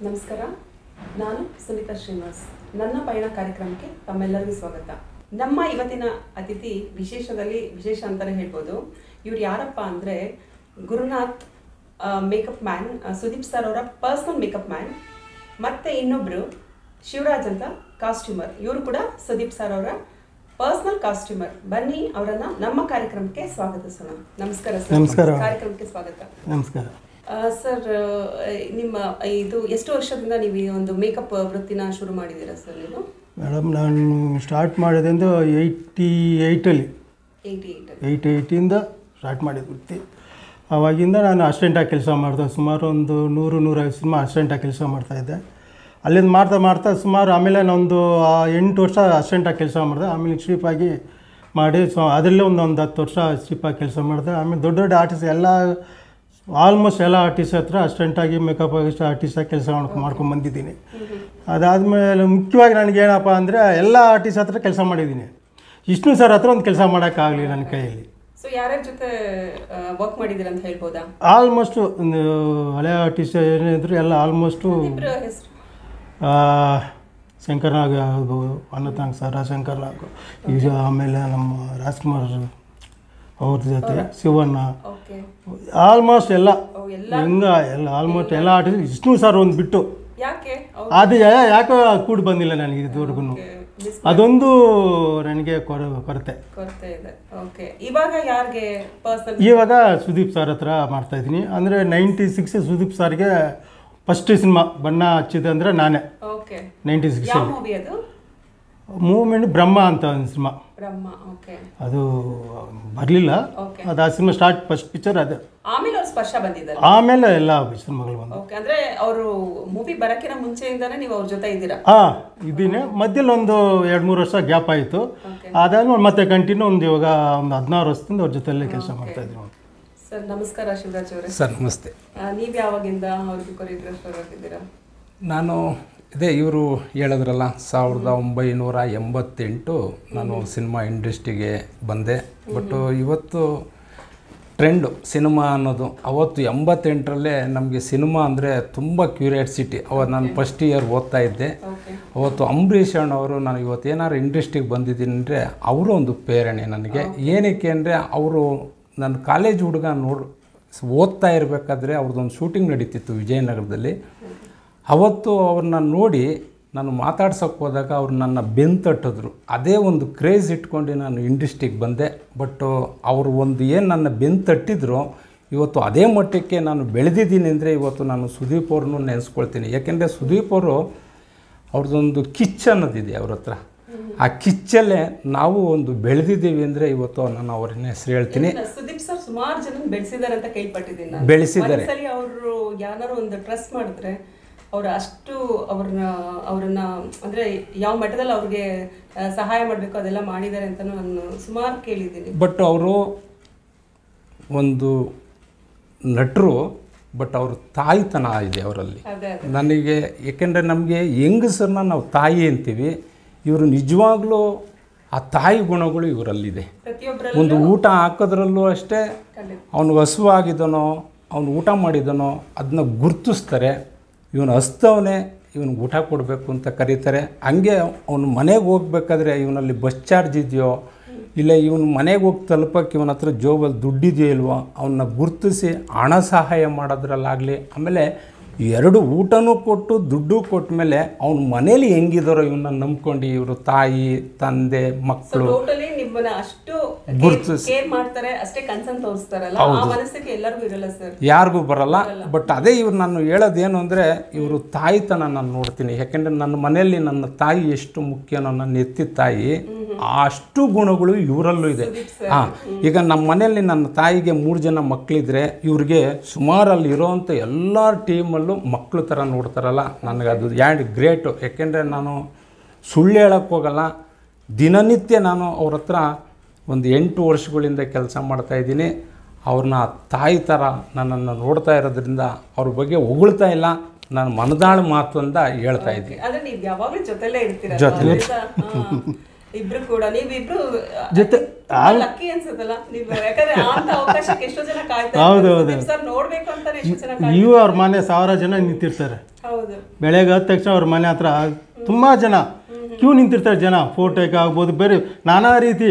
ನಮಸ್ಕಾರ, ನಾನು ಸುನೀತಾ ಶ್ರೀನಿವಾಸ್. ನನ್ನ ಪಯಣ ಕಾರ್ಯಕ್ರಮಕ್ಕೆ ತಮ್ಮೆಲ್ಲರಿಗೂ ಸ್ವಾಗತ. ನಮ್ಮ ಇವತ್ತಿನ ಅತಿಥಿ ವಿಶೇಷ ಅಂತಲೇ ಹೇಳ್ಬೋದು. ಇವ್ರು ಯಾರಪ್ಪ ಅಂದರೆ Gurunath makeup man, Sudeep sir ಅವರ ಪರ್ಸನಲ್ ಮೇಕಪ್ ಮ್ಯಾನ್. ಮತ್ತು ಇನ್ನೊಬ್ಬರು ಶಿವರಾಜ್ ಅಂತ ಕಾಸ್ಟ್ಯೂಮರ್. ಇವರು ಕೂಡ ಸುದೀಪ್ ಸರ್ ಅವರ ಪರ್ಸನಲ್ ಕಾಸ್ಟ್ಯೂಮರ್. ಬನ್ನಿ ಅವರನ್ನು ನಮ್ಮ ಕಾರ್ಯಕ್ರಮಕ್ಕೆ ಸ್ವಾಗತಿಸೋಣ. ನಮಸ್ಕಾರ ಸರ್. ನಮಸ್ಕಾರ. ಕಾರ್ಯಕ್ರಮಕ್ಕೆ ಸ್ವಾಗತ. ನಮಸ್ಕಾರ ಸರ್. ನಿಮ್ಮ ಇದು ಎಷ್ಟು ವರ್ಷದಿಂದ ನೀವು ಈ ಒಂದು ಮೇಕಪ್ ವೃತ್ತಿನ ಶುರು ಮಾಡಿದ್ದೀರಾ ಸರ್ ನೀವು? ಮೇಡಮ್, ನಾನು ಸ್ಟಾರ್ಟ್ ಮಾಡಿದ್ದು 88 88ಇಂದ ಸ್ಟಾರ್ಟ್ ಮಾಡಿದ ವೃತ್ತಿ. ಆವಾಗಿಂದ ನಾನು ಅಸಿಸ್ಟೆಂಟಾಗಿ ಕೆಲಸ ಮಾಡಿದೆ. ಸುಮಾರು ಒಂದು 100-150 ಸಿನಿಮಾ ಅಸಿಸ್ಟೆಂಟಾಗಿ ಕೆಲಸ ಮಾಡ್ತಾಯಿದ್ದೆ. ಅಲ್ಲಿಂದ ಮಾಡ್ತಾ ಸುಮಾರು ಆಮೇಲೆ ನಾನೊಂದು 8 ವರ್ಷ ಅಸಿಸ್ಟೆಂಟಾಗಿ ಕೆಲಸ ಮಾಡಿದೆ. ಆಮೇಲೆ ಚೀಫಾಗಿ ಮಾಡಿ ಅದರಲ್ಲೇ ಒಂದು 10 ವರ್ಷ ಚೀಫಾಗಿ ಕೆಲಸ ಮಾಡಿದೆ. ಆಮೇಲೆ ದೊಡ್ಡ ಆರ್ಟಿಸ್ಟ್ ಆಲ್ಮೋಸ್ಟ್ ಎಲ್ಲ ಆರ್ಟಿಸ್ಟ್ ಹತ್ರ ಅಸಿಸ್ಟೆಂಟಾಗಿ ಮೇಕಪ್ ಆರ್ಟಿಸ್ಟಾಗಿ ಕೆಲಸ ಮಾಡ್ಕೊಂಡು ಬಂದಿದ್ದೀನಿ. ಅದಾದಮೇಲೆ ಮುಖ್ಯವಾಗಿ ನನಗೇನಪ್ಪ ಅಂದರೆ ಎಲ್ಲ ಆರ್ಟಿಸ್ಟ್ ಹತ್ರ ಕೆಲಸ ಮಾಡಿದ್ದೀನಿ. ವಿಷ್ಣು ಸರ್ ಹತ್ರ ಒಂದು ಕೆಲಸ ಮಾಡೋಕ್ಕಾಗಲಿ ನನ್ನ ಕೈಯಲ್ಲಿ. ಸೊ ಯಾರ್ಯಾರ ಜೊತೆ ವರ್ಕ್ ಮಾಡಿದ್ದೀರ ಅಂತ ಹೇಳ್ಬೋದಾ? ಆಲ್ಮೋಸ್ಟು ಒಂದು ಹಳೆ ಆರ್ಟಿಸ್ಟ್ ಏನಿದ್ರು ಎಲ್ಲ ಆಲ್ಮೋಸ್ಟು ಶಂಕರ್ನಾಗ್ ಆಗ್ಬೋದು, ಅನ್ನತಾಂಗ್ ಸರ್, ಶಂಕರ್ನಾಗ್, ಈಗ ಆಮೇಲೆ ನಮ್ಮ ರಾಜ್ಕುಮಾರ್ ಅವ್ರ ಜೊತೆ ಶಿವಣ್ಣ, ಆಲ್ಮೋಸ್ಟ್ ಎಲ್ಲ ಆಲ್ಮೋಸ್ಟ್ ಎಲ್ಲ ಆರ್ಟಿಸ್ಟ್. ವಿಷ್ಣು ಸರ್ ಒಂದು ಬಿಟ್ಟು ಅದು ಯಾಕೋ ಕೂಡ ಬಂದಿಲ್ಲ ನನಗೆ ಇದುವರೆಗೂ. ಅದೊಂದು ನನಗೆ ಕೊರತೆ ಇದೆ. ಇವಾಗ ಸುದೀಪ್ ಸರ್ ಹತ್ರ ಮಾಡ್ತಾಯಿದ್ದೀನಿ. ಅಂದರೆ 96 ಸುದೀಪ್ ಸರ್ಗೆ ಫಸ್ಟ್ ಸಿನಿಮಾ ಬಣ್ಣ ಹಚ್ಚಿದೆ ಅಂದರೆ ನಾನೇ. 96 ಮೂವ್ಮೆಂಟ್ ಬ್ರಹ್ಮ ಅಂತ ಒಂದು ಸಿನಿಮಾ. ಅದು ಬರಲಿಲ್ಲ. ಅದು ಆ ಸಿನಿಮಾ ಫಸ್ಟ್ ಪಿಕ್ಚರ್ ಅದು. ಆಮೇಲೆ ಎಲ್ಲ ಸಿನಿಮಾಗಳು ಬಂದು. ಅಂದ್ರೆ ಅವರು ಮೂವಿ ಬರಕ್ಕಿನ ಮುಂಚೆಯಿಂದಾನೇ ನೀವು ಅವ್ರ ಜೊತೆ ಇದ್ದೀರಾ? ಇದ್ದೀನಿ. ಮಧ್ಯದಲ್ಲಿ ಒಂದು 2-3 ವರ್ಷ ಗ್ಯಾಪ್ ಆಯಿತು. ಅದಾದ್ಮೇಲೆ ಮತ್ತೆ ಕಂಟಿನ್ಯೂ ಇವಾಗ ಒಂದು 16 ವರ್ಷದಿಂದ ಅವ್ರ ಜೊತೆಯಲ್ಲೇ ಕೆಲಸ ಮಾಡ್ತಾ ಇದ್ದೀನಿ. ಸರ್ ನಮಸ್ಕಾರ. ಶಿವರಾಜ್ ಅವರೇ. ಸರ್ ನಮಸ್ತೆ. ನೀವು ಯಾವಾಗಿಂದ ಅವ್ರಿಗೆ ಕೊರಿಯೋಗ್ರಾಫರ್ ಆಗಿದ್ದೀರಾ? ನಾನು ಇವರು ಹೇಳಿದ್ರಲ್ಲ 1988 ನಾನು ಸಿನಿಮಾ ಇಂಡಸ್ಟ್ರಿಗೆ ಬಂದೆ. ಬಟ್ ಇವತ್ತು ಟ್ರೆಂಡು ಸಿನಿಮಾ ಅನ್ನೋದು. ಅವತ್ತು 88ರಲ್ಲೇ ನಮಗೆ ಸಿನಿಮಾ ಅಂದರೆ ತುಂಬ ಕ್ಯೂರಿಯಾಸಿಟಿ. ಅವತ್ತು ನಾನು ಫಸ್ಟ್ ಇಯರ್ ಓದ್ತಾ ಇದ್ದೆ. ಅವತ್ತು ಅಂಬರೀಷ್ ಅಣ್ಣವರು ನಾನು ಇವತ್ತು ಏನಾದ್ರು ಇಂಡಸ್ಟ್ರಿಗೆ ಬಂದಿದ್ದೀನಿ ಅಂದರೆ ಅವರು ಒಂದು ಪ್ರೇರಣೆ ನನಗೆ. ಏನಕ್ಕೆ ಅಂದರೆ ಅವರು ನನ್ನ ಕಾಲೇಜ್ ಹುಡುಗ ಓದ್ತಾ ಇರಬೇಕಾದ್ರೆ ಅವ್ರದ್ದೊಂದು ಶೂಟಿಂಗ್ ನಡೀತಿತ್ತು ವಿಜಯನಗರದಲ್ಲಿ. ಅವತ್ತು ಅವ್ರನ್ನ ನೋಡಿ ನಾನು ಮಾತಾಡ್ಸೋಕ್ಕೆ ಹೋದಾಗ ಅವ್ರು ನನ್ನ ಬೆಂತಟ್ಟಿದ್ರು. ಅದೇ ಒಂದು ಕ್ರೇಜ್ ಇಟ್ಕೊಂಡು ನಾನು ಇಂಡಸ್ಟ್ರಿಗೆ ಬಂದೆ. ಬಟ್ ಅವರು ಒಂದು ಏನು ನನ್ನ ಬೆಂತಟ್ಟಿದ್ರು, ಇವತ್ತು ಅದೇ ಮಟ್ಟಕ್ಕೆ ನಾನು ಬೆಳೆದಿದ್ದೀನಿ ಅಂದರೆ ಇವತ್ತು ನಾನು ಸುದೀಪ್ ಅವ್ರನ್ನೂ ನೆನೆಸ್ಕೊಳ್ತೀನಿ. ಯಾಕೆಂದರೆ ಸುದೀಪ್ ಅವ್ರದ್ದೊಂದು ಕಿಚ್ ಅನ್ನೋದಿದೆ ಅವ್ರ ಹತ್ರ. ಆ ಕಿಚ್ಚಲ್ಲೇ ನಾವು ಒಂದು ಬೆಳೆದಿದ್ದೀವಿ ಅಂದರೆ ಇವತ್ತು ನಾನು ಅವ್ರನ್ನ ಹೆಸರು ಹೇಳ್ತೀನಿ. ಸುದೀಪ್ ಸರ್ ಸುಮಾರು ಜನ ಬೆಳೆಸಿದ್ದಾರೆ ಅಂತ ಕೇಳ್ಪಟ್ಟಿದ್ದೀನಿ. ಬೆಳೆಸಿದ್ದಾರೆ. ಅವರು ಯಾರು ಒಂದು ಟ್ರಸ್ಟ್ ಮಾಡಿದ್ರೆ ಅವರು ಅಷ್ಟು ಅವ್ರನ್ನ ಅಂದರೆ ಯಾವ ಮಟ್ಟದಲ್ಲಿ ಅವ್ರಿಗೆ ಸಹಾಯ ಮಾಡಬೇಕು ಅದೆಲ್ಲ ಮಾಡಿದ್ದಾರೆ ಅಂತ ನಾನು ಸುಮಾರು ಕೇಳಿದ್ದೀನಿ. ಬಟ್ ಅವರು ಒಂದು ನಟರು, ಬಟ್ ಅವ್ರ ತಾಯಿತನ ಇದೆ ಅವರಲ್ಲಿ ನನಗೆ. ಏಕೆಂದರೆ ನಮಗೆ ಹೆಂಗಸರನ್ನ ನಾವು ತಾಯಿ ಅಂತೀವಿ. ಇವರು ನಿಜವಾಗ್ಲೂ ಆ ತಾಯಿ ಗುಣಗಳು ಇವರಲ್ಲಿದೆ. ಒಂದು ಊಟ ಹಾಕೋದ್ರಲ್ಲೂ ಅಷ್ಟೇ, ಅವನು ಹಸುವಾಗಿದ್ದಾನೋ ಅವನು ಊಟ ಮಾಡಿದ್ದಾನೋ ಅದನ್ನ ಗುರ್ತಿಸ್ತಾರೆ. ಇವನು ಹಸ್ತವನೇ, ಇವನಿಗೆ ಊಟ ಕೊಡಬೇಕು ಅಂತ ಕರೀತಾರೆ. ಹಂಗೆ ಅವನು ಮನೆಗೆ ಹೋಗ್ಬೇಕಾದ್ರೆ ಇವನಲ್ಲಿ ಬಸ್ ಚಾರ್ಜ್ ಇದೆಯೋ ಇಲ್ಲ ಇವನು ಮನೆಗೆ ಹೋಗಿ ತಲುಪಕ್ಕೆ ಇವನ ಹತ್ರ ಜೋಬಲ್ಲಿ ದುಡ್ಡಿದೆಯೋ ಇಲ್ವೋ ಅವನ್ನ ಗುರ್ತಿಸಿ ಹಣ ಸಹಾಯ ಮಾಡೋದ್ರಲ್ಲಾಗಲಿ, ಆಮೇಲೆ 2 ಊಟನೂ ಕೊಟ್ಟು ದುಡ್ಡು ಕೊಟ್ಟ ಮೇಲೆ ಅವ್ನ ಮನೇಲಿ ಹೆಂಗಿದಾರೋ ಇವನ್ನ ನಂಬ್ಕೊಂಡು ಇವರು ತಾಯಿ ತಂದೆ ಮಕ್ಕಳು ಗುರ್ತಿಸಿ ಯಾರಿಗೂ ಬರಲ್ಲ. ಬಟ್ ಅದೇ ಇವ್ರು ನಾನು ಹೇಳೋದೇನು ಅಂದರೆ ಇವರು ತಾಯಿತನ ನಾನು ನೋಡ್ತೀನಿ. ಯಾಕೆಂದರೆ ನನ್ನ ಮನೆಯಲ್ಲಿ ನನ್ನ ತಾಯಿ ಎಷ್ಟು ಮುಖ್ಯನೋ, ನನ್ನ ಎತ್ತಿದ ತಾಯಿ ಅಷ್ಟು ಗುಣಗಳು ಇವರಲ್ಲೂ ಇದೆ. ಈಗ ನಮ್ಮ ಮನೆಯಲ್ಲಿ ನನ್ನ ತಾಯಿಗೆ 3 ಜನ ಮಕ್ಕಳಿದ್ರೆ ಇವ್ರಿಗೆ ಸುಮಾರಲ್ಲಿ ಇರೋವಂಥ ಎಲ್ಲ ಟೀಮಲ್ಲೂ ಮಕ್ಕಳು ಥರ ನೋಡ್ತಾರಲ್ಲ, ನನಗೆ ಅದು ಗ್ರೇಟು. ಯಾಕೆಂದರೆ ನಾನು ಸುಳ್ಳು ಹೇಳೋಕ್ಕೆ ಹೋಗಲ್ಲ. ದಿನನಿತ್ಯ ನಾನು ಅವ್ರ ಹತ್ರ ಒಂದು 8 ವರ್ಷಗಳಿಂದ ಕೆಲಸ ಮಾಡ್ತಾಯಿದ್ದೀನಿ. ಅವ್ರನ್ನ ತಾಯಿ ಥರ ನನ್ನನ್ನು ನೋಡ್ತಾ ಇರೋದ್ರಿಂದ ಅವ್ರ ಬಗ್ಗೆ ಹೊಗಳ್ತಾ ಇಲ್ಲ, ನಾನು ಮನದಾಳ ಮಾತು ಅಂತ ಹೇಳ್ತಾ ಇದ್ದೀನಿ. ಜೊತೆಲೇ ಇಬ್ರು ಕೂಡ ನೀವಿಬ್ರು ಜೊತೆ ಲಕ್ಕಿ ಅನ್ಸುತ್ತಲ್ಲ ನೀವು, ಯಾಕಂದ್ರೆ ಅಂತ ಅವಕಾಶಕ್ಕೆ ಎಷ್ಟೋ ಜನ ಕಾಯ್ತಾರೆ. ಹೌದು. ಸರ್ ನೋಡ್ಬೇಕು ಅಂತಾನೆ ಎಷ್ಟೋ ಜನ ನೀವು ಅವ್ರ ಮನೆ 1000 ಜನ ನಿಂತಿರ್ತಾರೆ. ಹೌದು. ಬೆಳಗ್ಗೆ ಆದ ತಕ್ಷಣ ಅವ್ರ ಮನೆ ಹತ್ರ ತುಂಬ ಜನ ಕ್ಯೂ ನಿಂತಿರ್ತಾರೆ. ಜನ ಫೋಟೋಕ್ಕೆ ಆಗ್ಬೋದು, ಬೇರೆ ನಾನಾ ರೀತಿ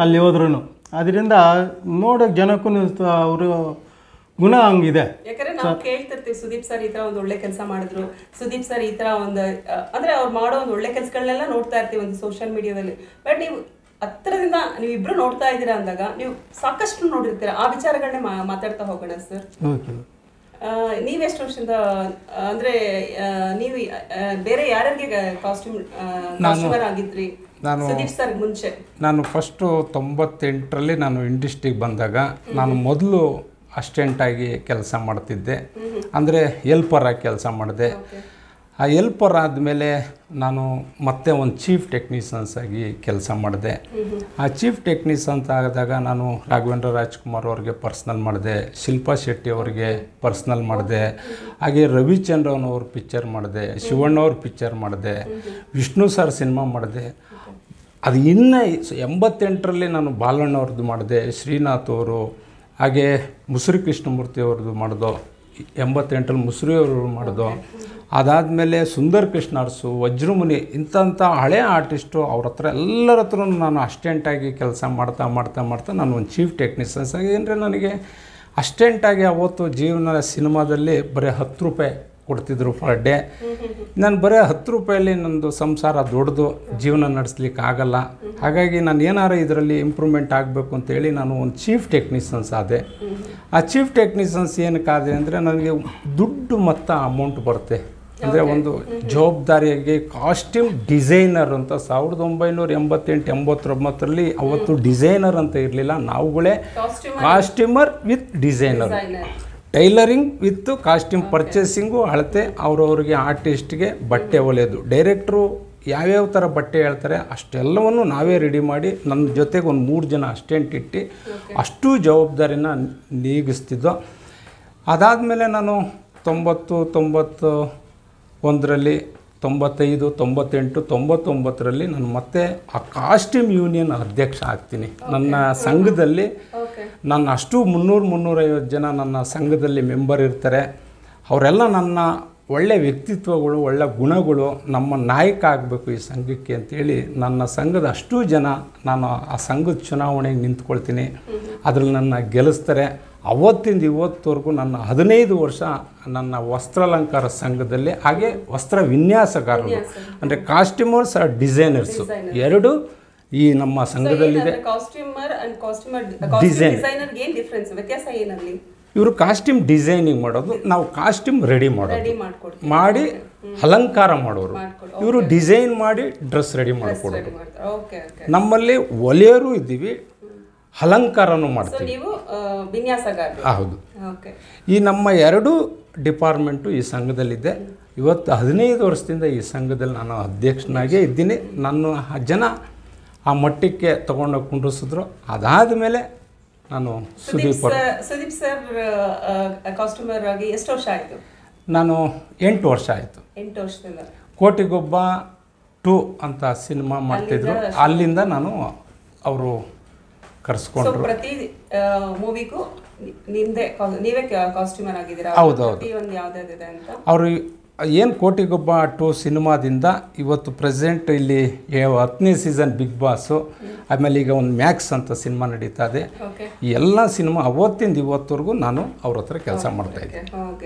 ಅಲ್ಲಿ ಹೋದ್ರೂ. ಅದರಿಂದ ನೋಡೋಕೆ ಜನಕ್ಕೂ ಅವರು ಗುಣ ಹಂಗಿದೆ. ಯಾಕಂದ್ರೆ ನಾವು ಕೇಳ್ತಿರ್ತೀವಿ ಸುದೀಪ್ ಸರ್ ಈ ತರ ಒಂದು ಒಳ್ಳೆ ಕೆಲಸ ಮಾಡಿದ್ರು, ಸುದೀಪ್ ಸರ್ ಈ ತರ ಒಂದು ಅಂದ್ರೆ ಅವ್ರು ಮಾಡೋ ಒಂದು ಒಳ್ಳೆ ಕೆಲಸಗಳನ್ನೆಲ್ಲ ನೋಡ್ತಾ ಇರ್ತೀವಿ ಒಂದು ಸೋಷಿಯಲ್ ಮೀಡಿಯಾದಲ್ಲಿ. ಬಟ್ ನೀವು ಹತ್ತಿರದಿಂದ ನೀವಿಬ್ರು ನೋಡ್ತಾ ಇದ್ದೀರಾ ಅಂದಾಗ ನೀವು ಸಾಕಷ್ಟು ನೋಡಿರ್ತೀರಾ. ಆ ವಿಚಾರಗಳನ್ನೇ ಮಾತಾಡ್ತಾ ಹೋಗೋಣ ಸರ್. ಓಕೆ. ನೀವೆಷ್ಟು ವರ್ಷದಿಂದ ಅಂದ್ರೆ ನೀವು ಬೇರೆ ಯಾರ್ಯಾರಿಗೆ ಕಾಸ್ಟ್ಯೂಮರ್ ಆಗಿದ್ರಿ ಸುದೀಪ್ ಸರ್ ಮುಂಚೆ? ನಾನು ಫಸ್ಟು 98ರಲ್ಲಿ ನಾನು ಇಂಡಸ್ಟ್ರಿಗೆ ಬಂದಾಗ ನಾನು ಮೊದಲು ಅಸಿಸ್ಟೆಂಟಾಗಿ ಕೆಲಸ ಮಾಡ್ತಿದ್ದೆ, ಅಂದರೆ ಹೆಲ್ಪರಾಗಿ ಕೆಲಸ ಮಾಡಿದೆ. ಆ ಹೆಲ್ಪರ್ ಆದಮೇಲೆ ನಾನು ಮತ್ತೆ ಒಂದು ಚೀಫ್ ಟೆಕ್ನಿಷಿಯನ್ಸ್ ಆಗಿ ಕೆಲಸ ಮಾಡಿದೆ. ಆ ಚೀಫ್ ಟೆಕ್ನಿಷಿಯನ್ಸ್ ಆದಾಗ ನಾನು ರಾಘವೇಂದ್ರ ರಾಜ್ಕುಮಾರ್ ಅವ್ರಿಗೆ ಪರ್ಸ್ನಲ್ ಮಾಡಿದೆ, ಶಿಲ್ಪಾ ಶೆಟ್ಟಿ ಅವ್ರಿಗೆ ಪರ್ಸ್ನಲ್ ಮಾಡಿದೆ, ಹಾಗೆ ರವಿಚಂದ್ರನ್ ಅವ್ರ ಪಿಕ್ಚರ್ ಮಾಡಿದೆ, ಶಿವಣ್ಣವ್ರ ಪಿಕ್ಚರ್ ಮಾಡಿದೆ, ವಿಷ್ಣು ಸರ್ ಸಿನಿಮಾ ಮಾಡಿದೆ. ಅದು ಇನ್ನು 88ರಲ್ಲಿ ನಾನು ಬಾಲಣ್ಣವ್ರದ್ದು ಮಾಡಿದೆ, ಶ್ರೀನಾಥ್ ಅವರು, ಹಾಗೆ ಮುಸುರಿ ಕೃಷ್ಣಮೂರ್ತಿ ಅವ್ರದ್ದು ಮಾಡಿದೋ 88ರಲ್ಲಿ ಮುಸುರಿ ಅವರು ಮಾಡಿದೋ. ಅದಾದಮೇಲೆ ಸುಂದರ್ ಕೃಷ್ಣ ಅರಸು, ವಜ್ರಮುನಿ ಇಂಥ ಹಳೆ ಆರ್ಟಿಸ್ಟು ಅವ್ರ ಹತ್ರ ಎಲ್ಲರ ಹತ್ರ ನಾನು ಅಸಿಸ್ಟೆಂಟಾಗಿ ಕೆಲಸ ಮಾಡ್ತಾ ನಾನು ಒಂದು ಚೀಫ್ ಟೆಕ್ನಿಷಿಯನ್ಸ್ ಆಗಿ. ಅಂದರೆ ನನಗೆ ಅಸಿಸ್ಟೆಂಟಾಗಿ ಅವತ್ತು ಜೀವನ ಸಿನಿಮಾದಲ್ಲಿ ಬರೀ 10 ರೂಪಾಯಿ ಕೊಡ್ತಿದ್ರು ಪರ್ ಡೇ. ನಾನು ಬರೀ 10 ರೂಪಾಯಲ್ಲಿ ನನ್ನದು ಸಂಸಾರ ದೊಡ್ಡದು, ಜೀವನ ನಡೆಸ್ಲಿಕ್ಕೆ ಆಗಲ್ಲ. ಹಾಗಾಗಿ ನಾನು ಏನಾರು ಇದರಲ್ಲಿ ಇಂಪ್ರೂವ್ಮೆಂಟ್ ಆಗಬೇಕು ಅಂತೇಳಿ ನಾನು ಒಂದು ಚೀಫ್ ಟೆಕ್ನಿಷಿಯನ್ಸ್ ಆದೆ. ಆ ಚೀಫ್ ಟೆಕ್ನಿಷಿಯನ್ಸ್ ಏನಕ್ಕಾದೆ ಅಂದರೆ ನನಗೆ ದುಡ್ಡು ಮತ್ತು ಅಮೌಂಟ್ ಬರುತ್ತೆ. ಅಂದರೆ ಒಂದು ಜವಾಬ್ದಾರಿಯಾಗಿ ಕಾಸ್ಟ್ಯೂಮ್ ಡಿಸೈನರ್ ಅಂತ 1988-89ರಲ್ಲಿ ಅವತ್ತು ಡಿಸೈನರ್ ಅಂತ ಇರಲಿಲ್ಲ, ನಾವುಗಳೇ costumer with designer, tailoring with costume purchasing, ಅಳತೆ ಅವ್ರವ್ರಿಗೆ ಆರ್ಟಿಸ್ಟ್ಗೆ ಬಟ್ಟೆ ಹೊಲಿಯೋದು, ಡೈರೆಕ್ಟ್ರು ಯಾವ್ಯಾವ ಥರ ಬಟ್ಟೆ ಹೇಳ್ತಾರೆ ಅಷ್ಟೆಲ್ಲವನ್ನು ನಾವೇ ರೆಡಿ ಮಾಡಿ ನನ್ನ ಜೊತೆಗೆ ಒಂದು 3 ಜನ ಅಸಿಸ್ಟೆಂಟ್ ಇಟ್ಟು ಅಷ್ಟು ಜವಾಬ್ದಾರಿನ ನೀಗಿಸ್ತಿದ್ದೋ. ಅದಾದಮೇಲೆ ನಾನು 91ರಲ್ಲಿ 95, 98, 99ರಲ್ಲಿ ನಾನು ಮತ್ತೆ ಆ ಕಾಸ್ಟ್ಯೂಮ್ ಯೂನಿಯನ್ ಅಧ್ಯಕ್ಷ ಆಗ್ತೀನಿ. ನನ್ನ ಸಂಘದಲ್ಲಿ ನನ್ನ ಅಷ್ಟು 300-350 ಜನ ನನ್ನ ಸಂಘದಲ್ಲಿ ಮೆಂಬರ್ ಇರ್ತಾರೆ. ಅವರೆಲ್ಲ ನನ್ನ ಒಳ್ಳೆ ವ್ಯಕ್ತಿತ್ವಗಳು, ಒಳ್ಳೆ ಗುಣಗಳು, ನಮ್ಮ ನಾಯಕ ಆಗಬೇಕು ಈ ಸಂಘಕ್ಕೆ ಅಂತೇಳಿ ನನ್ನ ಸಂಘದ ಅಷ್ಟೂ ಜನ ನಾನು ಆ ಸಂಘದ ಚುನಾವಣೆಗೆ ನಿಂತ್ಕೊಳ್ತೀನಿ. ಅದರಲ್ಲಿ ನನ್ನ ಗೆಲ್ಲಿಸ್ತಾರೆ. ಅವತ್ತಿಂದ ಇವತ್ತವರೆಗೂ ನನ್ನ 15 ವರ್ಷ ನನ್ನ ವಸ್ತ್ರಾಲಂಕಾರ ಸಂಘದಲ್ಲಿ, ಹಾಗೆ ವಸ್ತ್ರ ವಿನ್ಯಾಸಗಾರರು ಅಂದರೆ ಕಾಸ್ಟ್ಯೂಮರ್ಸ್ ಆರ್ ಡಿಸೈನರ್ಸು ಎರಡು ಈ ನಮ್ಮ ಸಂಘದಲ್ಲಿದೆ. ಇವರು ಕಾಸ್ಟ್ಯೂಮ್ ಡಿಸೈನಿಂಗ್ ಮಾಡೋದು, ನಾವು ಕಾಸ್ಟ್ಯೂಮ್ ರೆಡಿ ಮಾಡೋದು, ಮಾಡಿ ಅಲಂಕಾರ ಮಾಡೋರು. ಇವರು ಡಿಸೈನ್ ಮಾಡಿ ಡ್ರೆಸ್ ರೆಡಿ ಮಾಡಿಕೊಡೋರು. ನಮ್ಮಲ್ಲಿ ಒಲೆಯರು ಇದ್ದೀವಿ, ಅಲಂಕಾರನೂ ಮಾಡ್ತೀವಿ. ಹೌದು. ಈ ನಮ್ಮ 2 ಡಿಪಾರ್ಟ್ಮೆಂಟು ಈ ಸಂಘದಲ್ಲಿದೆ. ಇವತ್ತು 15 ವರ್ಷದಿಂದ ಈ ಸಂಘದಲ್ಲಿ ನಾನು ಅಧ್ಯಕ್ಷನಾಗೇ ಇದ್ದೀನಿ. ನನ್ನ ಜನ ಆ ಮಟ್ಟಕ್ಕೆ ತೊಗೊಂಡೋಗಿ ಕುಂಡ್ರಿಸಿದ್ರು. ಅದಾದಮೇಲೆ ನಾನು ಸುದೀಪ್ ಸರ್ ಕಾಸ್ಟ್ಯೂಮರ್ ಆಗಿ ಎಷ್ಟು ವರ್ಷ ಆಯಿತು? ನಾನು 8 ವರ್ಷ ಆಯಿತು. 8 ವರ್ಷದಿಂದ ಕೋಟಿಗೊಬ್ಬ 2 ಅಂತ ಸಿನಿಮಾ ಮಾಡ್ತಿದ್ರು. ಅಲ್ಲಿಂದ ನಾನು ಅವರು ಕರೆಸ್ಕೊಂಡ್ರು. ಪ್ರತಿ ಮೂವಿಗೂ ನೀವೇ ಕಾಸ್ಟ್ಯೂಮರ್ ಆಗಿದ್ದೀರಾ? ಹೌದೌದು. ಅವರು ಏನು ಕೋಟಿಗೊಬ್ಬ 2 ಸಿನಿಮಾದಿಂದ ಇವತ್ತು ಪ್ರೆಸೆಂಟ್ ಇಲ್ಲಿ 10ನೇ ಸೀಸನ್ ಬಿಗ್ ಬಾಸು, ಆಮೇಲೆ ಈಗ ಒಂದು ಮ್ಯಾಕ್ಸ್ ಅಂತ ಸಿನಿಮಾ ನಡೀತಾ ಇದೆ. ಈ ಎಲ್ಲ ಸಿನಿಮಾ ಅವತ್ತಿಂದ ಇವತ್ತವರೆಗೂ ನಾನು ಅವ್ರ ಹತ್ರ ಕೆಲಸ ಮಾಡ್ತಾ ಇದ್ದೆ.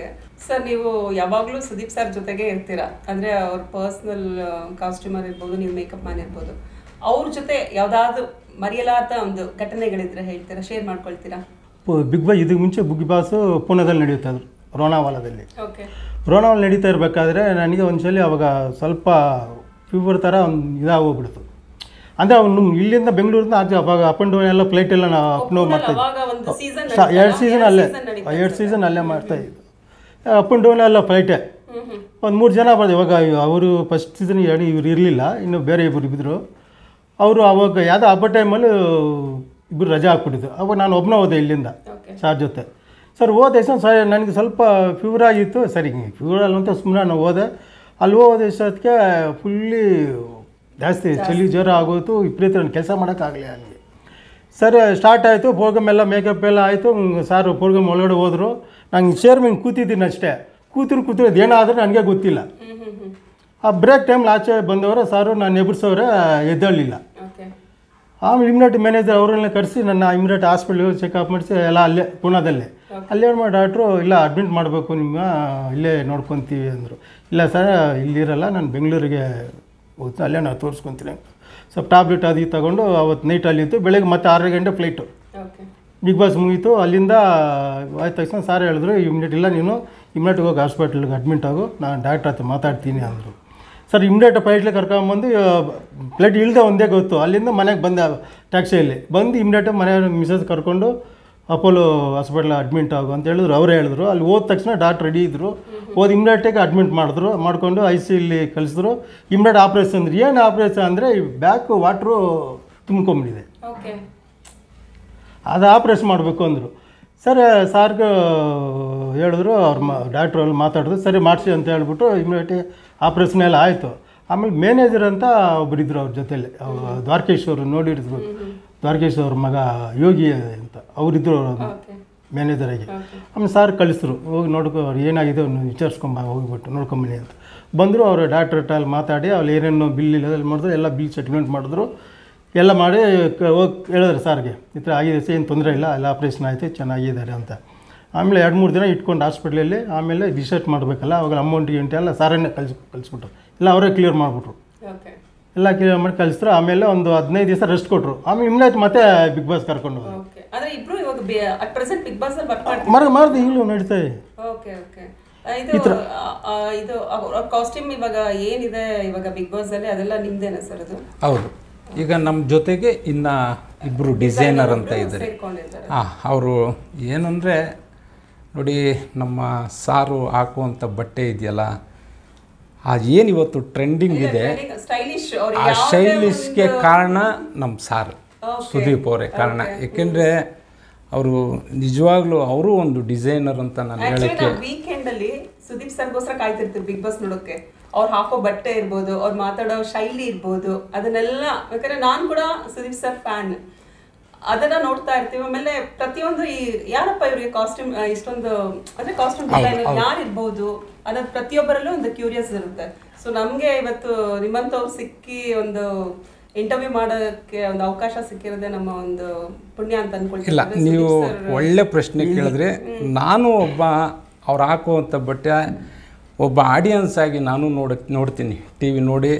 ಸರ್, ನೀವು ಯಾವಾಗಲೂ ಸುದೀಪ್ ಸರ್ ಜೊತೆಗೆ ಇರ್ತೀರಾ, ಅಂದರೆ ಅವ್ರ ಪರ್ಸ್ನಲ್ ಕಾಸ್ಟ್ಯೂಮರ್ ಇರ್ಬೋದು, ನೀವು ಮೇಕಪ್ ಮ್ಯಾನ್ ಇರ್ಬೋದು, ಅವ್ರ ಜೊತೆ ಯಾವುದಾದ್ರು ಮರೆಯಲಾದ ಒಂದು ಘಟನೆಗಳಿದ್ರೆ ಹೇಳ್ತೀರಾ, ಶೇರ್ ಮಾಡ್ಕೊಳ್ತೀರಾ? ಬಿಗ್ ಬಾಸ್ ಇದಕ್ಕೆ ಮುಂಚೆ ಬಿಗ್ ಬಾಸು ಪುಣೆದಲ್ಲಿ ನಡೀತಾ ಇದ್ರು, ರೋಣಾವಾಲದಲ್ಲಿ. ರೋಣಾವಾಲ ನಡೀತಾ ಇರಬೇಕಾದ್ರೆ ನನಗೆ ಒಂದ್ಸಲಿ ಅವಾಗ ಸ್ವಲ್ಪ ಫೀವರ್ ಥರ ಇದಾಗೋಗ್ಬಿಡ್ತು. ಅಂದರೆ ಅವನು ಇಲ್ಲಿಂದ ಬೆಂಗಳೂರಿಂದ ಆಚೆ ಅವಾಗ ಅಪ್ ಆ್ಯಂಡ್ ಡೌನ್ ಎಲ್ಲ ಫ್ಲೈಟೆಲ್ಲ ನಾವು ಅಪ್ ಡೌನ್ ಮಾಡ್ತಾಯಿದ್ವಿ. 2 ಸೀಸನ್ ಅಲ್ಲೇ ಮಾಡ್ತಾಯಿದ್ದು. ಅಪ್ ಆ್ಯಂಡ್ ಡೌನ್ ಎಲ್ಲ ಫ್ಲೈಟೇ. ಒಂದು 3 ಜನ ಬರ್ದು. ಇವಾಗ ಅವರು ಫಸ್ಟ್ ಸೀಸನ್ ಇವ್ರು ಇರಲಿಲ್ಲ, ಇನ್ನು ಬೇರೆ ಇಬ್ಬರು ಇದ್ದರು. ಅವರು ಅವಾಗ ಯಾವುದೋ ಹಬ್ಬ ಟೈಮಲ್ಲಿ ಇಬ್ಬರು ರಜೆ ಹಾಕ್ಬಿಟ್ಟಿದ್ರು. ಅವಾಗ ನಾನು ಒಬ್ಬನೇ ಹೋದೆ ಇಲ್ಲಿಂದ ಸಾರ್ ಜೊತೆ. ಸರ್ ಹೋದೆ ಸರ್, ನನಗೆ ಸ್ವಲ್ಪ ಫೀವರ್ ಆಗಿತ್ತು. ಸರಿ ಫೀವರ್ ಅಲ್ಲ ಅಂತ ಸುಮ್ಮನೆ ನಾನು ಹೋದೆ. ಅಲ್ಲಿ ಹೋದ ಎಷ್ಟೊತ್ತಿಗೆ ಫುಲ್ಲಿ ಜಾಸ್ತಿ ಚಳಿ ಜ್ವರ ಆಗೋಯ್ತು, ವಿಪರೀತ ನಾನು ಕೆಲಸ ಮಾಡೋಕ್ಕಾಗಲಿ ನನಗೆ. ಸರಿ ಸ್ಟಾರ್ಟ್ ಆಯಿತು, ಪ್ರೋಗ್ರಾಮ್ ಎಲ್ಲ ಮೇಕಪ್ ಎಲ್ಲ ಆಯಿತು. ಸಾರು ಪ್ರೋಗ್ರಾಮ್ ಒಳಗಡೆ ಹೋದರು. ನಂಗೆ ಚೇರ್ ಮೇಲೆ ಕೂತಿದ್ದೀನಿ ಅಷ್ಟೇ. ಕೂತಿರೋದು ಏನಾದರೂ ನನಗೆ ಗೊತ್ತಿಲ್ಲ. ಆ ಬ್ರೇಕ್ ಟೈಮ್ಲಿ ಆಚೆ ಬಂದವರು ಸಾರು ನಾನು ಎಬ್ಬಿಸೋರೆ, ಎದ್ದೇಳಲಿಲ್ಲ. ಆಮೇಲೆ ಇಮ್ಯುನಿಟಿ ಮ್ಯಾನೇಜರ್ ಅವರೆಲ್ಲ ಕರೆಸಿ ನನ್ನ ಇಮ್ಯುನಿಟಿ ಹಾಸ್ಪಿಟ್ಲಿಗೆ ಚೆಕಪ್ ಮಾಡಿಸಿ ಎಲ್ಲ ಅಲ್ಲೇ ಪುಣಾದಲ್ಲೇ. ಅಲ್ಲೇನು ಮಾಡಿ ಡಾಕ್ಟ್ರು ಇಲ್ಲ ಅಡ್ಮಿಟ್ ಮಾಡಬೇಕು, ನಿಮ್ಮ ಇಲ್ಲೇ ನೋಡ್ಕೊತೀವಿ ಅಂದರು. ಇಲ್ಲ ಸರ್ ಇಲ್ಲಿರಲ್ಲ, ನಾನು ಬೆಂಗಳೂರಿಗೆ ಹೋಗ್ತೀನಿ, ಅಲ್ಲೇ ನಾವು ತೋರಿಸ್ಕೊತೀನಿ. ಸ್ವಲ್ಪ ಟ್ಯಾಬ್ಲೆಟ್ ಅದು ತಗೊಂಡು ಅವತ್ತು ನೈಟ್ ಅಲ್ಲಿತ್ತು. ಬೆಳಗ್ಗೆ ಮತ್ತೆ 6 ಗಂಟೆ ಫ್ಲೈಟು. ಬಿಗ್ ಬಾಸ್ ಮುಗೀತು. ಅಲ್ಲಿಂದ ಆಯ್ತ ತಕ್ಷಣ ಸಾರ್ ಹೇಳಿದ್ರು ಇಮ್ಯುನಿಟಿ ಇಲ್ಲ, ನೀನು ಇಮ್ಯುನಿಟಿಗೆ ಹೋಗಿ ಹಾಸ್ಪಿಟ್ಲಿಗೆ ಅಡ್ಮಿಟ್ ಆಗು, ನಾನು ಡಾಕ್ಟ್ರ್ ಹತ್ರ ಮಾತಾಡ್ತೀನಿ ಅಂದರು. ಸರ್ ಇಮ್ಯುನಿಟಿ ಫ್ಲೈಟ್ಲಿ ಕರ್ಕೊಂಬಂದು ಫ್ಲೈಟ್ ಇಳಿದೆ ಒಂದೇ ಗೊತ್ತು. ಅಲ್ಲಿಂದ ಮನೆಗೆ ಬಂದೆ ಟ್ಯಾಕ್ಸಿಯಲ್ಲಿ ಬಂದು ಇಮ್ಯುನಿಟಿ ಮನೆ ಮಿಸಸ್ ಕರ್ಕೊಂಡು ಅಪೋಲೋ ಹಾಸ್ಪಿಟ್ಲ್ ಅಡ್ಮಿಟ್ ಆಗು ಅಂತ ಹೇಳಿದ್ರು. ಅವರೇ ಹೇಳಿದ್ರು. ಅಲ್ಲಿ ಹೋದ ತಕ್ಷಣ ಡಾಕ್ಟ್ರ್ ರೆಡಿ ಇದ್ದರು. ಹೋದ ಇಮ್ಯುನಿಟಿಗೆ ಅಡ್ಮಿಟ್ ಮಾಡಿಕೊಂಡು ICUಲಿ ಕಳಿಸಿದ್ರು. ಇಮ್ಯುನಿಟಿ ಆಪ್ರೇಷನ್ ಅಂದ್ರೆ ಏನು ಆಪ್ರೇಷನ್ ಅಂದರೆ ಬ್ಯಾಕ್ ವಾಟ್ರು ತುಂಬ್ಕೊಂಬಿಟ್ಟಿದೆ, ಅದು ಆಪ್ರೇಷನ್ ಮಾಡಬೇಕು ಅಂದರು. ಸರಿ ಸಾರ್ಗೆ ಹೇಳಿದ್ರು. ಅವ್ರು ಡಾಕ್ಟ್ರು ಅಲ್ಲಿ ಮಾತಾಡಿದ್ರು. ಸರಿ ಮಾಡಿಸಿ ಅಂತ ಹೇಳ್ಬಿಟ್ಟು ಇಮ್ಯುನಿಟಿ ಆಪ್ರೇಷನ್ ಎಲ್ಲ ಆಯಿತು. ಆಮೇಲೆ ಮ್ಯಾನೇಜರ್ ಅಂತ ಒಬ್ಬರಿದ್ದರು ಅವ್ರ ಜೊತೆಯಲ್ಲಿ, ದ್ವಾರಕೇಶ್ವರು ನೋಡಿದ್ರು. ದ್ವಾರಕೇಶ್ ಅವ್ರ ಮಗ ಯೋಗಿ ಅಂತ ಅವರಿದ್ದರು ಮ್ಯಾನೇಜರಾಗಿ. ಆಮೇಲೆ ಸಾರ್ ಕಳಿಸಿದ್ರು, ಹೋಗಿ ನೋಡ್ಕೊ ಅವ್ರು ಏನಾಗಿದೆ ವಿಚಾರಿಸ್ಕೊಂಬ, ಹೋಗಿಬಿಟ್ಟು ನೋಡ್ಕೊಂಬನ್ನಿ ಅಂತ ಬಂದರು. ಅವರು ಡಾಕ್ಟ್ರ್ ಅಲ್ಲಿ ಮಾತಾಡಿ ಅವ್ರು ಏನೇನು ಬಿಲ್ ಇಲ್ಲ ಮಾಡಿದ್ರು, ಎಲ್ಲ ಬಿಲ್ ಸೆಟ್ಲ್ಮೆಂಟ್ ಮಾಡಿದ್ರು. ಎಲ್ಲ ಮಾಡಿ ಹೋಗಿ ಹೇಳಿದ್ರು ಸಾರ್ಗೆ, ಈ ಥರ ಆಗಿದೆ, ಏನು ತೊಂದರೆ ಇಲ್ಲ, ಎಲ್ಲ ಆಪ್ರೇಷನ್ ಆಯಿತು, ಚೆನ್ನಾಗಿದ್ದಾರೆ ಅಂತ. ಆಮೇಲೆ 2-3 ದಿನ ಇಟ್ಕೊಂಡು ಹಾಸ್ಪಿಟ್ಲಲ್ಲಿ. ಆಮೇಲೆ ಡಿಸೈಡ್ ಮಾಡಬೇಕಲ್ಲ, ಅವಾಗ ಅಮೌಂಟ್ ಎಲ್ಲ ಸಾರನ್ನೇ ಕಳಿಸ್ಬಿಟ್ರು. ಎಲ್ಲ ಅವರೇ ಕ್ಲಿಯರ್ ಮಾಡಿಬಿಟ್ರು. ಎಲ್ಲ ಕ್ಲಿಯರ್ ಮಾಡಿ ಕಳಿಸಿದ್ರು. ಆಮೇಲೆ ಒಂದು 15 ದಿವಸ ರೆಸ್ಟ್ ಕೊಟ್ಟರು. ಆಮೇಲೆ ಇಮ್ಯುನಿಟಿ ಮತ್ತೆ ಬಿಗ್ ಬಾಸ್ ಕರ್ಕೊಂಡು ಹೋದ್ರು. ಮಾಡಿದೆ ಈಗಲೂ ನಡೀತಾ ಇದೆ. ಕಾಸ್ಟ್ಯೂಮ್ ಇವಾಗ ಏನಿದೆ ಇವಾಗ ಬಿಗ್ ಬಾಸ್ ಅಲ್ಲಿ ಅದೆಲ್ಲ ನಿಮ್ದೇನಾ ಸರ್? ಅದು ಹೌದು. ಈಗ ನಮ್ಮ ಜೊತೆಗೆ ಇನ್ನು ಇಬ್ಬರು ಡಿಸೈನರ್ ಅಂತ ಇದ್ದಾರೆ. ಅವರು ಏನಂದರೆ ನೋಡಿ, ನಮ್ಮ ಸಾರು ಹಾಕುವಂಥ ಬಟ್ಟೆ ಇದೆಯಲ್ಲ, ಏನು ಇವತ್ತು ಟ್ರೆಂಡಿಂಗ್ ಇದೆ, ಆ ಸ್ಟೈಲಿಶ್ಗೆ ಕಾರಣ ನಮ್ಮ ಸಾರ್ ಸುದೀಪ್ ಅವರೇ ಕಾರಣ. ಏಕೆಂದರೆ ಅವರು ನಿಜವಾಗ್ಲೂ ಅವರು ಒಂದು ಡಿಸೈನರ್ ಅಂತ ನಾನು ಹೇಳಕ್ಕೆ. ವೀಕೆಂಡಲ್ಲಿ ಸುದೀಪ್ ಸರ್ಗೋಸ್ಕರ ಕಾಯ್ತಿರ್ತೀವಿ ಬಿಗ್ ಬಾಸ್ ನೋಡೋಕ್ಕೆ. ಅವ್ರು ಹಾಕೋ ಬಟ್ಟೆ ಇರ್ಬೋದು, ಅವ್ರು ಮಾತಾಡೋ ಶೈಲಿ ಇರ್ಬೋದು, ಅದನ್ನೆಲ್ಲ ಯಾಕಂದ್ರೆ ನಾನು ಕೂಡ ಸುದೀಪ್ ಸರ್ ಫ್ಯಾನ್, ಅದನ್ನ ನೋಡ್ತಾ ಇರ್ತೀವಿ. ಆಮೇಲೆ ಪ್ರತಿಯೊಂದು ಈ ಯಾರಪ್ಪ ಇವ್ರಿಗೆ ಕಾಸ್ಟ್ಯೂಮ್ ಇಷ್ಟೊಂದು ಅಂದ್ರೆ ಕಾಸ್ಟ್ಯೂಮ್ ಡಿಸೈನರ್ ಯಾರಿರ್ಬೋದು ಅನ್ನೋದು ಪ್ರತಿಯೊಬ್ಬರಲ್ಲೂ ಒಂದು ಕ್ಯೂರಿಯಸ್ ಇರುತ್ತೆ. ಸೊ ನಮ್ಗೆ ಇವತ್ತು ನಿಮ್ಮಂತವ್ರು ಸಿಕ್ಕಿ ಒಂದು ಇಂಟರ್ವ್ಯೂ ಮಾಡೋಕ್ಕೆ ಒಂದು ಅವಕಾಶ ಸಿಕ್ಕಿರೋದೇ ನಮ್ಮ ಒಂದು ಪುಣ್ಯ ಅಂತ ಅನ್ಕೊಳ್ತೀನಿ. ಇಲ್ಲ, ನೀವು ಒಳ್ಳೆ ಪ್ರಶ್ನೆ ಕೇಳಿದ್ರೆ, ನಾನು ಒಬ್ಬ ಅವ್ರು ಹಾಕುವಂಥ ಬಟ್ಟೆ ಒಬ್ಬ ಆಡಿಯನ್ಸ್ ಆಗಿ ನಾನು ನೋಡ್ತೀನಿ ಟಿ ವಿ ನೋಡಿ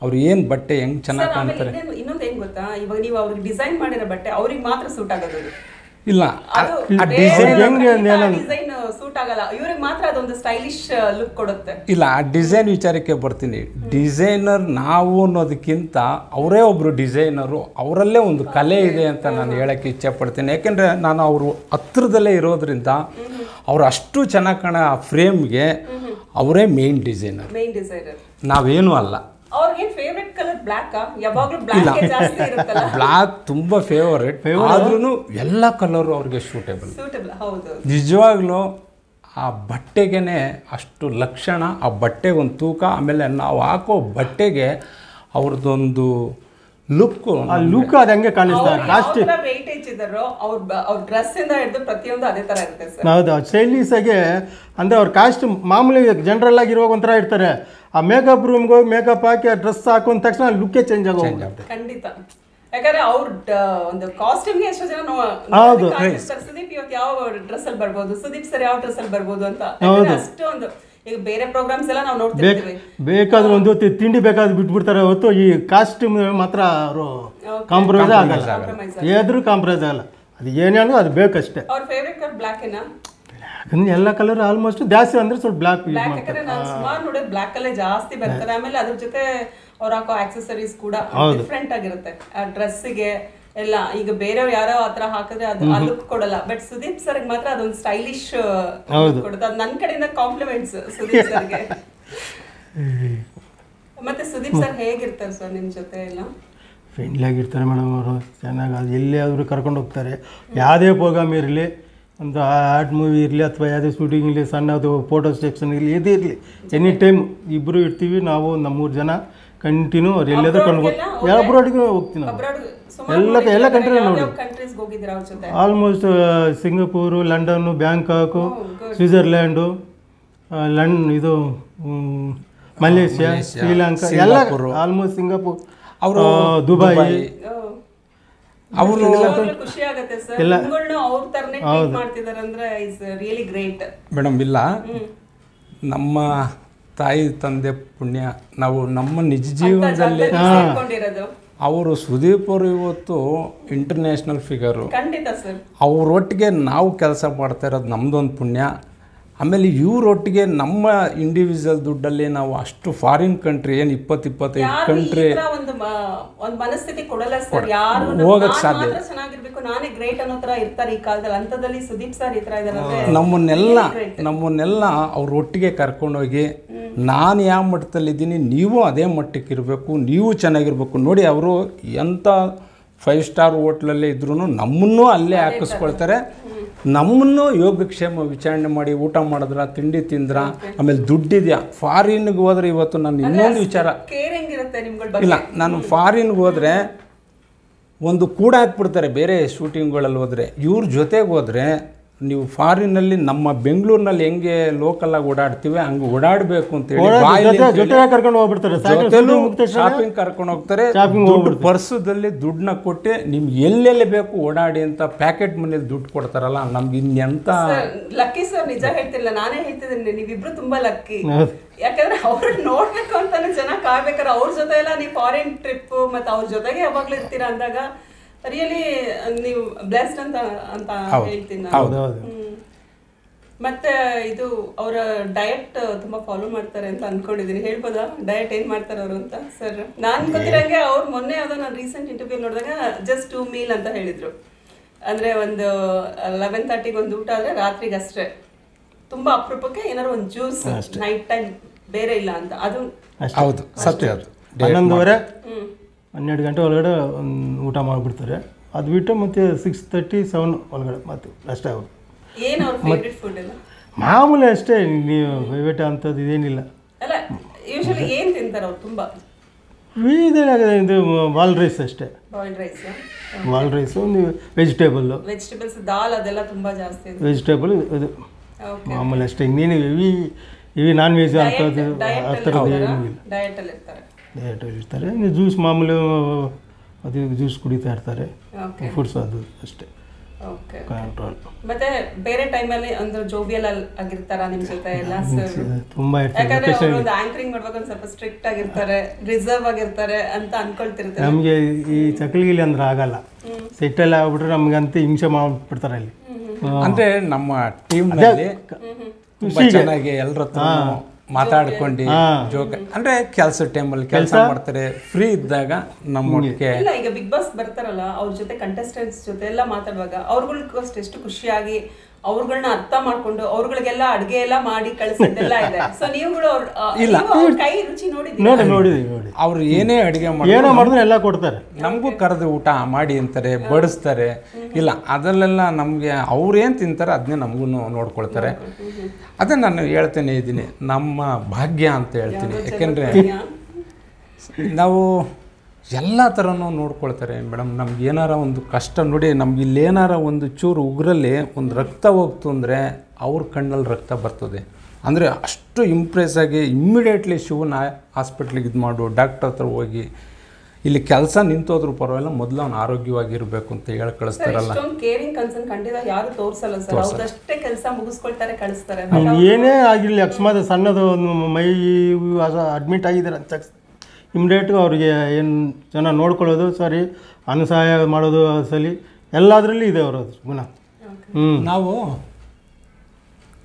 ಅವ್ರು ಏನು ಬಟ್ಟೆ ಹೆಂಗೆ ಚೆನ್ನಾಗಿ ಕಾಣ್ತಾರೆ. ಇನ್ನೊಂದು ಏನು ಗೊತ್ತಾ, ಇವಾಗ ನೀವು ಅವ್ರಿಗೆ ಡಿಸೈನ್ ಮಾಡಿರೋ ಬಟ್ಟೆ ಅವ್ರಿಗೆ ಮಾತ್ರ ಸೂಟ್ ಆಗೋದು. ಇಲ್ಲ, ಆ ಡಿಸೈನ್ ಸೂಟ್ ಆಗಲ್ಲ, ಇವ್ರಿಗೆ ಮಾತ್ರ ಅದೊಂದು ಸ್ಟೈಲಿಶ್ ಲುಕ್ ಕೊಡುತ್ತೆ. ಇಲ್ಲ, ಆ ಡಿಸೈನ್ ವಿಚಾರಕ್ಕೆ ಬರ್ತೀನಿ. ಡಿಸೈನರ್ ನಾವು ಅನ್ನೋದಕ್ಕಿಂತ ಅವರೇ ಒಬ್ಬರು ಡಿಸೈನರು, ಅವರಲ್ಲೇ ಒಂದು ಕಲೆ ಇದೆ ಅಂತ ನಾನು ಹೇಳೋಕ್ಕೆ ಇಚ್ಛೆ ಪಡ್ತೀನಿ. ಯಾಕೆಂದರೆ ನಾನು ಅವರು ಹತ್ರದಲ್ಲೇ ಇರೋದ್ರಿಂದ ಅವ್ರು ಅಷ್ಟು ಚೆನ್ನಾಗಿ ಕಾಣೋ ಆ ಫ್ರೇಮ್ಗೆ ಅವರೇ ಮೇನ್ ಡಿಸೈನರ್, ನಾವೇನು ಅಲ್ಲ. ಬ್ಲ್ಯಾಕ್ ತುಂಬ ಫೇವರೇಟ್, ಆದ್ರೂ ಎಲ್ಲ ಕಲರು ಅವ್ರಿಗೆ ಸೂಟೇಬಲ್. ನಿಜವಾಗ್ಲೂ ಆ ಬಟ್ಟೆಗೆ ಅಷ್ಟು ಲಕ್ಷಣ, ಆ ಬಟ್ಟೆಗೆ ಒಂದು ತೂಕ, ಆಮೇಲೆ ನಾವು ಹಾಕೋ ಬಟ್ಟೆಗೆ ಅವ್ರದ್ದೊಂದು ಲುಕ್, ಆ ಲುಕ್ ಅದು ಹಂಗೆ ಕಾಣಿಸ್ತಾರೆ. ಹೌದು, ಸ್ಟೈಲಿಶಾಗೆ ಅಂದರೆ ಅವ್ರ ಕಾಸ್ಟ್ಯೂಮ್ ಮಾಮೂಲಿ ಜನರಲ್ ಆಗಿರುವಾಗ ಒಂಥರ ಇರ್ತಾರೆ. ಆ ಮೇಕಪ್ ರೂಮ್ಗೆ ಹೋಗಿ ಮೇಕಪ್ ಹಾಕಿ ಆ ಡ್ರೆಸ್ ಹಾಕೊಂಡ ತಕ್ಷಣ ಲುಕ್ಕೇ ಚೇಂಜ್ ಆಗೋಗುತ್ತೆ. ಖಂಡಿತ, ಯಾಕಂದ್ರೆ ಅವ್ರ ಒಂದು ಕಾಸ್ಟ್ಯೂಮ್ಗೆ ಎಷ್ಟೋ ಜನ ಸುದೀಪ್ ಇವತ್ತು ಯಾವ ಡ್ರೆಸ್ ಅಲ್ಲಿ ಬರ್ಬೋದು, ಸುದೀಪ್ ಸರ್ ಯಾವ ಡ್ರೆಸ್ ಅಲ್ಲಿ ಬರ್ಬೋದು ಅಂತ ಅಷ್ಟು ಒಂದು. ಈಗ ಬೇರೆ ಪ್ರೋಗ್ರಾಮ್ಸ್ ಎಲ್ಲ ನಾವು ನೋಡ್ತಿರ್ತೀವಿ, ಬೇಕಾದ್ರೆ ಒಂದು ತಿಂಡಿ ಬೇಕಾದ್ರೆ ಬಿಟ್ಬಿಡ್ತಾರೆ ಹೊತ್ತು ಈ ಕಾಸ್ಟ್ಯೂಮ್ ಮಾತ್ರ ಅವರು ಕಾಂಪ್ರಮೈಸ್ ಆಗಲ್ಲ, ಏದ್ರೂ ಕಾಂಪ್ರಮೈಸ್ ಆಗಲ್ಲ. ಅದು ಏನೇ ಅನ್ನೋ ಅದು ಬೇಕಷ್ಟೇ. ಅವ್ರ ಫೇವ್ರೆಟ್ ಕಲರ್ ಬ್ಲ್ಯಾಕ್ ಏನಾ? ಎಲ್ಲ ಕಲರ್ ಆಲ್ಮೋಸ್ಟ್ ಜಾಸ್ತಿ ಅಂದ್ರೆ ಸ್ವಲ್ಪ ಬ್ಲ್ಯಾಕ್ ಯೂಸ್ ಮಾಡ್ತಾರೆ. ಯಾಕಂದ್ರೆ ನಾನು ಸುಮಾರು ನೋಡಿದ್ರೆ ಬ್ಲ್ಯಾಕ್ ಅಲ್ಲೇ ಜಾಸ್ತಿ ಬರ್ತಾರೆ. ಆಮೇಲೆ ಅದ್ರ ಜೊತೆ ಅವ್ರು ಹಾಕೋ ಆಕ್ಸೆಸರೀಸ್ ಕೂಡ ಡಿಫ್ರೆಂಟ್ ಆಗಿರುತ್ತೆ ಆ ಡ್ರೆಸ್ಸಿಗೆ ಎಲ್ಲ. ಈಗ ಬೇರೆಯವ್ರು ಯಾರೋ ಆತರ ಹಾಕಿದ್ರೆ ಅದು ಆ ಲುಕ್ ಕೊಡಲ್ಲ, ಬಟ್ ಸುದೀಪ್ ಸರ್ಗೆ ಮಾತ್ರ ಅದೊಂದು ಸ್ಟೈಲಿಶ್ ಕೊಡುತ್ತೆ. ಅದು ನನ್ನ ಕಡೆಯಿಂದ ಕಾಂಪ್ಲಿಮೆಂಟ್ಸ್ ಸುದೀಪ್ ಸರ್ಗೆ. ಮತ್ತೆ ಸುದೀಪ್ ಸರ್ ಹೇಗಿರ್ತಾರೆ ಸರ್ ನಿಮ್ಮ ಜೊತೆ ಎಲ್ಲ? ಫ್ರೆಂಡ್ಲಿ ಆಗಿರ್ತಾರೆ ಮೇಡಮ್ ಅವರು, ಚೆನ್ನಾಗಿ. ಅದು ಎಲ್ಲೇ ಆದರೂ ಕರ್ಕೊಂಡು ಹೋಗ್ತಾರೆ. ಯಾವುದೇ ಪ್ರೋಗ್ರಾಮ್ ಇರಲಿ, ಒಂದು ಆರ್ಟ್ ಮೂವಿ ಇರಲಿ ಅಥವಾ ಯಾವುದೇ ಶೂಟಿಂಗ್ ಇರಲಿ, ಸಣ್ಣದು ಫೋಟೋ ಸೆಕ್ಷನ್ ಇರಲಿ, ಇದೇ ಇರಲಿ, ಎನಿ ಟೈಮ್ ಇಬ್ಬರು ಇರ್ತೀವಿ ನಾವು. ನಮ್ಮ 3 ಜನ ಕಂಟಿನ್ಯೂ ಅವ್ರು ಎಲ್ಲಾದ್ರೂ ಕರ್ಕೊಂಡು ಅಬ್ರಾಡ್ಗೆ ಹೋಗ್ತೀನಿ ಎಲ್ಲ ಕಂಟ್ರಿ ನೋಡಿ almost Singapore, London, Bangkok, Switzerland, ಇದು ಮಲೇಷ್ಯಾ, ಶ್ರೀಲಂಕಾ ಎಲ್ಲ ಆಲ್ಮೋಸ್ಟ್ ಸಿಂಗಪೂರ್, ಅವರು ದುಬೈ, ಅವರು ಖುಷಿ ಆಗುತ್ತೆ ಸರ್. ಅವ್ರ ತರನೇ ಮಾಡ್ತಿದ್ದಾರೆ ಅಂದ್ರೆ ಇಸ್ ರಿಯಲಿ ಗ್ರೇಟ್ ಮೇಡಮ್. ಇಲ್ಲ, ನಮ್ಮ ತಾಯಿ ತಂದೆ ಪುಣ್ಯ ನಾವು ನಮ್ಮ ನಿಜ ಜೀವನದಲ್ಲಿ ಅವರು ಸುದೀಪ್ ಅವರು ಇವತ್ತು ಇಂಟರ್ನ್ಯಾಷನಲ್ ಫಿಗರು. ಖಂಡಿತ ಸರ್. ಅವರೊಟ್ಟಿಗೆ ನಾವು ಕೆಲಸ ಮಾಡ್ತಾ ಇರೋದು ನಮ್ದೊಂದು ಪುಣ್ಯ. ಆಮೇಲೆ ಇವರೊಟ್ಟಿಗೆ ನಮ್ಮ ಇಂಡಿವಿಜುವಲ್ ದುಡ್ಡಲ್ಲಿ ನಾವು ಅಷ್ಟು ಫಾರಿನ್ ಕಂಟ್ರಿ ಏನು 20-25 ಕಂಟ್ರಿ ಒಂದು ಮನಸ್ಥಿತಿ ಕೊಡಲ್ಲ ಸರ್. ಯಾರು ಹೋಗಕ್ಕೆ ಸಾಧ್ಯ ಚೆನ್ನಾಗಿರ್ಬೇಕು, ನಾನೇ ಗ್ರೇಟ್ ಅನ್ನೋ ತರ ಇರ್ತಾರೆ ಈ ಕಾಲದಲ್ಲಿ. ಅಂತದಲ್ಲಿ ಸುದೀಪ್ ಸರ್ ಈ ತರ ಇದಾರೆ. ನಮ್ಮನ್ನೆಲ್ಲ ಅವ್ರೊಟ್ಟಿಗೆ ಕರ್ಕೊಂಡೋಗಿ ನಾನು ಯಾವ ಮಟ್ಟದಲ್ಲಿದ್ದೀನಿ ನೀವು ಅದೇ ಮಟ್ಟಕ್ಕೆ ಇರಬೇಕು, ನೀವು ಚೆನ್ನಾಗಿರ್ಬೇಕು. ನೋಡಿ, ಅವರು ಎಂಥ 5 ಸ್ಟಾರ್ ಹೋಟ್ಲಲ್ಲೇ ಇದ್ರೂ ನಮ್ಮನ್ನೂ ಅಲ್ಲೇ ಹಾಕಿಸ್ಕೊಳ್ತಾರೆ. ನಮ್ಮನ್ನು ಯೋಗಕ್ಷೇಮ ವಿಚಾರಣೆ ಮಾಡಿ ಊಟ ಮಾಡಿದ್ರ, ತಿಂಡಿ ತಿಂದ್ರ, ಆಮೇಲೆ ದುಡ್ಡಿದ್ಯಾ. ಫಾರಿನ್ಗೆ ಹೋದ್ರೆ ಇವತ್ತು ನಾನು ಇನ್ನೊಂದು ವಿಚಾರ ಇಲ್ಲ, ನಾನು ಫಾರಿನ್ಗೆ ಹೋದರೆ ಒಂದು ಕೂಡ ಹಾಕ್ಬಿಡ್ತಾರೆ ಬೇರೆ ಶೂಟಿಂಗ್ಗಳಲ್ಲಿ ಹೋದರೆ. ಇವ್ರ ಜೊತೆಗೆ ಹೋದರೆ ನೀವು ಫಾರಿನಲ್ಲಿ ನಮ್ಮ ಬೆಂಗಳೂರಿನಲ್ಲಿ ಹೆಂಗೆ ಲೋಕಲಾಗಿ ಓಡಾಡ್ತೀವಿ ಹಂಗೆ ಓಡಾಡಬೇಕು ಅಂತೇಳಿ ಶಾಪಿಂಗ್ ಕರ್ಕೊಂಡು ಹೋಗ್ತಾರೆ. ಪರ್ಸದಲ್ಲಿ ದುಡ್ಡನ್ನ ಕೊಟ್ಟು ನಿಮ್ಗೆ ಎಲ್ಲೆಲ್ಲಿ ಬೇಕು ಓಡಾಡಿ ಅಂತ ಪ್ಯಾಕೆಟ್ ಮನೇಲಿ ದುಡ್ಡು ಕೊಡ್ತಾರಲ್ಲ, ನಮ್ಗೆ ಇನ್ನೆಂತ ಲಕ್ಕಿ ಸರ್. ನಿಜ ಹೇಳ್ತಿಲ್ಲ, ನಾನೇ ಹೇಳ್ತಿದ್ದೀನಿ, ನೀವಿಬ್ರು ತುಂಬಾ ಲಕ್ಕಿ. ಯಾಕಂದ್ರೆ ಅವ್ರನ್ನ ನೋಡ್ಬೇಕು ಅಂತಾನೆ ಜನ ಕಾಯ್ಬೇಕಾರೆ ಅವ್ರ ಜೊತೆ ಎಲ್ಲ ನೀವು ಫಾರಿನ್ ಟ್ರಿಪ್ ಮತ್ತೆ ಅವ್ರ ಜೊತೆಗೆ ಯಾವಾಗ್ಲೂ ಇರ್ತೀರಾ ಅಂದಾಗ ರಿಯಲಿ ನೀವು ಬ್ಲೆಸ್ಡ್ ಅಂತ ಹೇಳ್ತೀನಿ ನಾನು. ಮತ್ತೆ ಇದು ಅವರ ಡಯಟ್ ತುಂಬಾ ಫಾಲೋ ಮಾಡ್ತಾರೆ ಅಂತ ಅನ್ಕೊಂಡಿದೀನಿ. ಹೇಳ್ಬೋದಾ ಡಯಟ್ ಏನ್ ಮಾಡ್ತಾರೆ ಅವರು ಅಂತ? ಸರ್ ನಾನ್ ಗೊತ್ತಿರಂಗೆ ಅವ್ರು ಮೊನ್ನೆ ಯಾವ್ದೋ ನಾನು ರೀಸೆಂಟ್ ಇಂಟರ್ವ್ಯೂ ನೋಡಿದಾಗ ಜಸ್ಟ್ 2 ಮೀಲ್ ಅಂತ ಹೇಳಿದ್ರು. ಅಂದ್ರೆ ಒಂದು 11:30ಗೆ ಒಂದು ಊಟ ಆದ್ರೆ ರಾತ್ರಿಗೆ ಅಷ್ಟೇ. ತುಂಬಾ ಅಪರೂಪಕ್ಕೆ ಏನಾದ್ರು ಒಂದು ಜ್ಯೂಸ್ ನೈಟ್ ಟೈಮ್ ಬೇರೆ ಇಲ್ಲ ಅಂತ. ಅದು ಹೌದು, ಸತ್ಯ. ಅದು 11 ಗಂಟೆ ಒಳಗಡೆ ಒಂದು ಊಟ ಮಾಡಿಬಿಡ್ತಾರೆ. ಅದು ಬಿಟ್ಟು ಮತ್ತೆ 6:30-7 ಒಳಗಡೆ ಮತ್ತೆ ಅಷ್ಟೇ. ಅವರು ಏನು ಅವ್ರ ಫೇವರಿಟ್ ಫುಡ್ ಎಲ್ಲ ಮಾಮೂಲಿ ಅಷ್ಟೇ, ನೀವು ಪ್ರೈವೇಟ್ ಅಂಥದ್ದು ಇದೇನಿಲ್ಲ. ಅಲ್ಲ, ಯೂಶಲಿ ಏನು ತಿಂತಾರೆ ಅವ್ರು? ತುಂಬ ಇದು ಬಾಲ್ ರೈಸ್ ಅಷ್ಟೇ. ಬಾಲ್ ರೈಸು, ಒಂದು ವೆಜಿಟೇಬಲ್ಸ್, ದಾಲ್ ಅದೆಲ್ಲ ತುಂಬ ಜಾಸ್ತಿ. ವೆಜಿಟೇಬಲ್ ಇದು ಮಾಮೂಲಿ ಅಷ್ಟೇ. ಇನ್ನೇನು ಇವಿ ನಾನ್ ವೆಜ್ ಅಂಥದ್ದು ಆ ಥರದ್ದು ಏನೂ ಇಲ್ಲ. ಡಯಟಲ್ಲಿ ಇರ್ತಾರೆ. ಇನ್ನು ಜ್ಯೂಸ್ ಮಾಮೂಲಿ ಅದು ಜ್ಯೂಸ್ ಕುಡಿತಾ ಇರ್ತಾರೆ. ಫುಡ್ಸ್ ಅದು ಅಷ್ಟೇ. ಕಂಟ್ರೋಲ್. ಮತ್ತೆ ಬೇರೆ ಟೈಮಲ್ಲಿ ಅಂದ್ರೆ ಜೋವಿಯಲ್ ಆಗಿರ್ತಾರ ನಿಮ್ಮ ಜೊತೆ ಎಲ್ಲ? ತುಂಬಾ ಇರ್ತಾರೆ. ಯಾಕಂದ್ರೆ ಅವರು ಒಂದು ಆಂಕರಿಂಗ್ ಮಾಡುವಾಗ ಒಂದು ಸ್ವಲ್ಪ ಸ್ಟ್ರಿಕ್ಟ್ ಆಗಿರ್ತಾರೆ, ರಿಸರ್ವ್ ಆಗಿರ್ತಾರೆ ಅಂತ ಅನ್ಕೊಳ್ತಿರ್ತಾರೆ. ನಮಗೆ ಈ ಚಕಲಿಗಿಲಿ ಅಂದ್ರೆ ಆಗಲ್ಲ. ಸೆಟ್ಟೆಲ್ಲ ಆಗ್ಬಿಟ್ರೆ ನಮ್ಗಂತೂ ಹಿಂಸೆ ಮಾಡ್ಬಿಡ್ತಾರೆ ಅಲ್ಲಿ. ಅಂದ್ರೆ ನಮ್ಮ ಟೀಮ್ನಲ್ಲಿ ತುಂಬಾ ಚೆನ್ನಾಗಿ ಎಲ್ಲರ ಹತ್ರ ಮಾತಾಡ್ಕೊಂಡು ಜೋಕ್ ಅಂದ್ರೆ ಕೆಲಸ ಟೈಮಲ್ಲಿ ಕೆಲಸ ಮಾಡ್ತಾರೆ. ಫ್ರೀ ಇದ್ದಾಗ ನಮ್ಮೊಟ್ಟಿಗೆ ಇಲ್ಲ, ಈಗ ಬಿಗ್ ಬಾಸ್ ಬರ್ತಾರಲ್ಲ ಅವ್ರ ಜೊತೆ ಕಂಟೆಸ್ಟೆಂಟ್ಸ್ ಜೊತೆ ಎಲ್ಲ ಮಾತಾಡುವಾಗ ಅವ್ರಗಳಿಗೋಷ್ಟು ಎಷ್ಟು ಖುಷಿಯಾಗಿ ಅವ್ರಗಳನ್ನ ಅರ್ಥ ಮಾಡ್ಕೊಂಡು ಅವ್ರಗಳಿಗೆಲ್ಲ ಅಡ್ಗೆ ಎಲ್ಲ ಮಾಡಿ ಕಳಿಸಿದ್ದೆಲ್ಲ ಇದೆ. ಸೊ ನೀವುಗಳು ಕೈ ರುಚಿ ನೋಡಿದೀವಿ. ಅವ್ರು ಏನೇ ಅಡಿಗೆ ಮಾಡಿದ್ರೆ ಎಲ್ಲ ಕೊಡ್ತಾರೆ. ನಮಗೂ ಕರೆದು ಊಟ ಮಾಡಿ ಅಂತಾರೆ, ಬಡಿಸ್ತಾರೆ. ಇಲ್ಲ, ಅದರಲ್ಲೆಲ್ಲ ನಮಗೆ ಅವ್ರೇನು ತಿಂತಾರೆ ಅದನ್ನೇ ನಮಗೂ ನೋಡ್ಕೊಳ್ತಾರೆ. ಅದೇ ನಾನು ಹೇಳ್ತೇನೆ ಇದ್ದೀನಿ, ನಮ್ಮ ಭಾಗ್ಯ ಅಂತ ಹೇಳ್ತೀನಿ. ಯಾಕೆಂದರೆ ನಾವು ಎಲ್ಲ ಥರನೂ ನೋಡ್ಕೊಳ್ತಾರೆ ಮೇಡಮ್. ನಮ್ಗೆ ಏನಾರ ಒಂದು ಕಷ್ಟ ನೋಡಿ, ನಮ್ಗೆ ಇಲ್ಲೇನಾರ ಒಂದು ಚೂರು ಉಗುರಲ್ಲಿ ಒಂದು ರಕ್ತ ಹೋಗ್ತು ಅಂದರೆ ಅವ್ರ ಕಣ್ಣಲ್ಲಿ ರಕ್ತ ಬರ್ತದೆ. ಅಂದರೆ ಅಷ್ಟು ಇಂಪ್ರೆಸ್ ಆಗಿ ಇಮ್ಮಿಡಿಯೇಟ್ಲಿ ಶಿವನ ಹಾಸ್ಪಿಟ್ಲಿಗೆ ಇದು ಮಾಡು, ಡಾಕ್ಟರ್ ಹತ್ರ ಹೋಗಿ ಇಲ್ಲಿ ಕೆಲಸ ನಿಂತೋದ್ರೂ ಪರವಾಗಿಲ್ಲ, ಮೊದಲು ಅವ್ನು ಆರೋಗ್ಯವಾಗಿರಬೇಕು ಅಂತ ಹೇಳಿ ಕಳಿಸ್ತಾರಲ್ಲ. ಕೇರಿಂಗ್ ಕನ್ಸರ್ನ್ ಖಂಡಿತ ಯಾರು ತೋರಿಸಲ್ಲ ಸರ್. ಅವ್ರಷ್ಟೇ ಕೆಲಸ ಮುಗಿಸ್ಕೊಳ್ತಾರೆ, ಕಳಿಸ್ತಾರೆ. ಏನೇ ಆಗಿರಲಿ, ಅಕಸ್ಮಾತ್ ಸಣ್ಣದು ಒಂದು ಮೈ ಅಡ್ಮಿಟ್ ಆಗಿದ್ದಾರೆ ಅಂತ ಇಮಿಡಿಯೇಟ್గా ಅವ್ರಿಗೆ ಏನು ಚೆನ್ನಾಗಿ ನೋಡ್ಕೊಳ್ಳೋದು, ಸರಿ ಅನುಸಹಾಯ ಮಾಡೋದು, ಸಲಿ ಎಲ್ಲದರಲ್ಲಿ ಇದೆ ಅವರದು ಗುಣ. ನಾವು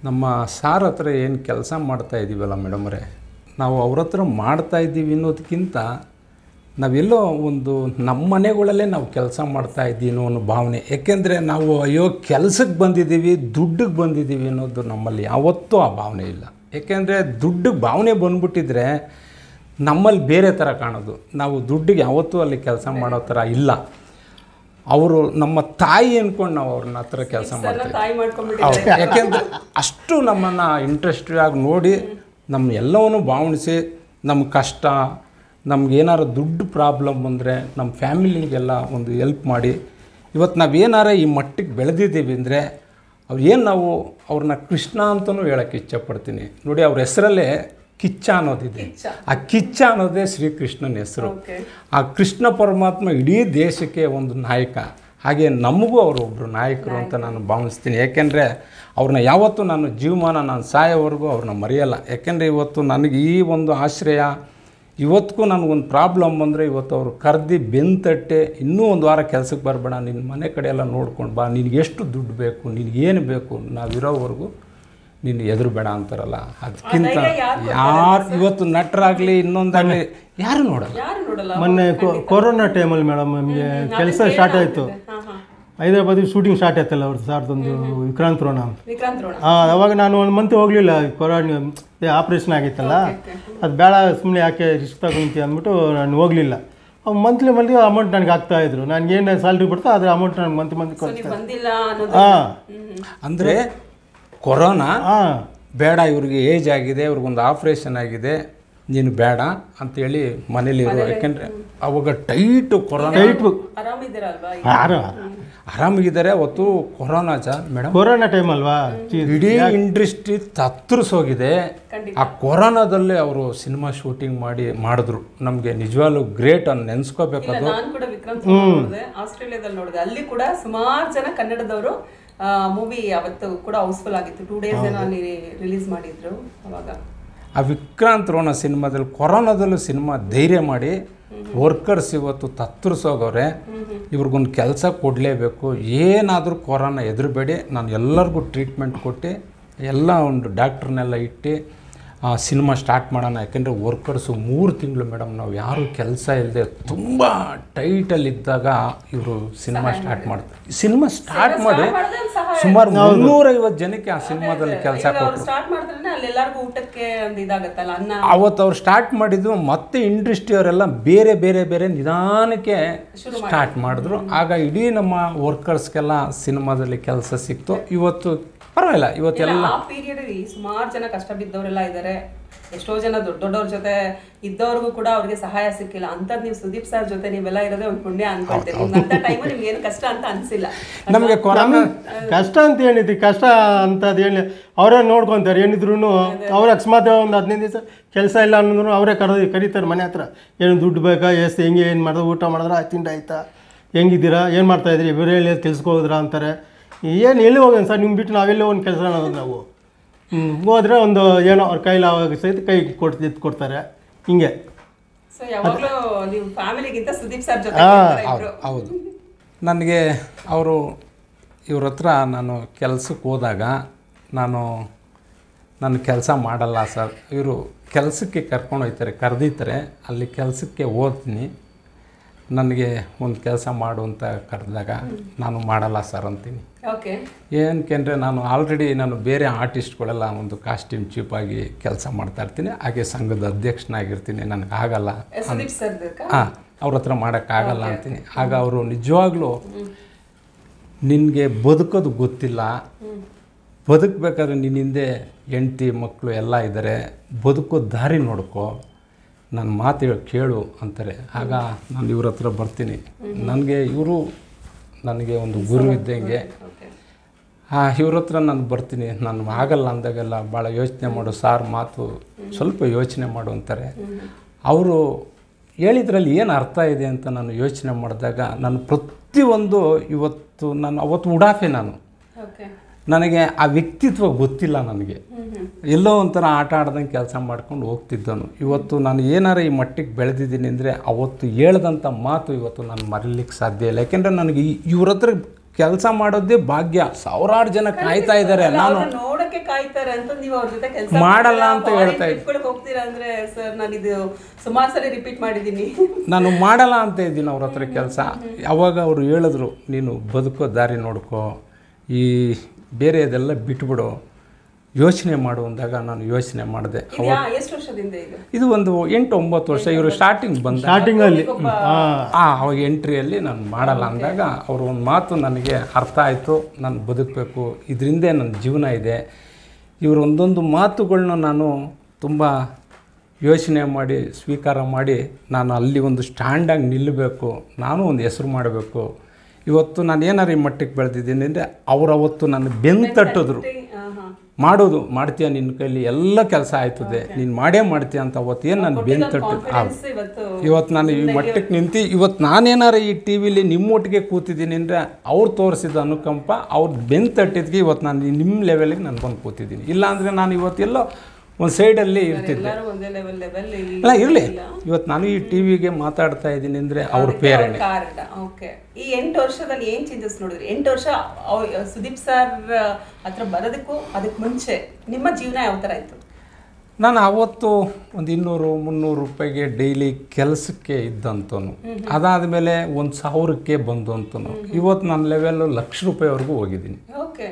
ನಮ್ಮ ಸಾರ್ ಹತ್ರ ಏನು ಕೆಲಸ ಮಾಡ್ತಾ ಇದ್ದೀವಲ್ಲ ಮೇಡಮ್ರೆ, ನಾವು ಅವ್ರ ಹತ್ರ ಮಾಡ್ತಾ ಇದ್ದೀವಿ ಅನ್ನೋದಕ್ಕಿಂತ ನಾವೆಲ್ಲೋ ಒಂದು ನಮ್ಮ ಮನೆಗಳಲ್ಲೇ ನಾವು ಕೆಲಸ ಮಾಡ್ತಾ ಇದ್ದೀನೋ ಅನ್ನೋ ಭಾವನೆ. ಏಕೆಂದರೆ ನಾವು ಅಯ್ಯೋ ಕೆಲಸಕ್ಕೆ ಬಂದಿದ್ದೀವಿ, ದುಡ್ಡಿಗೆ ಬಂದಿದ್ದೀವಿ ಅನ್ನೋದು ನಮ್ಮಲ್ಲಿ ಯಾವತ್ತೂ ಆ ಭಾವನೆ ಇಲ್ಲ. ಏಕೆಂದರೆ ದುಡ್ಡಿಗೆ ಭಾವನೆ ಬಂದ್ಬಿಟ್ಟಿದ್ರೆ ನಮ್ಮಲ್ಲಿ ಬೇರೆ ಥರ ಕಾಣೋದು. ನಾವು ದುಡ್ಡಿಗೆ ಯಾವತ್ತೂ ಅಲ್ಲಿ ಕೆಲಸ ಮಾಡೋ ಥರ ಇಲ್ಲ. ಅವರು ನಮ್ಮ ತಾಯಿ ಅಂದ್ಕೊಂಡು ನಾವು ಅವ್ರನ್ನ ಹತ್ರ ಕೆಲಸ ಮಾಡ್ತೀವಿ. ಹೌದು, ಯಾಕೆಂದರೆ ಅಷ್ಟು ನಮ್ಮನ್ನು ಇಂಟ್ರೆಸ್ಟಾಗಿ ನೋಡಿ ನಮ್ಮ ಎಲ್ಲವನ್ನೂ ಭಾವನಿಸಿ, ನಮ್ಮ ಕಷ್ಟ, ನಮಗೇನಾರು ದುಡ್ಡು ಪ್ರಾಬ್ಲಮ್ ಬಂದರೆ ನಮ್ಮ ಫ್ಯಾಮಿಲಿಗೆಲ್ಲ ಒಂದು ಹೆಲ್ಪ್ ಮಾಡಿ ಇವತ್ತು ನಾವೇನಾರ ಈ ಮಟ್ಟಿಗೆ ಬೆಳೆದಿದ್ದೀವಿ ಅಂದರೆ ನಾವು ಅವ್ರನ್ನ ಕೃಷ್ಣ ಅಂತಲೂ ಹೇಳೋಕ್ಕೆ ಇಚ್ಛಪಡ್ತೀನಿ. ನೋಡಿ, ಅವ್ರ ಹೆಸರಲ್ಲೇ ಕಿಚ್ಚ ಅನ್ನೋದಿದೆ. ಆ ಕಿಚ್ಚ ಅನ್ನೋದೇ ಶ್ರೀಕೃಷ್ಣನ ಹೆಸರು. ಆ ಕೃಷ್ಣ ಪರಮಾತ್ಮ ಇಡೀ ದೇಶಕ್ಕೆ ಒಂದು ನಾಯಕ. ಹಾಗೆ ನಮಗೂ ಅವರು ಒಬ್ಬರು ನಾಯಕರು ಅಂತ ನಾನು ಭಾವಿಸ್ತೀನಿ. ಯಾಕೆಂದರೆ ಅವ್ರನ್ನ ಯಾವತ್ತೂ ನಾನು ಜೀವಮಾನ ನಾನು ಸಾಯೋವರೆಗೂ ಅವ್ರನ್ನ ಮರೆಯಲ್ಲ. ಯಾಕೆಂದರೆ ಇವತ್ತು ನನಗೆ ಈ ಒಂದು ಆಶ್ರಯ, ಇವತ್ತಿಗೂ ನನಗೊಂದು ಪ್ರಾಬ್ಲಮ್ ಬಂದರೆ ಇವತ್ತು ಅವರು ಕರೆದು ಬೆಂತಟ್ಟೆ ಇನ್ನೂ ಒಂದು ವಾರ ಕೆಲಸಕ್ಕೆ ಬರಬೇಡ, ನಿನ್ನ ಮನೆ ಕಡೆ ಎಲ್ಲ ನೋಡ್ಕೊಂಡು ಬಾ, ನಿನಗೆ ಎಷ್ಟು ದುಡ್ಡು ಬೇಕು, ನಿನಗೇನು ಬೇಕು, ನಾವಿರೋವರೆಗೂ ನೀನು ಎದುರುಬೇಡ ಅಂತಾರಲ್ಲ. ಅದಕ್ಕಿಂತ ಯಾರು ಇವತ್ತು ನಟರಾಗಲಿ ಇನ್ನೊಂದಾಗಲಿ ಯಾರು ನೋಡಲ್ಲ. ಮೊನ್ನೆ ಕೊರೋನಾ ಟೈಮಲ್ಲಿ ಮೇಡಮ್ ನಮಗೆ ಕೆಲಸ ಸ್ಟಾರ್ಟ್ ಆಯಿತು. ಹೈದರಾಬಾದಿಗೆ ಶೂಟಿಂಗ್ ಸ್ಟಾರ್ಟ್ ಆಯ್ತಲ್ಲ ಅವ್ರದ್ದು ಸಾರ್ದೊಂದು ವಿಕ್ರಾಂತ್ ರೋಣ ಅಂತ. ಅವಾಗ ನಾನು 1 ಮಂತ್ ಹೋಗಲಿಲ್ಲ. ಕೊರೋನಾ ಆಪ್ರೇಷನ್ ಆಗಿತ್ತಲ್ಲ, ಅದು ಬೇಡ ಸುಮ್ಮನೆ ಯಾಕೆ ರಿಸ್ಕ್ ತಗೊಂತೀವಿ ಅಂದ್ಬಿಟ್ಟು ನಾನು ಹೋಗಲಿಲ್ಲ. ಮಂತ್ಲಿ ಅಮೌಂಟ್ ನನಗೆ ಆಗ್ತಾಯಿದ್ರು. ನನಗೇನು ಸ್ಯಾಲ್ರಿ ಬಿಡ್ತಾ ಅದ್ರ ಅಮೌಂಟ್ ನನಗೆ ಮಂತ್ಲಿ ಕೊಡ್ತಾರೆ. ಅಂದರೆ ಕೊರೋನಾ ಬೇಡ, ಇವ್ರಿಗೆ ಏಜ್ ಆಗಿದೆ, ಇವ್ರಿಗೊಂದು ಆಪ್ರೇಷನ್ ಆಗಿದೆ, ನೀನು ಬೇಡ ಅಂತೇಳಿ ಮನೇಲಿರು. ಯಾಕೆಂದರೆ ಅವಾಗ ಟೈಟು ಕೊರೋನಾ, ಆರಾಮಾಗಿದ್ದಾರೆ. ಅವತ್ತು ಕೊರೋನಾ ಮೇಡಮ್, ಕೊರೋನಾ ಟೈಮ್ ಅಲ್ವಾ, ಇಡೀ ಇಂಡಸ್ಟ್ರಿ ತತ್ತರಿಸೋಗಿದೆ. ಆ ಕೊರೋನಾದಲ್ಲಿ ಅವರು ಸಿನಿಮಾ ಶೂಟಿಂಗ್ ಮಾಡಿದ್ರು. ನಮಗೆ ನಿಜವಾಗ್ಲೂ ಗ್ರೇಟ್ ಅನ್ನು ನೆನೆಸ್ಕೋಬೇಕು. ಅದು ನಾನು ಕೂಡ ವಿಕ್ರಮ್ ಆಸ್ಟ್ರೇಲಿಯಾದಲ್ಲಿ ನೋಡಿದೆ. ಅಲ್ಲಿ ಕೂಡ ಸುಮಾರು ಜನ ಕನ್ನಡದವರು ಮೂವಿ ಅವತ್ತು ಕೂಡ ಹೌಸ್ಫುಲ್ ಆಗಿತ್ತು. 2 days ಏನೋ ಅಲ್ಲಿ ರಿಲೀಸ್ ಮಾಡಿದ್ರು. ಅವಾಗ ಆ ವಿಕ್ರಾಂತ್ ರೋಣ ಸಿನಿಮಾದಲ್ಲಿ ಕೊರೋನಾದಲ್ಲೂ ಸಿನಿಮಾ ಧೈರ್ಯ ಮಾಡಿ ವರ್ಕರ್ಸ್ ಇವತ್ತು ತತ್ತರಿಸೋಗವ್ರೆ. ಇವ್ರಿಗೊಂದು ಕೆಲಸ ಕೊಡಲೇಬೇಕು, ಏನಾದರೂ ಕೊರೋನಾ ಹೆದರಬೇಡಿ, ನಾನು ಎಲ್ಲರಿಗೂ ಟ್ರೀಟ್ಮೆಂಟ್ ಕೊಟ್ಟು ಎಲ್ಲ ಒಂದು ಡಾಕ್ಟ್ರನ್ನೆಲ್ಲ ಇಟ್ಟು ಸಿನಿಮಾ ಸ್ಟಾರ್ಟ್ ಮಾಡೋಣ. ಯಾಕೆಂದರೆ ವರ್ಕರ್ಸು 3 ತಿಂಗಳು ಮೇಡಮ್ ನಾವು ಯಾರೂ ಕೆಲಸ ಇಲ್ಲದೆ ತುಂಬ ಟೈಟಲ್ಲಿದ್ದಾಗ ಇವರು ಸಿನಿಮಾ ಸ್ಟಾರ್ಟ್ ಮಾಡ್ತಾರೆ. ಸಿನಿಮಾ ಸ್ಟಾರ್ಟ್ ಮಾಡಿ ಸುಮಾರು 350 ಜನಕ್ಕೆ ಆ ಸಿನಿಮಾದಲ್ಲಿ ಕೆಲಸ ಕೊಟ್ಟರು. ಅವತ್ತು ಅವ್ರು ಸ್ಟಾರ್ಟ್ ಮಾಡಿದ್ದು ಮತ್ತೆ ಇಂಡಸ್ಟ್ರಿಯವರೆಲ್ಲ ಬೇರೆ ಬೇರೆ ಬೇರೆ ನಿಧಾನಕ್ಕೆ ಸ್ಟಾರ್ಟ್ ಮಾಡಿದ್ರು. ಆಗ ಇಡೀ ನಮ್ಮ ವರ್ಕರ್ಸ್ಗೆಲ್ಲ ಸಿನಿಮಾದಲ್ಲಿ ಕೆಲಸ ಸಿಕ್ತು. ಇವತ್ತು ಪರವಾಗಿಲ್ಲ. ಇವತ್ತೆಲ್ಲ ಪೀರಿಯಡ್ ಸುಮಾರು ಜನ ಕಷ್ಟ ಬಿದ್ದವರೆಲ್ಲ ಇದ್ದಾರೆ. ಎಷ್ಟೋ ಜನ ದೊಡ್ಡವ್ರ ಜೊತೆ ಇದ್ದವ್ರಿಗೂ ಕೂಡ ಅವ್ರಿಗೆ ಸಹಾಯ ಸಿಕ್ಕಿಲ್ಲ. ಅಂಥದ್ದು ನೀವು ಸುದೀಪ್ ಸರ್ ಜೊತೆ ನೀವೆಲ್ಲ ಇರೋದೇ ಒಂದು ಪುಣ್ಯ ಅನ್ಕೊಳ್ತೀರಿ. ಅಂತ ಟೈಮ್ ನಿಮ್ಗೆ ಏನು ಕಷ್ಟ ಅಂತ ಅನಿಸಿಲ್ಲ. ನಮಗೆ ಕಷ್ಟ ಅಂತ ಏನಿದೆ, ಕಷ್ಟ ಅಂತದ್ದು ಹೇಳಿ ಅವರೇ ನೋಡ್ಕೊತಾರೆ. ಏನಿದ್ರು ಅವ್ರು ಅಕಸ್ಮಾತ್ ಒಂದು 15 ದಿವಸ ಕೆಲಸ ಇಲ್ಲ ಅನ್ನೋದ್ರು ಅವರೇ ಕರೀತಾರೆ ಮನೆ ಹತ್ರ. ಏನು ದುಡ್ಡು ಬೇಕಾ, ಎಷ್ಟು ಹೆಂಗೆ, ಏನು ಮಾಡಿದ್ರೆ, ಊಟ ಮಾಡಿದ್ರೆ, ತಿಂಡಿ ಆಯ್ತಾ, ಹೆಂಗಿದ್ದೀರಾ, ಏನು ಮಾಡ್ತಾಯಿದ್ರಿ, ಬೇರೆ ಹೇಳಿ ಕೆಲ್ಸಕ್ಕೆ ಹೋಗಿದ್ರಾ ಅಂತಾರೆ. ಏನು ಎಲ್ಲಿ ಹೋಗೋಣ ಸರ್, ನಿಮ್ಗೆ ಬಿಟ್ಟು ನಾವೆಲ್ಲ ಒಂದು ಕೆಲಸ ಅನ್ನೋದು. ನಾವು ಹೋದರೆ ಒಂದು ಏನೋ ಅವ್ರ ಕೈಲಿ ಆವಾಗ ಸಹಿತ ಕೈ ಕೊಡ್ತಾರೆ. ಹಿಂಗೆ ಹೌದು. ನನಗೆ ಅವರು ಇವ್ರ ಹತ್ರ ನಾನು ಕೆಲಸಕ್ಕೆ ಹೋದಾಗ ನಾನು ಕೆಲಸ ಮಾಡಲ್ಲ ಸರ್, ಇವರು ಕೆಲಸಕ್ಕೆ ಕರ್ಕೊಂಡು ಹೋಗ್ತಾರೆ, ಕರೆದಿರ್ತಾರೆ. ಅಲ್ಲಿ ಕೆಲಸಕ್ಕೆ ಹೋಗ್ತೀನಿ. ನನಗೆ ಒಂದು ಕೆಲಸ ಮಾಡು ಅಂತ ಕರೆದಾಗ ನಾನು ಮಾಡಲ್ಲ ಸರ್ ಅಂತೀನಿ. ಏನಕ್ಕೆ ನಾನು ಆಲ್ರೆಡಿ ಬೇರೆ ಆರ್ಟಿಸ್ಟ್ಗಳೆಲ್ಲ ಒಂದು ಕಾಸ್ಟ್ಯೂಮ್ ಚೀಪಾಗಿ ಕೆಲಸ ಮಾಡ್ತಾಯಿರ್ತೀನಿ. ಹಾಗೆ ಸಂಘದ ಅಧ್ಯಕ್ಷನಾಗಿರ್ತೀನಿ. ನನಗಾಗಲ್ಲ, ಅವ್ರ ಹತ್ರ ಮಾಡೋಕ್ಕಾಗಲ್ಲ ಅಂತೀನಿ. ಆಗ ಅವರು ನಿಜವಾಗ್ಲೂ ನಿನಗೆ ಬದುಕೋದು ಗೊತ್ತಿಲ್ಲ, ಬದುಕಬೇಕಾದ್ರೆ ನಿನ್ನ ಹಿಂದೆ ಹೆಂಡತಿ ಮಕ್ಕಳು ಎಲ್ಲ ಇದ್ದಾರೆ, ಬದುಕೋ ದಾರಿ ನೋಡ್ಕೋ, ನನ್ನ ಮಾತು ಕೇಳು ಅಂತಾರೆ. ಆಗ ನಾನು ಇವ್ರ ಹತ್ರ ಬರ್ತೀನಿ. ನನಗೆ ಒಂದು ಗುರು ಇದ್ದಂಗೆ. ಇವ್ರ ಹತ್ರ ನಾನು ಬರ್ತೀನಿ. ನಾನು ಆಗಲ್ಲ ಅಂದಾಗೆಲ್ಲ ಭಾಳ ಯೋಚನೆ ಮಾಡು ಸಾರ್, ಮಾತು ಸ್ವಲ್ಪ ಯೋಚನೆ ಮಾಡು ಅಂತಾರೆ. ಅವರು ಹೇಳಿದ್ರಲ್ಲಿ ಏನು ಅರ್ಥ ಇದೆ ಅಂತ ನಾನು ಯೋಚನೆ ಮಾಡಿದಾಗ ನಾನು ಪ್ರತಿಯೊಂದು ಇವತ್ತು ಅವತ್ತು ಉಡಾಫೆ ನನಗೆ ಆ ವ್ಯಕ್ತಿತ್ವ ಗೊತ್ತಿಲ್ಲ. ನನಗೆ ಎಲ್ಲೋ ಒಂಥರ ಆಟ ಆಡ್ದಂಗೆ ಕೆಲಸ ಮಾಡ್ಕೊಂಡು ಹೋಗ್ತಿದ್ದನು. ಇವತ್ತು ನಾನು ಏನಾರ ಈ ಮಟ್ಟಿಗೆ ಬೆಳೆದಿದ್ದೀನಿ ಅಂದರೆ ಅವತ್ತು ಹೇಳ್ದಂಥ ಮಾತು ಇವತ್ತು ನಾನು ಮರೀಲಿಕ್ಕೆ ಸಾಧ್ಯ ಇಲ್ಲ. ಯಾಕೆಂದರೆ ನನಗೆ ಇವ್ರ ಹತ್ರ ಕೆಲಸ ಮಾಡೋದೇ ಭಾಗ್ಯ. ಸಾವಿರಾರು ಜನ ಕಾಯ್ತಾ ಇದ್ದಾರೆ, ನಾನು ಮಾಡಲ್ಲ ಅಂತ ಹೇಳ್ತಾ ಇದ್ದೀನಿ. ನಾನು ಮಾಡಲ್ಲ ಅಂತ ಇದ್ದೀನಿ ಅವ್ರ ಹತ್ರ ಕೆಲಸ. ಅವಾಗ ಅವರು ಹೇಳಿದ್ರು, ನೀನು ಬದುಕೋ ದಾರಿ ನೋಡ್ಕೋ, ಈ ಬೇರೆ ಇದೆಲ್ಲ ಬಿಟ್ಬಿಡು, ಯೋಚನೆ ಮಾಡು ಅಂದಾಗ ನಾನು ಯೋಚನೆ ಮಾಡಿದೆ. ಇದು ಒಂದು 8-9 ವರ್ಷ. ಇವರು ಸ್ಟಾರ್ಟಿಂಗಲ್ಲಿ ಅವಾಗ ಎಂಟ್ರಿಯಲ್ಲಿ ನಾನು ಮಾಡಲ್ಲ ಅಂದಾಗ ಅವರು ಒಂದು ಮಾತು ನನಗೆ ಅರ್ಥ ಆಯಿತು. ನಾನು ಬದುಕಬೇಕು, ಇದರಿಂದೇ ನನ್ನ ಜೀವನ ಇದೆ. ಇವರು ಒಂದೊಂದು ಮಾತುಗಳನ್ನ ನಾನು ತುಂಬ ಯೋಚನೆ ಮಾಡಿ ಸ್ವೀಕಾರ ಮಾಡಿ ನಾನು ಅಲ್ಲಿ ಒಂದು ಸ್ಟ್ಯಾಂಡಾಗಿ ನಿಲ್ಲಬೇಕು, ನಾನು ಒಂದು ಹೆಸರು ಮಾಡಬೇಕು. ಇವತ್ತು ನಾನು ಏನಾರು ಈ ಮಟ್ಟಕ್ಕೆ ಬೆಳೆದಿದ್ದೀನಿ ಅಂದರೆ ಅವತ್ತು ನನ್ನ ಬೆನ್ನು ತಟ್ಟಿದ್ರು, ಮಾಡೋದು ಮಾಡ್ತೀಯ, ನಿನ್ನ ಕೈಲಿ ಎಲ್ಲ ಕೆಲಸ ಆಯ್ತದೆ, ನೀನು ಮಾಡೇ ಮಾಡ್ತೀಯ ಅಂತ ಅವತ್ತು ಏನು ನಾನು ಬೆನ್ನು ತಟ್ಟಿದ್ದು. ಇವತ್ತು ನಾನು ಈ ಮಟ್ಟಕ್ಕೆ ನಿಂತು ಇವತ್ತು ನಾನೇನಾರು ಈ ಟಿ ವಿಲಿ ನಿಮ್ಮೊಟ್ಟಿಗೆ ಕೂತಿದ್ದೀನಿ ಅಂದರೆ ಅವ್ರು ತೋರಿಸಿದ ಅನುಕಂಪ, ಅವ್ರು ಬೆನ್ನು ತಟ್ಟಿದ್ಗೆ ಇವತ್ತು ನಾನು ನಿಮ್ಮ ಲೆವೆಲಿಗೆ ನಾನು ಬಂದು ಕೂತಿದ್ದೀನಿ. ಇಲ್ಲಾಂದರೆ ನಾನು ಇವತ್ತೆಲ್ಲೋ ಒಂದು ಸೈಡಲ್ಲಿ ಇರ್ತಿದ್ದೆ. ಅಲ್ಲ ಇರಲಿ, ಇವತ್ತು ನಾನು ಈ ಟಿ ವಿಗೆ ಮಾತಾಡ್ತಾ ಇದ್ದೀನಿ ಅಂದರೆ ಅವ್ರ ಪ್ರೇರಣೆ. ಓಕೆ, ಈ 8 ವರ್ಷದಲ್ಲಿ ಏನು ಚೇಂಜಸ್ ನೋಡಿದ್ರಿ? 8 ವರ್ಷ ಸುದೀಪ್ ಸರ್ ಹತ್ರ ಬರೋದಕ್ಕೂ ಅದಕ್ಕೆ ಮುಂಚೆ ನಿಮ್ಮ ಜೀವನ ಯಾವ ಥರ ಇತ್ತು? ನಾನು ಅವತ್ತು ಒಂದು 200-300 ರೂಪಾಯಿಗೆ ಡೈಲಿ ಕೆಲಸಕ್ಕೆ ಇದ್ದಂತನು, ಅದಾದಮೇಲೆ 1000ಕ್ಕೆ ಬಂದು ಅಂತನು. ಇವತ್ತು ನನ್ನ ಲೆವೆಲ್ಲು ₹1,00,000ವರೆಗೂ ಹೋಗಿದ್ದೀನಿ. ಓಕೆ,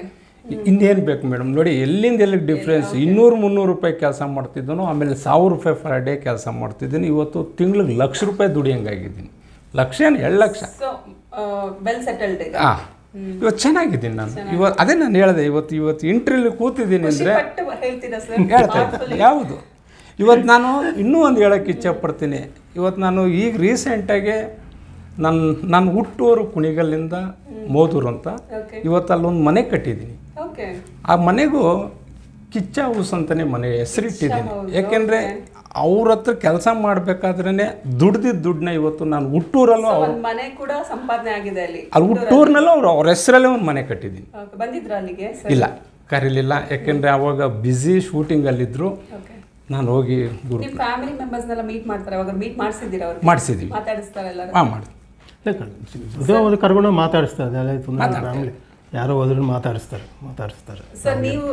ಇನ್ನೇನು ಬೇಕು ಮೇಡಮ್? ನೋಡಿ ಎಲ್ಲಿಂದ ಎಲ್ಲಿಗೆ ಡಿಫ್ರೆನ್ಸ್. 200-300 ರೂಪಾಯಿ ಕೆಲಸ ಮಾಡ್ತಿದ್ದನು, ಆಮೇಲೆ 1000 ರೂಪಾಯಿ ಪರ್ ಡೇ ಕೆಲಸ ಮಾಡ್ತಿದ್ದೀನಿ. ಇವತ್ತು ತಿಂಗ್ಳಿಗೆ ₹1,00,000 ದುಡಿಯಂಗಾಗಿದ್ದೀನಿ. ಲಕ್ಷ ಏನು 2 ಲಕ್ಷ. Well settled. ಹಾಂ, ಇವತ್ತು ಚೆನ್ನಾಗಿದ್ದೀನಿ ನಾನು. ಇವತ್ತು ಅದೇ ನಾನು ಹೇಳಿದೆ, ಇವತ್ತು ಇಂಟರ್ವ್ಯೂ ಕೂತಿದ್ದೀನಿ ಅಂದರೆ ಹೇಳ್ತಾ ಇದ್ದೆ ಯಾವುದು. ಇವತ್ತು ನಾನು ಇನ್ನೂ ಒಂದು ಹೇಳೋಕ್ಕೆ ಇಚ್ಛೆಪಡ್ತೀನಿ. ಇವತ್ತು ನಾನು ಈಗ ರೀಸೆಂಟಾಗೆ ನಾನು ಹುಟ್ಟೂರು ಕುಣಿಗಲ್ಲಿಂದ ಮೋದೂರು ಅಂತ, ಇವತ್ತು ಅಲ್ಲೊಂದು ಮನೆ ಕಟ್ಟಿದ್ದೀನಿ. ಆ ಮನೆಗೂ ಕಿಚ್ಚ ಹೌಸ್ ಅಂತಲೇ ಮನೆ ಹೆಸರಿಟ್ಟಿದ್ದೀನಿ. ಯಾಕೆಂದರೆ ಅವ್ರ ಹತ್ರ ಕೆಲಸ ಮಾಡಬೇಕಾದ್ರೇ ದುಡ್ದಿದ್ದ ದುಡ್ಡನ್ನ ಇವತ್ತು ನಾನು ಹುಟ್ಟೂರಲ್ಲೂ ಮನೆ ಕೂಡ ಸಂಪಾದನೆ ಆಗಿದೆ ಅಲ್ಲಿ ಹುಟ್ಟೂರಿನಲ್ಲೂ ಅವ್ರ ಹೆಸರಲ್ಲೇ ಒಂದು ಮನೆ ಕಟ್ಟಿದ್ದೀನಿ. ಬಂದಿದ್ರ ಅಲ್ಲಿಗೆ? ಇಲ್ಲ, ಕರೀಲಿಲ್ಲ. ಯಾಕೆಂದರೆ ಅವಾಗ ಬ್ಯುಸಿ ಶೂಟಿಂಗಲ್ಲಿದ್ದರು. ನಾನು ಹೋಗಿ ಫ್ಯಾಮಿಲಿ ಮೆಂಬರ್ಸ್ನೆಲ್ಲ ಮೀಟ್ ಮಾಡ್ತಾರೆ, ಅವಾಗ ಮೀಟ್ ಮಾಡಿಸಿದ್ದೀರಾ? ಮಾಡಿಸಿದ್ದೀವಿ, ಮಾತಾಡಿಸ್ತಾರೆ ಎಲ್ಲ. ಹಾಂ ಮಾಡಿ ಕರ್ಕೊಂಡು ಮಾತಾಡಿಸ್ತಾರೆ. ಎಲ್ಲ ಫ್ಯಾಮಿಲಿ ಯಾರೋ ಹೋದ್ರೂ ಮಾತಾಡಿಸ್ತಾರೆ. ಸರ್, ನೀವು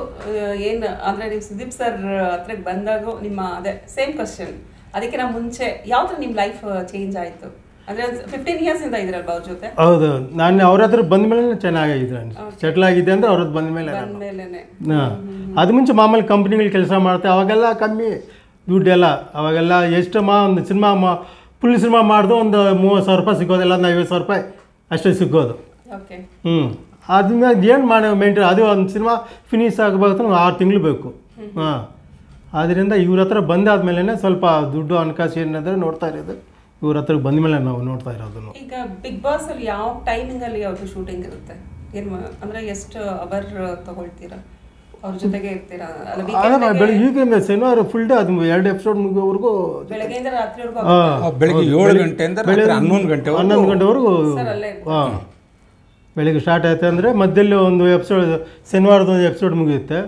ಏನು ಅಂದರೆ ನೀವು ಸುದೀಪ್ ಸರ್ ಹತ್ರಕ್ಕೆ ಬಂದಾಗ ನಿಮ್ಮ ಅದೇ ಸೇಮ್ ಕ್ವಶನ್, ಅದಕ್ಕಿಂತ ಮುಂಚೆ ಯಾವ ಥರ ನಿಮ್ಮ ಲೈಫ್ ಚೇಂಜ್ ಆಯಿತು? ಅಂದರೆ 15 ಇಯರ್ಸಿಂದ ಇದ್ರಲ್ವ ಅವ್ರ ಜೊತೆ? ಹೌದು, ನಾನು ಅವ್ರ ಹತ್ರ ಬಂದ ಮೇಲೆ ಚೆನ್ನಾಗಿದ್ದೆ, ಸೆಟ್ಲ್ ಆಗಿದ್ದೆ ಅಂದರೆ ಅವ್ರ ಹತ್ರ ಬಂದ ಮೇಲೆ. ಅದು ಮುಂಚೆ ಮಾಮೂಲಿ ಕಂಪ್ನಿಗಳು ಕೆಲಸ ಮಾಡ್ತೆ, ಅವಾಗೆಲ್ಲ ಕಮ್ಮಿ ದುಡ್ಡೆಲ್ಲ. ಅವಾಗೆಲ್ಲ ಎಷ್ಟು ಒಂದು ಸಿನಿಮಾ ಫುಲ್ ಸಿನಿಮಾ ಮಾಡಿದು ಒಂದು 30,000 ರೂಪಾಯಿ ಸಿಗೋದಿಲ್ಲ, 50,000 ರೂಪಾಯಿ ಅಷ್ಟೇ ಸಿಗೋದು. ಅದ್ಮೇಲೆ ಏನು ಮಾಡಿ ಮೇಂಟೈನ್, ಅದು ಒಂದು ಸಿನಿಮಾ ಫಿನಿಶ್ ಆಗಬೇಕು 6 ತಿಂಗಳು ಬೇಕು. ಹಾಂ, ಆದ್ದರಿಂದ ಇವ್ರ ಹತ್ರ ಬಂದಾದ್ಮೇಲೆ ಸ್ವಲ್ಪ ದುಡ್ಡು ಹಣಕಾಸು ಏನಾದರೆ ನೋಡ್ತಾ ಇರೋದು ಇವ್ರ ಹತ್ರ ಬಂದ ಮೇಲೆ ನಾವು ನೋಡ್ತಾ ಇರೋದನ್ನು. ಈಗ ಬಿಗ್ ಬಾಸ್ ಅಲ್ಲಿ ಯಾವ ಟೈಮಿಂಗ್ ಅಲ್ಲಿ ಅವ್ರದ್ದು ಶೂಟಿಂಗ್ ಇರುತ್ತೆ? ಏನು ಅಂದರೆ ಎಷ್ಟು ಅವರ್ ತಗೊಳ್ತೀರಾ ಅವ್ರ ಜೊತೆಗೆ ಇರ್ತೀರಾ? ಬೆಳಿಗ್ಗೆ ಶನಿವಾರ ಫುಲ್ ಡೇ, ಅದು 2 ಎಪಿಸೋಡ್ ಮುಗಿಯೋವರೆಗೂ ಬೆಳಗ್ಗೆಯಿಂದ ರಾತ್ರಿವರೆಗೂ, ಬೆಳಗ್ಗೆ 7 ಗಂಟೆಯಿಂದ 11 ಗಂಟೆವರೆಗೂ. ಹಾಂ, ಬೆಳಿಗ್ಗೆ ಸ್ಟಾರ್ಟ್ ಆಯ್ತು ಅಂದರೆ ಮಧ್ಯದಲ್ಲಿ ಒಂದು ಎಪಿಸೋಡ್, ಶನಿವಾರದ ಒಂದು ಎಪಿಸೋಡ್ ಮುಗಿಯುತ್ತೆ.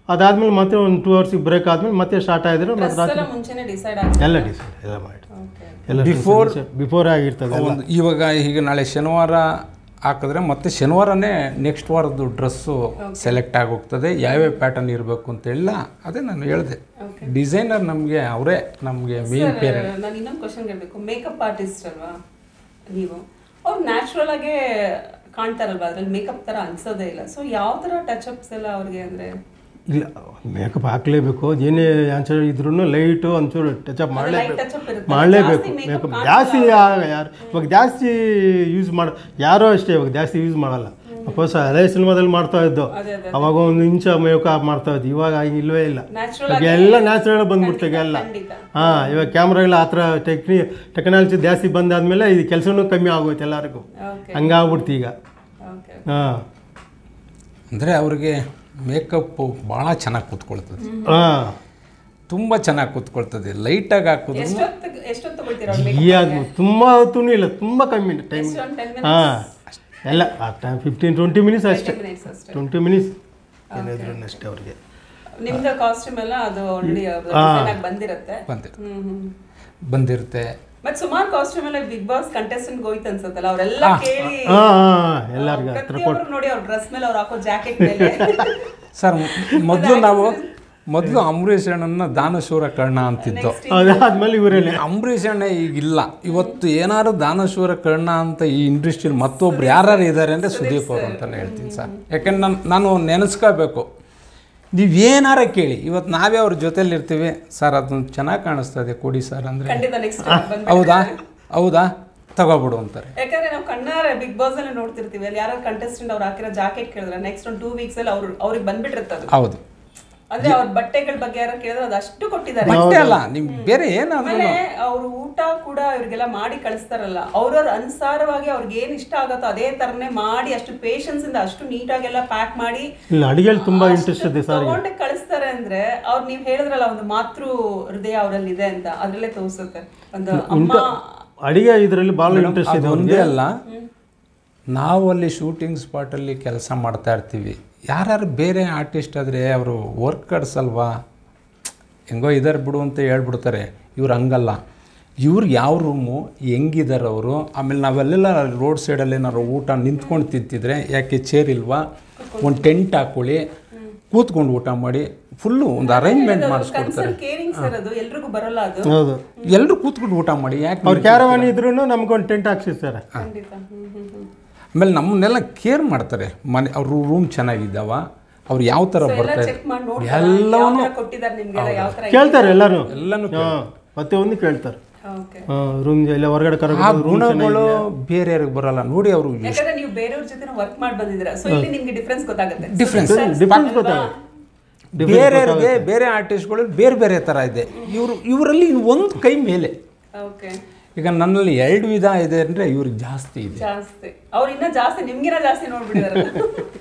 ಅದಾದ್ಮೇಲೆ ಮತ್ತೆ ಒಂದು 2 ಅವರ್ಸಿಗೆ ಬ್ರೇಕ್ ಆದ್ಮೇಲೆ ಮತ್ತೆ ಸ್ಟಾರ್ಟ್ ಆಗಿದ್ರೆ ಮತ್ತೆ ರಾತ್ರಿ ಎಲ್ಲ ಡಿಸೈಡ್ ಎಲ್ಲ ಮಾಡಿ ಎಲ್ಲ ಬಿಫೋರ್ ಆಗಿರ್ತದೆ. ಇವಾಗ ಈಗ ನಾಳೆ ಶನಿವಾರ ಹಾಕಿದ್ರೆ ಮತ್ತೆ ಶನಿವಾರನೇ ನೆಕ್ಸ್ಟ್ ವಾರದ್ದು ಡ್ರೆಸ್ಸು ಸೆಲೆಕ್ಟ್ ಆಗೋಗ್ತದೆ, ಯಾವ್ಯಾವ ಪ್ಯಾಟರ್ನ್ ಇರಬೇಕು ಅಂತೆಲ್ಲ. ಅದೇ ನಾನು ಹೇಳಿದೆ, ಡಿಸೈನರ್ ನಮಗೆ ಅವರೇ ನಮಗೆ ಮೇನ್ ಪೇರೆಂಟ್. ನಾನು ಇನ್ನೊಂದು ಕ್ವಶನ್ ಕೇಳಬೇಕು. ಮೇಕಪ್ ಆರ್ಟಿಸ್ಟ್ ಅಲ್ವಾ ನೀವು? ಅವ್ರು ನ್ಯಾಚುರಲ್ ಆಗೇ ಕಾಣ್ತಾರಲ್ವ, ಅದ್ರಲ್ಲಿ ಮೇಕಪ್ ಥರ ಅನ್ಸೋದೇ ಇಲ್ಲ. ಸೊ ಯಾವ ಥರ ಟಚ್ ಅಪ್ಸ್ ಎಲ್ಲ ಅವ್ರಿಗೆ ಅಂದರೆ? ಇಲ್ಲ, ಮೇಕಪ್ ಹಾಕಲೇಬೇಕು. ಏನೇ ಆನ್ಸರ್ ಇದ್ರೂ ಲೈಟು ಒಂಚೂರು ಟಚಪ್ ಮಾಡಲೇಬೇಕು. ಮೇಕಪ್ ಜಾಸ್ತಿ ಯಾರು ಇವಾಗ ಜಾಸ್ತಿ ಯೂಸ್ ಯಾರೋ ಅಷ್ಟೇ ಇವಾಗ ಜಾಸ್ತಿ ಯೂಸ್ ಮಾಡಲ್ಲ. ಅಫ್ಕೋರ್ಸ್ ಅದೇ ಸಿನಿಮಾದಲ್ಲಿ ಮಾಡ್ತಾ ಇದ್ದು, ಅವಾಗ 1 ಇಂಚ ಮೇಕಪ್ ಮಾಡ್ತಾ ಇದ್ದು. ಇವಾಗ ಇಲ್ಲವೇ ಇಲ್ಲ, ಇವಾಗ ಎಲ್ಲ ನ್ಯಾಚುರಲ್ ಬಂದ್ಬಿಡ್ತಾಗ ಎಲ್ಲ. ಹಾಂ, ಇವಾಗ ಕ್ಯಾಮ್ರಾಗೆಲ್ಲ ಆ ಥರ ಟೆಕ್ನಾಲಜಿ ಜಾಸ್ತಿ ಬಂದಾದ್ಮೇಲೆ ಇದು ಕೆಲಸನೂ ಕಮ್ಮಿ ಆಗೋಯ್ತು ಎಲ್ಲರಿಗೂ, ಹಂಗಾಗ್ಬಿಡ್ತು ಈಗ. ಹಾಂ, ಅಂದರೆ ಅವ್ರಿಗೆ ಮೇಕಪ್ಪು ಭಾಳ ಚೆನ್ನಾಗಿ ಕೂತ್ಕೊಳ್ತದೆ, ತುಂಬ ಚೆನ್ನಾಗಿ ಕೂತ್ಕೊಳ್ತದೆ. ಲೈಟಾಗಿ ಹಾಕಿದ್ರು ತುಂಬ ಹೊತ್ತೂ ಇಲ್ಲ, ತುಂಬ ಕಮ್ಮಿ ಟೈಮ್. ಹಾಂ, ಎಲ್ಲ 15-20 ಮಿನಿಟ್ಸ್ ಅಷ್ಟೇ, 20 ಮಿನಿಟ್ಸ್ ಏನಾದ್ರು ಅಷ್ಟೇ ಅವ್ರಿಗೆ. ನಿಮ್ದು ಕಾಸ್ಟ್ಯೂಮ್ ಎಲ್ಲ ಅದು ಬಂದಿರುತ್ತೆ. ಮತ್ತೆ ಸುಮಾರು ಕಾಸ್ಟ್ಯೂಮ್ ಎಲ್ಲ ಬಿಗ್ ಬಾಸ್ ಕಂಟೆಸ್ಟೆಂಟ್ ಹೋಯ್ತು ಅನ್ಸುತ್ತಲ್ಲ, ಅವರೆಲ್ಲ ಕೇಳಿ ಎಲ್ಲರಿಗೂ ನೋಡಿ ಅವ್ರ ಡ್ರೆಸ್ ಮೇಲೆ ಅವ್ರು ಹಾಕೋ ಜಾಕೆಟ್ ಮೇಲೆ. ಸರ್, ಮೊದಲು ಅಂಬರೀಷ್ ಅಣ್ಣನ ದಾನಶೂರ ಕರ್ಣ ಅಂತಿದ್ದು, ಅದಾದ್ಮೇಲೆ ಇವರೇನೆ. ಅಂಬರೀಷ್ ಅಣ್ಣ ಈಗಿಲ್ಲ. ಇವತ್ತು ಏನಾದ್ರು ದಾನಶೂರ ಕರ್ಣ ಅಂತ ಈ ಇಂಡಸ್ಟ್ರಿಯಲ್ಲಿ ಮತ್ತೊಬ್ರು ಯಾರು ಇದ್ದಾರೆ ಅಂದರೆ ಸುದೀಪ್ ಅವರು ಅಂತಲೇ ಹೇಳ್ತೀನಿ ಸರ್. ಯಾಕೆಂದ್ರೆ ನಾನು ನೆನೆಸ್ಕೋಬೇಕು, ನೀವೇನಾರ ಕೇಳಿ. ಇವತ್ತು ನಾವೇ ಅವ್ರ ಜೊತೆಲಿ ಇರ್ತೀವಿ, ಸರ್ ಅದೊಂದು ಚೆನ್ನಾಗಿ ಕಾಣಿಸ್ತದೆ ಕೊಡಿ ಸರ್ ಅಂದರೆ, ಹೌದಾ ತಗೋಬಿಡು ಅಂತಾರೆ. ಯಾಕಂದ್ರೆ ನಾವು ಕಣ್ಣಾರೆ ಬಿಗ್ ಬಾಸ್ ಅಲ್ಲಿ ನೋಡ್ತಿರ್ತೀವಿ, ಅಲ್ಲಿ ಯಾರು ಕಂಟೆಸ್ಟೆಂಟ್ ಅವ್ರು ಹಾಕಿರೋ ಜಾಕೆಟ್ ಕೇಳಿದ್ರೆ ನೆಕ್ಸ್ಟ್ ಒಂದು 2 ವೀಕ್ಸ್ ಅಲ್ಲಿ ಅವ್ರಿಗೆ ಬಂದ್ಬಿಟ್ಟಿರ್ತದೆ. ಹೌದು, ಅಂದ್ರೆ ಅವ್ರ ಬಟ್ಟೆಗಳ ಬಗ್ಗೆ ಯಾರು ಕೇಳಿದ್ರೆ ಅದಷ್ಟು ಕೊಟ್ಟಿದ್ದಾರೆ. ಬಟ್ಟೆ ಅಲ್ಲ ನಿಮ್ಗೆ ಬೇರೆ ಏನಾದ್ರು ಆಮೇಲೆ ಅವ್ರು ಊಟ ಕೂಡ ಇವ್ರಿಗೆಲ್ಲ ಮಾಡಿ ಕಳಿಸ್ತಾರಲ್ಲ, ಅವ್ರವ್ರ ಅನುಸಾರವಾಗಿ ಅವ್ರಿಗೆ ಏನ್ ಇಷ್ಟ ಆಗತ್ತೋ ಅದೇ ತರನೇ ಮಾಡಿ ಅಷ್ಟು ಪೇಷನ್ಸ್ ಇಂದ ಅಷ್ಟು ನೀಟಾಗೆಲ್ಲ ಪ್ಯಾಕ್ ಮಾಡಿ ಅಡಿಗೆಯಲ್ಲಿ ತುಂಬಾ ಇಂಟ್ರೆಸ್ಟ್ ಇದೆ ಸರ್. ತಗೊಂಡೆ ಕಳಿಸ್ತಾರೆ ಅಂದ್ರೆ ಅವ್ರು ನೀವ್ ಹೇಳಿದ್ರಲ್ಲ ಒಂದು ಮಾತೃ ಹೃದಯ ಅವರಲ್ಲಿ ಇದೆ ಅಂತ, ಅದ್ರಲ್ಲೇ ತೋರಿಸುತ್ತೆ. ಒಂದು ಅಮ್ಮ ಅಡಿಗೆ ಇದರಲ್ಲಿ ಭಾಳ ಇಂಟ್ರೆಸ್ಟ್ ಇದೆ. ಒಂದೇ ಅಲ್ಲ, ನಾವು ಅಲ್ಲಿ ಶೂಟಿಂಗ್ ಸ್ಪಾಟಲ್ಲಿ ಕೆಲಸ ಮಾಡ್ತಾ ಇರ್ತೀವಿ. ಯಾರು ಬೇರೆ ಆರ್ಟಿಸ್ಟ್ ಆದರೆ ಅವರು ವರ್ಕರ್ಸ್ ಅಲ್ವಾ, ಹೆಂಗೋ ಇದಾರೆ ಬಿಡು ಅಂತ ಹೇಳ್ಬಿಡ್ತಾರೆ. ಇವ್ರು ಹಂಗಲ್ಲ, ಇವ್ರು ಯಾವ ರೂಮು ಹೆಂಗಿದ್ದಾರೆ ಅವರು. ಆಮೇಲೆ ನಾವೆಲ್ಲ ರೋಡ್ ಸೈಡಲ್ಲಿ ಏನಾದ್ರು ಊಟ ನಿಂತ್ಕೊಂಡು ತಿಂತಿದ್ರೆ ಯಾಕೆ ಚೇರ್ ಇಲ್ವಾ, ಒಂದು ಟೆಂಟ್ ಹಾಕ್ಕೊಳ್ಳಿ, ಕೂತ್ಕೊಂಡು ಊಟ ಮಾಡಿ, ಫುಲ್ಲು ಒಂದು ಅರೇಂಜ್ಮೆಂಟ್ ಮಾಡಿಸ್ಕೊಡ್ತಾರೆ. ಎಲ್ರಿಗೂ ಬರಲ್ಲ ಅದು. ಹೌದು, ಎಲ್ಲರೂ ಕೂತ್ಕೊಂಡು ಊಟ ಮಾಡಿ. ಯಾಕೆ ಅವ್ರು ಕ್ಯಾರವಾನ್ ಇದ್ರೂ ನಮ್ಗೊಂದು ಟೆಂಟ್ ಹಾಕ್ಸಿರ್ತಾರೆ. ಆಮೇಲೆ ನಮ್ಮನ್ನೆಲ್ಲ ಕೇರ್ ಮಾಡ್ತಾರೆ. ಮನೆ ಅವ್ರ ರೂಮ್ ಚೆನ್ನಾಗಿದ್ದಾವ, ಅವ್ರು ಯಾವ ಥರ ಬರ್ತಾರೆ ಎಲ್ಲವನ್ನೂ ಕೇಳ್ತಾರೆ. ಎಲ್ಲರೂ ಮತ್ತೆ ಒಂದು ಕೇಳ್ತಾರೆ. ರೂಮ್ ಎಲ್ಲ ಹೊರಗಡೆ ಆ ಗುಣಗಳು ಬೇರೆಯವ್ರಿಗೆ ಬರಲ್ಲ ನೋಡಿ. ಅವರು ನೀವು ಬೇರೆಯವ್ರ ಜೊತೆ ವರ್ಕ್ ಮಾಡಿ ಬಂದಿದ್ದೀರಾ, ಸೊ ಇಲ್ಲಿ ನಿಮಗೆ ಡಿಫ್ರೆನ್ಸ್ ಗೊತ್ತಾಗುತ್ತೆ. ಡಿಫ್ರೆನ್ಸ್ ಗೊತ್ತಾಗುತ್ತೆ. ಬೇರೆಯವ್ರಿಗೆ ಬೇರೆ ಆರ್ಟಿಸ್ಟ್ಗಳಲ್ಲಿ ಬೇರೆ ಬೇರೆ ಥರ ಇದೆ. ಇವರಲ್ಲಿ ಒಂದು ಕೈ ಮೇಲೆ. ಈಗ ನನ್ನಲ್ಲಿ 2 ವಿಧ ಇದೆ ಅಂದರೆ ಇವ್ರಿಗೆ ಜಾಸ್ತಿ ಇದೆ. ಅವ್ರು ಇನ್ನೂ ಜಾಸ್ತಿ, ನಿಮ್ಗಿನ್ನ ಜಾಸ್ತಿ ನೋಡ್ಬಿಟ್ಟಿದ್ದಾರೆ.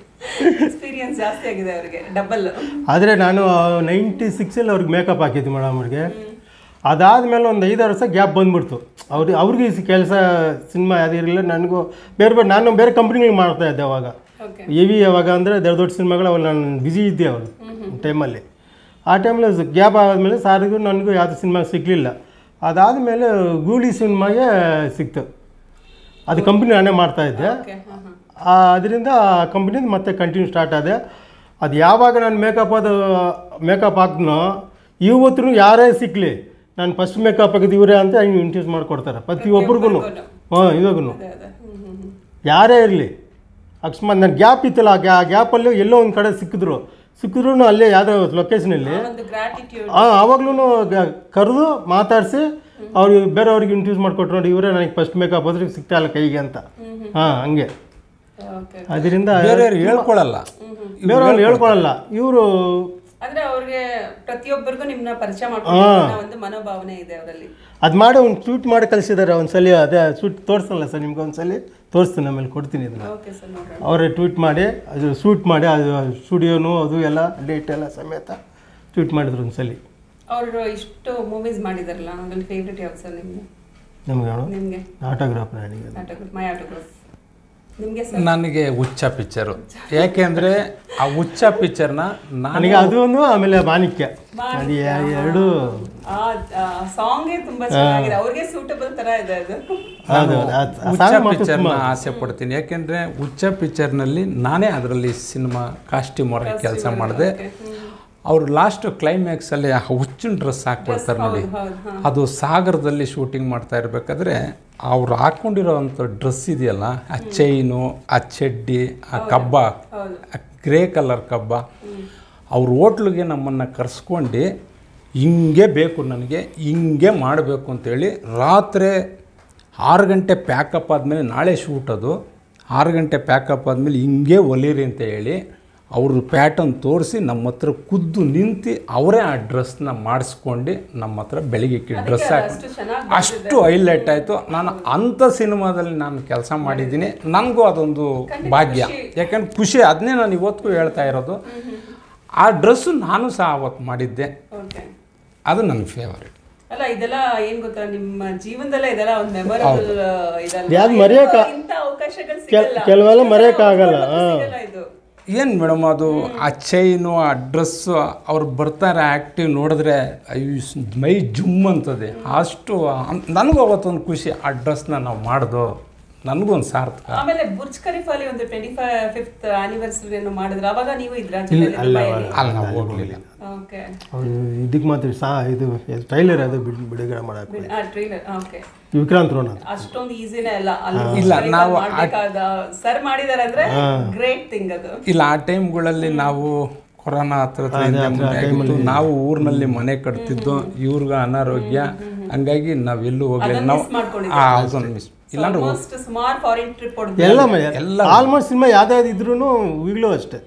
ಎಕ್ಸ್ಪೀರಿಯನ್ಸ್ ಜಾಸ್ತಿ ಆಗಿದೆ ಅವರಿಗೆ, ಡಬಲ್. ಆದರೆ ನಾನು 96 ಅವ್ರಿಗೆ ಮೇಕಪ್ ಹಾಕಿದ್ದೆ ಮೇಡಮ್ ಅವ್ರಿಗೆ. ಅದಾದಮೇಲೆ ಒಂದು 5-6 ವರ್ಷ ಗ್ಯಾಪ್ ಬಂದ್ಬಿಡ್ತು. ಅವ್ರಿಗೆ ಕೆಲಸ ಸಿನಿಮಾ ಯಾವುದೂ ಇರಲಿಲ್ಲ. ನನಗೂ ನಾನು ಬೇರೆ ಕಂಪ್ನಿಗಳಿಗೆ ಮಾಡ್ತಾ ಇದ್ದೆ ಅವಾಗ. ಯಾವಾಗ ಅಂದರೆ ದೊಡ್ಡ ಸಿನಿಮಾಗಳು ಅವಾಗ ನಾನು ಬ್ಯುಸಿ ಇದ್ದೆ ಅವರು ಟೈಮಲ್ಲಿ. ಆ ಟೈಮಲ್ಲಿ ಗ್ಯಾಪ್ ಆದಮೇಲೆ ಸಾರಿಗೂ ನನಗೂ ಯಾವುದೇ ಸಿನಿಮಾ ಸಿಗಲಿಲ್ಲ. ಅದಾದಮೇಲೆ ಗೂಳಿ ಸಿನಿಮಾಗೆ ಸಿಕ್ತು. ಅದು ಕಂಪ್ನಿ ನಾನೇ ಮಾಡ್ತಾಯಿದ್ದೆ. ಅದರಿಂದ ಕಂಪ್ನಿದು ಮತ್ತೆ ಕಂಟಿನ್ಯೂ ಸ್ಟಾರ್ಟ್ ಆದೆ. ಅದು ಯಾವಾಗ ನಾನು ಮೇಕಪ್ ಹಾಕಿದ್ನೋ ಇವತ್ತು ಯಾರೇ ಸಿಕ್ಕಲಿ ನಾನು ಫಸ್ಟ್ ಮೇಕಪ್ ಹಾಕಿದ್ದು ಇವರೇ ಅಂತ ಹಿಂಗೆ ಇಂಟ್ಯೂಸ್ ಮಾಡಿಕೊಡ್ತಾರೆ ಪ್ರತಿಯೊಬ್ಬರಿಗೂ. ಇವಾಗೂ ಯಾರೇ ಇರಲಿ, ಅಕಸ್ಮಾತ್ ನನ್ನ ಗ್ಯಾಪ್ ಇತ್ತಲ್ಲ, ಆ ಗ್ಯಾಪಲ್ಲಿ ಎಲ್ಲೋ ಒಂದು ಕಡೆ ಸಿಕ್ಕಿದ್ರು ಅಲ್ಲೇ ಯಾವುದೋ ಲೊಕೇಶನಲ್ಲಿ ಆವಾಗ್ಲೂ ಕರೆದು ಮಾತಾಡಿಸಿ ಅವ್ರಿಗೆ ಬೇರೆಯವ್ರಿಗೆ ಇಂಟ್ಯೂಸ್ ಮಾಡಿಕೊಟ್ರು. ನೋಡಿ ಇವರೇ ನನಗೆ ಫಸ್ಟ್ ಮೇಕಪ್ ಆದ್ರೆ ಸಿಗ್ತಾ ಇಲ್ಲ ಕೈಗೆ ಅಂತ. ಹಂಗೆ. ಅದರಿಂದ ಹೇಳ್ಕೊಳ್ಳಲ್ಲ, ಬೇರೆಯವ್ರು ಹೇಳ್ಕೊಳ್ಳಲ್ಲ. ಇವರು ಅಂದ್ರೆ ಅವ್ರಿಗೆ ಪ್ರತಿಯೊಬ್ಬರಿಗೂ ನಿಮ್ಮನ್ನ ಪರಿಚಯ ಮಾಡ್ಕೊಳ್ಳೋ ಒಂದು ಮನೋಭಾವನೆ ಇದೆ ಅವರಲ್ಲಿ. ಅದು ಮಾಡಿ ಒಂದು ಶೂಟ್ ಮಾಡಿ ಕಳಿಸಿದ್ದಾರೆ ಒಂದ್ಸಲಿ. ಅದೇ ಶೂಟ್ ತೋರಿಸಲ್ಲ ಸರ್ ನಿಮ್ಗೆ, ಒಂದ್ಸಲಿ ತೋರಿಸ್ತೀನಿ, ಆಮೇಲೆ ಕೊಡ್ತೀನಿ ಇದನ್ನು. ಅವರೇ ಟ್ವೀಟ್ ಮಾಡಿ ಅದು ಶೂಟ್ ಮಾಡಿ, ಅದು ಸ್ಟುಡಿಯೋನು ಅದು ಎಲ್ಲ ಡೇಟ್ ಎಲ್ಲ ಸಮೇತ ಟ್ವೀಟ್ ಮಾಡಿದ್ರು ಒಂದ್ಸಲಿ. ಅವರು ಇಷ್ಟು ಮೂವೀಸ್ ಮಾಡಿದಾರಲ್ಲ, ಅದ್ರಲ್ಲಿ ಫೇವ್ರೇಟ್ ಯಾವ್ದು ಸರ್ ನಿಮಗೆ? ನಿಮಗೆ ಆಟೋಗ್ರಾಫ್. ನನಗೆ ಹುಚ್ಚ ಪಿಕ್ಚರು. ಯಾಕೆಂದರೆ ಆ ಹುಚ್ಚ ಪಿಕ್ಚರ್ನ ನನಗೆ ಅದು ಒಂದು, ಆಮೇಲೆ ಮಾಣಿಕ್ಯ, ಅದು ಎರಡು ಸಾಂಗೇ ತುಂಬಾ ಚೆನ್ನಾಗಿದೆ. ಅವ್ರಿಗೆ ಸೂಟಬಲ್ ತರ ಇದೆ ಅದು. ಹುಚ್ಚ ಪಿಕ್ಚರ್ನ ಆಸೆ ಪಡ್ತೀನಿ. ಯಾಕೆಂದರೆ ಹುಚ್ಚ ಪಿಕ್ಚರ್ನಲ್ಲಿ ನಾನೇ ಅದರಲ್ಲಿ ಸಿನಿಮಾ ಕಾಸ್ಟ್ಯೂಮ್ ಆಗಿ ಕೆಲಸ ಮಾಡಿದೆ. ಅವರು ಲಾಸ್ಟ್ ಕ್ಲೈಮ್ಯಾಕ್ಸಲ್ಲಿ ಆ ಹುಚ್ಚಿನ ಡ್ರೆಸ್ ಹಾಕ್ಕೊಳ್ತಾರೆ ನೋಡಿ, ಅದು ಸಾಗರದಲ್ಲಿ ಶೂಟಿಂಗ್ ಮಾಡ್ತಾ ಇರಬೇಕಾದ್ರೆ ಅವ್ರು ಹಾಕ್ಕೊಂಡಿರೋವಂಥ ಡ್ರೆಸ್ ಇದೆಯಲ್ಲ, ಆ ಚೈನು, ಆ ಚಡ್ಡಿ, ಆ ಕಬ್ಬ, ಆ ಗ್ರೇ ಕಲರ್ ಕಬ್ಬ, ಅವ್ರ ಹೋಟ್ಲಿಗೆ ನಮ್ಮನ್ನು ಕರೆಸ್ಕೊಂಡು ಹಿಂಗೆ ಬೇಕು ನನಗೆ, ಹಿಂಗೆ ಮಾಡಬೇಕು ಅಂತೇಳಿ ರಾತ್ರಿ 6 ಗಂಟೆ ಪ್ಯಾಕಪ್ ಆದಮೇಲೆ, ನಾಳೆ ಶೂಟ್ ಅದು, 6 ಗಂಟೆ ಪ್ಯಾಕಪ್ ಆದಮೇಲೆ ಹಿಂಗೆ ಹೊಲೀರಿ ಅಂತ ಹೇಳಿ ಅವ್ರದ್ದು ಪ್ಯಾಟರ್ನ್ ತೋರಿಸಿ ನಮ್ಮ ಹತ್ರ ಖುದ್ದು ನಿಂತು ಅವರೇ ಆ ಡ್ರೆಸ್ನ ಮಾಡಿಸ್ಕೊಂಡು ನಮ್ಮ ಹತ್ರ ಬೆಳಿಗ್ಗೆ ಡ್ರೆಸ್ ಹಾಕಿ ಅಷ್ಟು ಹೈಲೈಟ್ ಆಯಿತು. ನಾನು ಅಂಥ ಸಿನಿಮಾದಲ್ಲಿ ನಾನು ಕೆಲಸ ಮಾಡಿದ್ದೀನಿ. ನನಗೂ ಅದೊಂದು ಭಾಗ್ಯ, ಯಾಕಂದ್ರೆ ಖುಷಿ. ಅದನ್ನೇ ನಾನು ಇವತ್ತಿಗೂ ಹೇಳ್ತಾ ಇರೋದು. ಆ ಡ್ರೆಸ್ಸು ನಾನು ಸಹ ಅವತ್ತು ಮಾಡಿದ್ದೆ, ಅದು ನನ್ನ ಫೇವರೇಟ್. ಅಲ್ಲ, ಇದೆಲ್ಲ ಏನ್ ಗೊತ್ತಾ, ನಿಮ್ಮ ಜೀವನದಲ್ಲೇ ಇದೆಲ್ಲ ಒಂದು ಮೆಮೊರಬಲ್ ಇದೆಲ್ಲ. ಇಂಥ ಅವಕಾಶಗಳು ಸಿಗಲ್ಲ, ಕೆಲವೆಲ್ಲ ಮರೆಯೋಕ್ಕಾಗಲ್ಲ. ಏನು ಮೇಡಮ್, ಅದು ಆ ಚೈನು, ಆ ಡ್ರೆಸ್ಸು, ಅವ್ರು ಬರ್ತಾರೆ ಆ್ಯಕ್ಟಿವ್ ನೋಡಿದ್ರೆ ಮೈ ಜುಮ್ ಅಂತದೆ. ಅಷ್ಟು ನನಗೂ ಅವತ್ತೊಂದು ಖುಷಿ, ಆ ಡ್ರೆಸ್ನ ನಾವು ಮಾಡಿದೋ ನನಗೊಂದು ಸಾರ್ಥಕ. ಆಮೇಲೆ ಬುರ್ಜ್ ಖಲೀಫಾಲಿ ಒಂದು 25th ಆನಿವರ್ಸರಿ ಮಾಡಿದ್ರೆ ಅವಾಗ ನೀವು ಇದ್ರ? ಅಲ್ಲಿ ನಾವು ಹೋಗಲಿಲ್ಲ. ಇದಕ್ಕೆ ಮಾತ್ರ ಇದು ಟ್ರೈಲರ್ ಅದು ಬಿಡುಗಡೆ ಮಾಡೋಕೆ ವಿಕ್ರಾಂತ್ ರೋಣ ಅಷ್ಟೊಂದು ಈಸಿನೇ ಅಲ್ಲ. ಇಲ್ಲ, ನಾವು ಸರ್ ಮಾಡಿದಾರೆ ಅಂದ್ರೆ ಗ್ರೇಟ್ ಥಿಂಗ್ ಅದು. ಇಲ್ಲ, ಆ ಟೈಮ್ಗಳಲ್ಲಿ ನಾವು ಕೊರೋನಾ ಹತ್ರ ನಾವು ಊರಿನಲ್ಲಿ ಮನೆ ಕಟ್ತಿದ್ದು, ಇವ್ರಿಗೆ ಅನಾರೋಗ್ಯ, ಹಂಗಾಗಿ ನಾವೆಲ್ಲೂ ಹೋಗಲಿಲ್ಲ. ನಾವು ಅದೊಂದು ಮಿಸ್. ಇಲ್ಲಾಂದ್ರೆ ಸುಮಾರು ಫಾರಿನ್ ಟ್ರಿಪ್ ಎಲ್ಲ ಆಲ್ಮೋಸ್ಟ್ ಸಿನಿಮಾ ಯಾವ್ದಾವ್ದು ಇದ್ರೂ ಈಗಲೂ ಅಷ್ಟೇ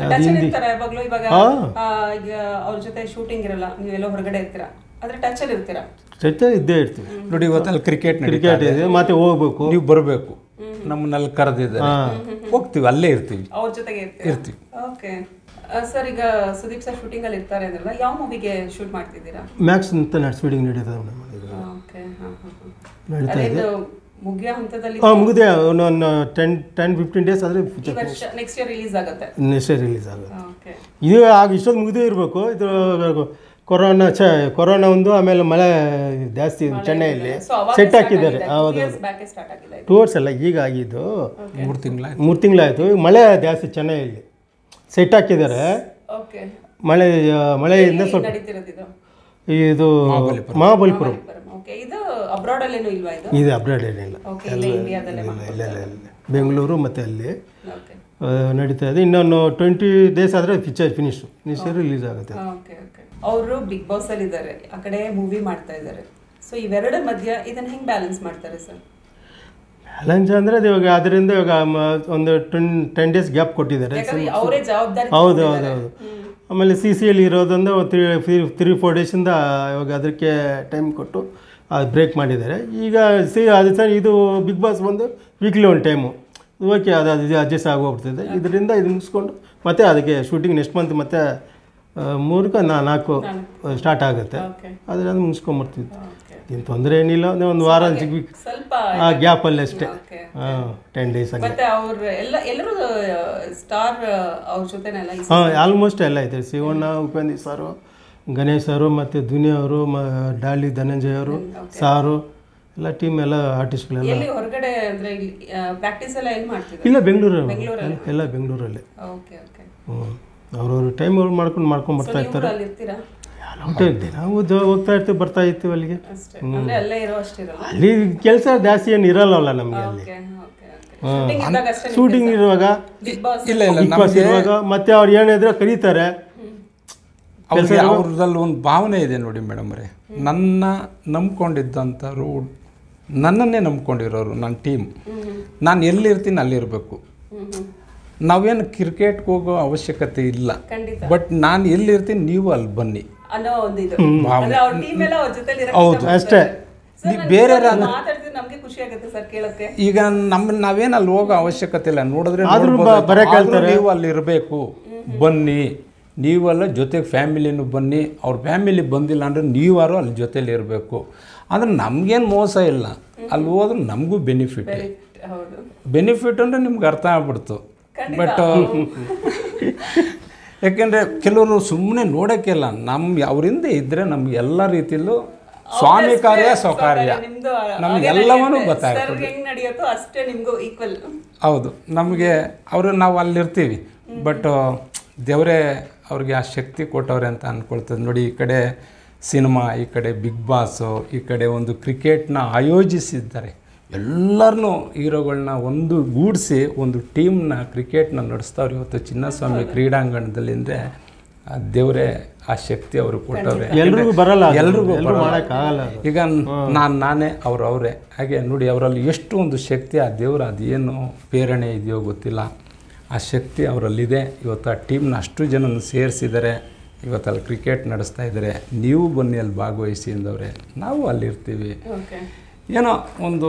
ಯಾವಾಗ್ಲೂ ಇವಾಗ ಈಗ ಅವ್ರ ಜೊತೆ ಶೂಟಿಂಗ್ ಇರಲ್ಲ, ನೀವೆಲ್ಲ ಹೊರಗಡೆ ಇರ್ತೀರಾ, ಆದ್ರೆ ಟಚ್ ಅಲ್ಲಿ ಇರ್ತೀರಾ? ಟಚ್ ಇದ್ದೇ ಇರ್ತೀವಿ. ನೋಡಿ ಇವತ್ತಲ್ಲಿ ಕ್ರಿಕೆಟ್ ಇದೆ, ಮತ್ತೆ ಹೋಗ್ಬೇಕು, ನೀವು ಬರಬೇಕು, ನಮ್ಮನ್ನಲ್ಲಿ ಕರೆದಿದ್ದಾರೆ, ಹೋಗ್ತೀವಿ, ಅಲ್ಲೇ ಇರ್ತೀವಿ, ಅವ್ರ ಜೊತೆಗೆ ಇರ್ತೀವಿ. ಓಕೆ ಸರ್, ಈಗ ಸುದೀಪ್ ಸರ್ ಶೂಟಿಂಗ್ ಅಲ್ಲಿ ಇರ್ತಾರೆ ಅಂದ್ರಲ್ಲ, ಯಾವ ಮೂವಿಗೆ ಶೂಟ್ ಮಾಡ್ತಿದ್ದೀರಾ? ಮ್ಯಾಕ್ಸ್ ಅಂತ ಶೂಟಿಂಗ್ ನಡೀತದೆ. ಓಕೆ, ಅದೇನು ಮುಗಿಯೋ ಹಂತದಲ್ಲಿ? ಮುಗಿದೆ, ಒಂದು 10-15 ಡೇಸ್ ಆದರೆ ನೆಕ್ಸ್ಟ್ ಇಯರ್ ರಿಲೀಸ್ ಆಗುತ್ತೆ. ಓಕೆ, ಇದು ಆಗ ಇಷ್ಟೊಂದು ಮುಗಿದೇ ಇರಬೇಕು. ಇದು ಕೊರೋನಾ ಒಂದು, ಆಮೇಲೆ ಮಳೆ ಜಾಸ್ತಿ ಚೆನ್ನೈಯಲ್ಲಿ ಸೆಟ್ ಹಾಕಿದ್ದಾರೆ. ಹೌದು, 2 ವರ್ಷ ಅಲ್ಲ, ಈಗ ಆಗಿದ್ದು 3 ತಿಂಗಳಾಯಿತು. ಮಳೆ ಜಾಸ್ತಿ ಚೆನ್ನೈಯಲ್ಲಿ ಸೆಟ್ ಹಾಕಿದ್ದಾರೆ. ಮಳೆಯಿಂದ ಸ್ವಲ್ಪ ಇದು ಮಹಾಬಲಿಪುರಂ. ಇದು ಅಬ್ರಾಡ್ ಅಲ್ಲೇನೂ ಇಲ್ವಾ? ಇದು ಅಬ್ರಾಡ್ ಏನಿಲ್ಲ, ಬೆಂಗಳೂರು ಮತ್ತು ಅಲ್ಲಿ ನಡೀತಾ ಇದೆ. ಇನ್ನೊಂದು 20 ಡೇಸ್ ಆದರೆ ಪಿಕ್ಚರ್ ಫಿನಿಶ್ ರಿಲೀಸ್ ಆಗುತ್ತೆ. ಅವರು ಬಿಗ್ ಬಾಸ್ ಅಲ್ಲಿ ಇದ್ದಾರೆ, ಆ ಕಡೆ ಮೂವಿ ಮಾಡ್ತಾ ಇದ್ದಾರೆ. ಸೊ ಇವೆರಡರ ಮಧ್ಯ ಇದನ್ನ ಹೆಂಗೆ ಬ್ಯಾಲೆನ್ಸ್ ಮಾಡ್ತಾರೆ ಸರ್? ಬ್ಯಾಲೆನ್ಸ್ ಅಂದರೆ ಇವಾಗ ಅದರಿಂದ ಇವಾಗ ಒಂದು 10 ಡೇಸ್ ಗ್ಯಾಪ್ ಕೊಟ್ಟಿದ್ದಾರೆ. ಅವರೇ ಜವಾಬ್ದಾರಿ. ಹೌದು ಹೌದು ಹೌದು. ಆಮೇಲೆ CCಯಲ್ಲಿ ಇರೋದೊಂದು 3-4 ಡೇಸಿಂದ ಇವಾಗ ಅದಕ್ಕೆ ಟೈಮ್ ಕೊಟ್ಟು ಬ್ರೇಕ್ ಮಾಡಿದ್ದಾರೆ. ಈಗ ಅದು ಸರ್, ಇದು ಬಿಗ್ ಬಾಸ್ ಬಂದು ವೀಕ್ಲಿ ಒಂದು ಟೈಮು ಓಕೆ, ಅದು ಅಡ್ಜಸ್ಟ್ ಆಗೋಗ್ಬಿಡ್ತಿದೆ. ಇದರಿಂದ ಇದು ಮುಗಿಸ್ಕೊಂಡು ಮತ್ತೆ ಅದಕ್ಕೆ ಶೂಟಿಂಗ್ ನೆಕ್ಸ್ಟ್ ಮಂತ್ ಮತ್ತೆ 3-4 ಸ್ಟಾರ್ಟ್ ಆಗುತ್ತೆ. ಅದರಿಂದ ಮುಗಿಸ್ಕೊಂಬರ್ತೀವಿ. ಏನು ತೊಂದರೆ ಏನಿಲ್ಲ. ಒಂದು ವಾರ ಸ್ವಲ್ಪ ಗ್ಯಾಪಲ್ಲಿ ಅಷ್ಟೇ, 10 ಡೇಸ್ ಆಗಿ. ಆಲ್ಮೋಸ್ಟ್ ಎಲ್ಲ ಇದೆ. ಶಿವಣ್ಣ, ಉಪೇಂದ್ರ ಸಾರು, ಗಣೇಶ್ ಸಾರು, ಮತ್ತು ದುನಿಯಾ ಅವರು, ಡಾಲಿ ಧನಂಜಯ್ ಅವರು, ಸಾರು ಎಲ್ಲ ಟೀಮ್, ಎಲ್ಲ ಆರ್ಟಿಸ್ಟ್ಗಳೆಲ್ಲ ಇಲ್ಲ ಬೆಂಗಳೂರಲ್ಲಿ, ಎಲ್ಲ ಬೆಂಗಳೂರಲ್ಲಿ. ಅವ್ರವ್ರ ಟೈಮ್ ಅವ್ರು ಮಾಡ್ಕೊಂಡು ಬರ್ತಾ ಇರ್ತಾರೆ. ನಾವು ಹೋಗ್ತಾ ಇರ್ತೀವಿ, ಬರ್ತಾ ಇರ್ತೀವಿ ಅಲ್ಲಿಗೆ. ಅಲ್ಲಿ ಕೆಲಸ ಜಾಸ್ತಿ ಏನು ಇರಲ್ಲ ನಮಗೆ ಅಲ್ಲಿ. ಶೂಟಿಂಗ್ ಇರುವಾಗ ಇರುವಾಗ ಮತ್ತೆ ಅವ್ರು ಏನಿದ್ರೆ ಕರೀತಾರೆ. ಅವ್ರದಲ್ಲಿ ಒಂದು ಭಾವನೆ ಇದೆ ನೋಡಿ ಮೇಡಮ್ ಅವರೇ, ನನ್ನ ನಂಬ್ಕೊಂಡಿದ್ದಂಥವ್ರು, ನನ್ನನ್ನೇ ನಂಬ್ಕೊಂಡಿರೋರು, ನನ್ನ ಟೀಮ್, ನಾನು ಎಲ್ಲಿರ್ತೀನಿ ಅಲ್ಲಿರಬೇಕು. ನಾವೇನು ಕ್ರಿಕೆಟ್ಗೆ ಹೋಗೋ ಅವಶ್ಯಕತೆ ಇಲ್ಲ, ಬಟ್ ನಾನು ಎಲ್ಲಿರ್ತೀನಿ ನೀವು ಅಲ್ಲಿ ಬನ್ನಿ. ಹೌದು ಅಷ್ಟೇ. ಬೇರೆ ಈಗ ನಾವೇನು ಅಲ್ಲಿ ಹೋಗೋ ಅವಶ್ಯಕತೆ ಇಲ್ಲ, ನೋಡಿದ್ರೆ ನೀವು ಅಲ್ಲಿ ಇರಬೇಕು, ಬನ್ನಿ. ನೀವೆಲ್ಲ ಜೊತೆಗೆ ಫ್ಯಾಮಿಲಿನೂ ಬನ್ನಿ, ಅವ್ರ ಫ್ಯಾಮಿಲಿ ಬಂದಿಲ್ಲ ಅಂದರೆ ನೀವಾರು ಅಲ್ಲಿ ಜೊತೇಲಿ ಇರಬೇಕು. ಆದರೆ ನಮಗೇನು ಮೋಸ ಇಲ್ಲ, ಅಲ್ಲಿ ಹೋದ್ರೆ ನಮಗೂ ಬೆನಿಫಿಟ್ ಅಂದರೆ ನಿಮ್ಗೆ ಅರ್ಥ ಆಗ್ಬಿಡ್ತು. ಬಟ್ ಯಾಕೆಂದರೆ ಕೆಲವರು ಸುಮ್ಮನೆ ನೋಡೋಕ್ಕೆಲ್ಲ, ಅವರಿಂದ ಇದ್ದರೆ ನಮ್ಗೆ ಎಲ್ಲ ರೀತಿಯಲ್ಲೂ ಸ್ವಾಮಿ ಕಾರ್ಯ ಸ್ವಕಾರ್ಯ ನಮಗೆಲ್ಲವನ್ನೂ ಗೊತ್ತಾಗ್ತದೆ. ಹೌದು, ನಮಗೆ ನಾವು ಅಲ್ಲಿರ್ತೀವಿ, ಬಟ್ ದೇವರೇ ಅವ್ರಿಗೆ ಆ ಶಕ್ತಿ ಕೊಟ್ಟವ್ರೆ ಅಂತ ಅಂದ್ಕೊಳ್ತದೆ. ನೋಡಿ, ಈ ಕಡೆ ಸಿನಿಮಾ, ಈ ಕಡೆ ಬಿಗ್ ಬಾಸು, ಈ ಕಡೆ ಒಂದು ಕ್ರಿಕೆಟ್ನ ಆಯೋಜಿಸಿದ್ದಾರೆ. ಎಲ್ಲರನ್ನೂ ಹೀರೋಗಳನ್ನ ಒಂದು ಗೂಡಿಸಿ ಒಂದು ಟೀಮ್ನ ಕ್ರಿಕೆಟ್ನ ನಡೆಸ್ತಾವ್ರೆ ಇವತ್ತು ಚಿನ್ನಸ್ವಾಮಿ ಕ್ರೀಡಾಂಗಣದಲ್ಲಿ. ಅಂದರೆ ದೇವರೇ ಆ ಶಕ್ತಿ ಅವರು ಕೊಟ್ಟವ್ರೆ. ಎಲ್ರಿಗೂ ಬರಲ್ಲ. ಈಗ ನಾನೇ ಅವರೇ ಹಾಗೆ ನೋಡಿ, ಅವರಲ್ಲಿ ಎಷ್ಟು ಒಂದು ಶಕ್ತಿ, ಆ ದೇವರ ಅದೇನು ಪ್ರೇರಣೆ ಇದೆಯೋ ಗೊತ್ತಿಲ್ಲ, ಆ ಶಕ್ತಿ ಅವರಲ್ಲಿದೆ. ಇವತ್ತು ಆ ಟೀಮ್ನ ಅಷ್ಟು ಜನನ ಸೇರಿಸಿದ್ದಾರೆ, ಇವತ್ತಲ್ಲಿ ಕ್ರಿಕೆಟ್ ನಡೆಸ್ತಾ ಇದ್ದಾರೆ. ನೀವು ಬನ್ನಿ ಅಲ್ಲಿ ಭಾಗವಹಿಸಿ ಅಂದವ್ರೆ, ನಾವು ಅಲ್ಲಿರ್ತೀವಿ. ಏನೋ ಒಂದು